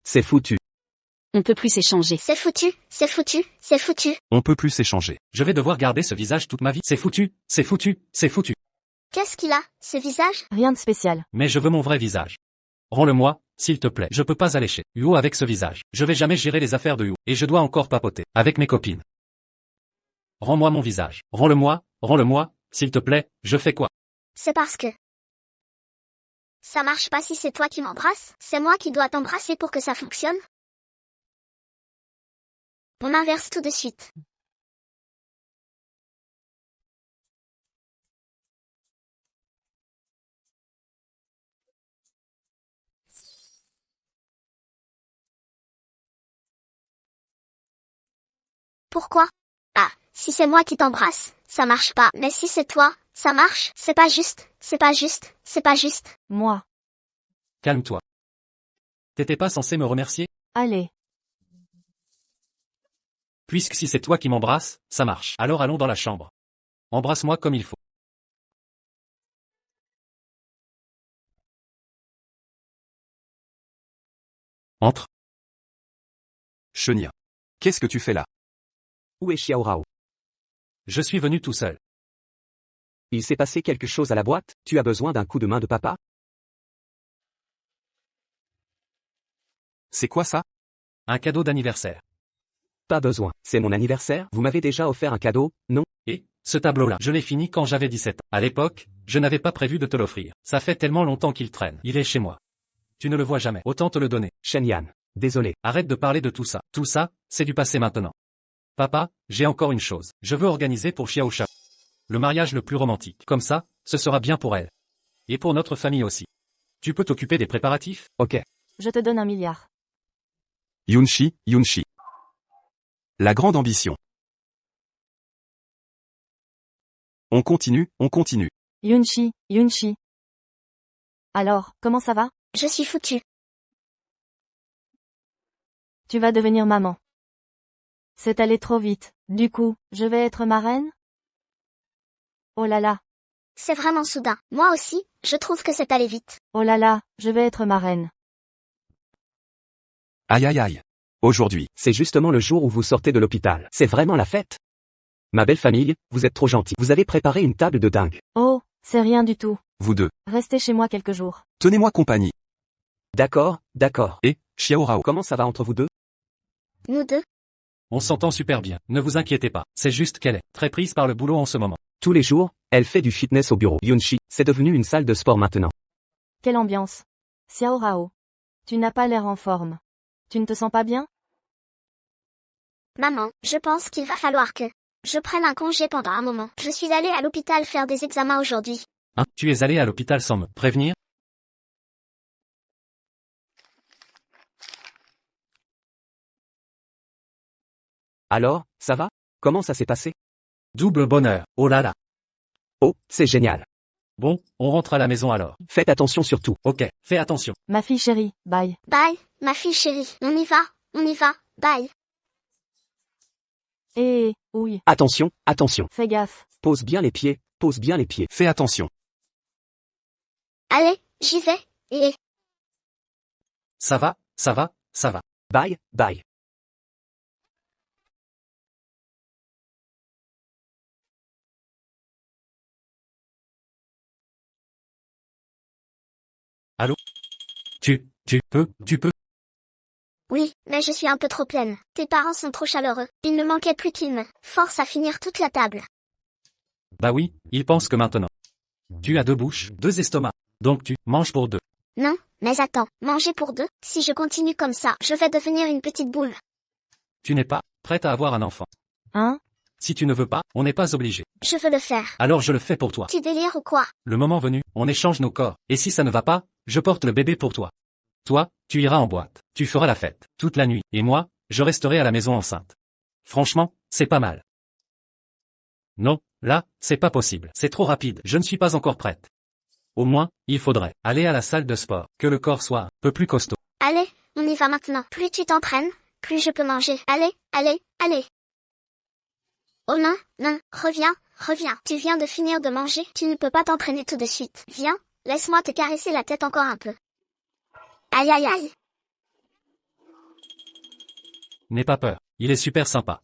S5: C'est foutu.
S8: On peut plus s'échanger.
S2: C'est foutu, c'est foutu, c'est foutu.
S6: On peut plus s'échanger.
S4: Je vais devoir garder ce visage toute ma vie. C'est foutu, c'est foutu, c'est foutu.
S2: Qu'est-ce qu'il a, ce visage?
S1: Rien de spécial.
S4: Mais je veux mon vrai visage. Rends-le-moi, s'il te plaît. Je peux pas aller chez Huo avec ce visage. Je vais jamais gérer les affaires de Huo. Et je dois encore papoter avec mes copines. Rends-moi mon visage. Rends-le-moi, s'il te plaît. Je fais quoi?
S2: C'est parce que... Ça marche pas si c'est toi qui m'embrasses, c'est moi qui dois t'embrasser pour que ça fonctionne. On inverse tout de suite. Pourquoi? Ah, si c'est moi qui t'embrasse, ça marche pas. Mais si c'est toi, ça marche. C'est pas juste, c'est pas juste, c'est pas juste.
S1: Moi.
S4: Calme-toi. T'étais pas censé me remercier?
S1: Allez.
S4: Puisque si c'est toi qui m'embrasses, ça marche. Alors allons dans la chambre. Embrasse-moi comme il faut. Entre.
S6: Shenian. Qu'est-ce que tu fais là?
S5: Où est Xiaorao?
S4: Je suis venu tout seul.
S5: Il s'est passé quelque chose à la boîte? Tu as besoin d'un coup de main de papa?
S6: C'est quoi ça?
S4: Un cadeau d'anniversaire.
S5: Pas besoin. C'est mon anniversaire? Vous m'avez déjà offert un cadeau, non?
S4: Et, ce tableau-là, je l'ai fini quand j'avais 17 ans. À l'époque, je n'avais pas prévu de te l'offrir. Ça fait tellement longtemps qu'il traîne. Il est chez moi. Tu ne le vois jamais. Autant te le donner.
S5: Shenian. Désolé.
S4: Arrête de parler de tout ça. Tout ça, c'est du passé maintenant. Papa, j'ai encore une chose. Je veux organiser pour Xiao Shao le mariage le plus romantique. Comme ça, ce sera bien pour elle. Et pour notre famille aussi. Tu peux t'occuper des préparatifs?
S5: Ok.
S1: Je te donne 1 milliard.
S6: Yunshi. La grande ambition. On continue.
S1: Yunshi. Alors, comment ça va?
S2: Je suis foutu.
S1: Tu vas devenir maman. C'est allé trop vite. Du coup, je vais être marraine? Oh là là.
S2: C'est vraiment soudain. Moi aussi, je trouve que c'est allé vite.
S1: Oh là là, je vais être marraine.
S6: Aïe. Aujourd'hui.
S5: C'est justement le jour où vous sortez de l'hôpital. C'est vraiment la fête. Ma belle famille, vous êtes trop gentils. Vous avez préparé une table de dingue.
S1: Oh, c'est rien du tout.
S6: Vous deux.
S1: Restez chez moi quelques jours.
S6: Tenez-moi compagnie.
S5: D'accord.
S6: Et, Xiaorao.
S5: Comment ça va entre vous deux?
S2: Nous deux.
S4: On s'entend super bien. Ne vous inquiétez pas. C'est juste qu'elle est très prise par le boulot en ce moment.
S5: Tous les jours, elle fait du fitness au bureau. Yunshi, c'est devenu une salle de sport maintenant.
S1: Quelle ambiance. Xiao Rao. Tu n'as pas l'air en forme. Tu ne te sens pas bien?
S2: Maman, je pense qu'il va falloir que je prenne un congé pendant un moment. Je suis allée à l'hôpital faire des examens aujourd'hui.
S4: Hein? Tu es allé à l'hôpital sans me prévenir?
S5: Alors, ça va? Comment ça s'est passé?
S4: Double bonheur. Oh là là.
S5: Oh, c'est génial.
S4: Bon, on rentre à la maison alors.
S5: Faites attention surtout.
S4: Ok, fais attention.
S1: Ma fille chérie, bye.
S2: Bye, ma fille chérie. On y va, bye.
S1: Oui.
S5: Attention.
S1: Fais gaffe.
S5: Pose bien les pieds.
S6: Fais attention.
S2: Allez, j'y vais, et...
S4: Ça va.
S5: Bye.
S4: Tu peux.
S2: Oui, mais je suis un peu trop pleine. Tes parents sont trop chaleureux. Il ne manquait plus qu'ils me forcent à finir toute la table.
S4: Bah oui, ils pensent que maintenant. Tu as 2 bouches, 2 estomacs. Donc tu manges pour 2.
S2: Non, mais attends, manger pour 2, si je continue comme ça, je vais devenir une petite boule.
S4: Tu n'es pas prête à avoir un enfant.
S1: Hein?
S4: Si tu ne veux pas, on n'est pas obligé.
S2: Je veux le faire.
S4: Alors je le fais pour toi.
S2: Tu délires ou quoi?
S4: Le moment venu, on échange nos corps. Et si ça ne va pas, je porte le bébé pour toi. Toi, tu iras en boîte. Tu feras la fête, toute la nuit. Et moi, je resterai à la maison enceinte. Franchement, c'est pas mal. Non, là, c'est pas possible. C'est trop rapide. Je ne suis pas encore prête. Au moins, il faudrait aller à la salle de sport, que le corps soit un peu plus costaud.
S2: Allez, on y va maintenant. Plus tu t'entraînes, plus je peux manger. Allez, allez, allez. Oh non, non, reviens. Tu viens de finir de manger, tu ne peux pas t'entraîner tout de suite. Viens, laisse-moi te caresser la tête encore un peu. Aïe aïe aïe.
S4: N'aie pas peur, il est super sympa.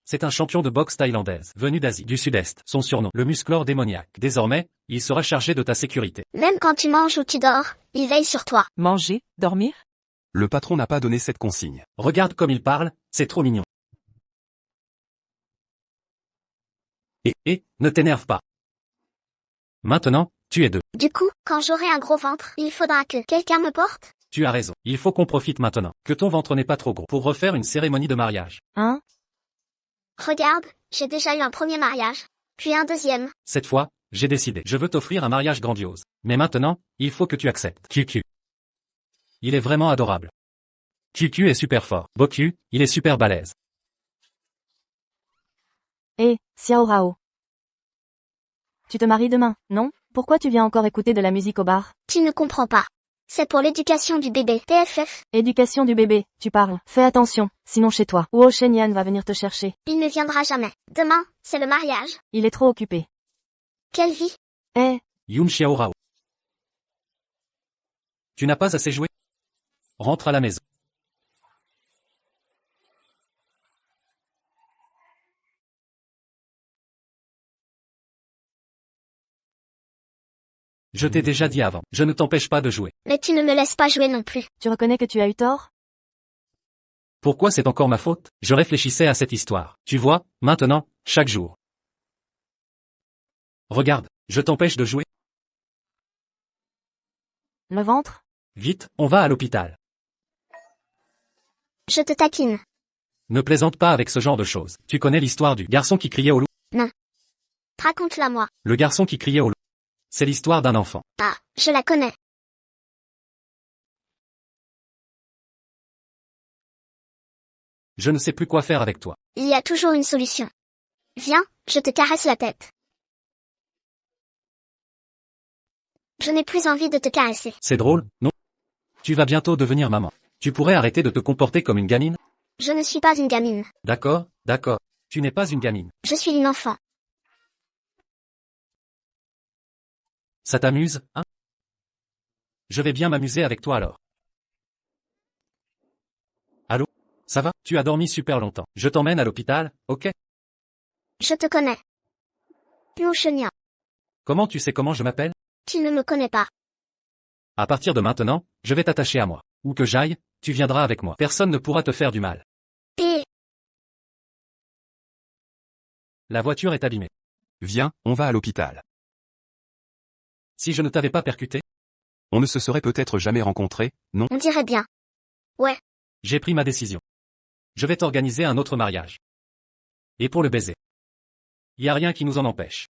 S4: C'est un champion de boxe thaïlandaise, venu d'Asie du Sud-Est. Son surnom, le musclor démoniaque. Désormais, il sera chargé de ta sécurité.
S2: Même quand tu manges ou tu dors, il veille sur toi.
S7: Manger, dormir?
S6: Le patron n'a pas donné cette consigne.
S4: Regarde comme il parle, c'est trop mignon. Ne t'énerve pas. Maintenant, tu es 2.
S2: Du coup, quand j'aurai un gros ventre, il faudra que quelqu'un me porte.
S4: Tu as raison. Il faut qu'on profite maintenant, que ton ventre n'est pas trop gros, pour refaire une cérémonie de mariage.
S1: Hein?
S2: Regarde, j'ai déjà eu un premier mariage, puis un deuxième.
S4: Cette fois, j'ai décidé. Je veux t'offrir un mariage grandiose. Mais maintenant, il faut que tu acceptes. QQ. Il est vraiment adorable. QQ est super fort. Boku, il est super balèze.
S1: Eh, Xiao Rao. Tu te maries demain, non? Pourquoi tu viens encore écouter de la musique au bar?
S2: Tu ne comprends pas. C'est pour l'éducation du bébé. TFF.
S1: Éducation du bébé, tu parles. Fais attention, sinon chez toi. Wu Shenyan va venir te chercher.
S2: Il ne viendra jamais. Demain, c'est le mariage.
S1: Il est trop occupé.
S2: Quelle vie?
S1: Eh,
S4: Yun Xiaorao. Tu n'as pas assez joué? Rentre à la maison. Je t'ai déjà dit avant, je ne t'empêche pas de jouer.
S2: Mais tu ne me laisses pas jouer non plus.
S1: tu reconnais que tu as eu tort?
S4: Pourquoi c'est encore ma faute? Je réfléchissais à cette histoire. Tu vois, maintenant, chaque jour. Regarde, je t'empêche de jouer.
S1: Le ventre?
S4: Vite, on va à l'hôpital.
S2: Je te taquine.
S4: Ne plaisante pas avec ce genre de choses. Tu connais l'histoire du garçon qui criait au loup?
S2: Raconte-la moi.
S4: Le garçon qui criait au loup. C'est l'histoire d'un enfant.
S2: Ah, je la connais.
S4: Je ne sais plus quoi faire avec toi.
S2: Il y a toujours une solution. Viens, je te caresse la tête. Je n'ai plus envie de te caresser.
S4: C'est drôle, non? Tu vas bientôt devenir maman. Tu pourrais arrêter de te comporter comme une gamine?
S2: Je ne suis pas une gamine.
S4: D'accord, d'accord. Tu n'es pas une gamine.
S2: Je suis une enfant.
S4: Ça t'amuse, hein? Je vais bien m'amuser avec toi alors. Allô? Ça va? Tu as dormi super longtemps. Je t'emmène à l'hôpital, ok?
S2: Je te connais. Plouchenia.
S4: Comment tu sais comment je m'appelle?
S2: Tu ne me connais pas.
S4: À partir de maintenant, je vais t'attacher à moi. Où que j'aille, tu viendras avec moi. Personne ne pourra te faire du mal.
S2: Et
S4: La voiture est abîmée.
S6: Viens, on va à l'hôpital.
S4: Si je ne t'avais pas percuté,
S6: On ne se serait peut-être jamais rencontrés, non?
S2: on dirait bien. Ouais,
S4: j'ai pris ma décision. Je vais t'organiser un autre mariage. Et pour le baiser. Y a rien qui nous en empêche.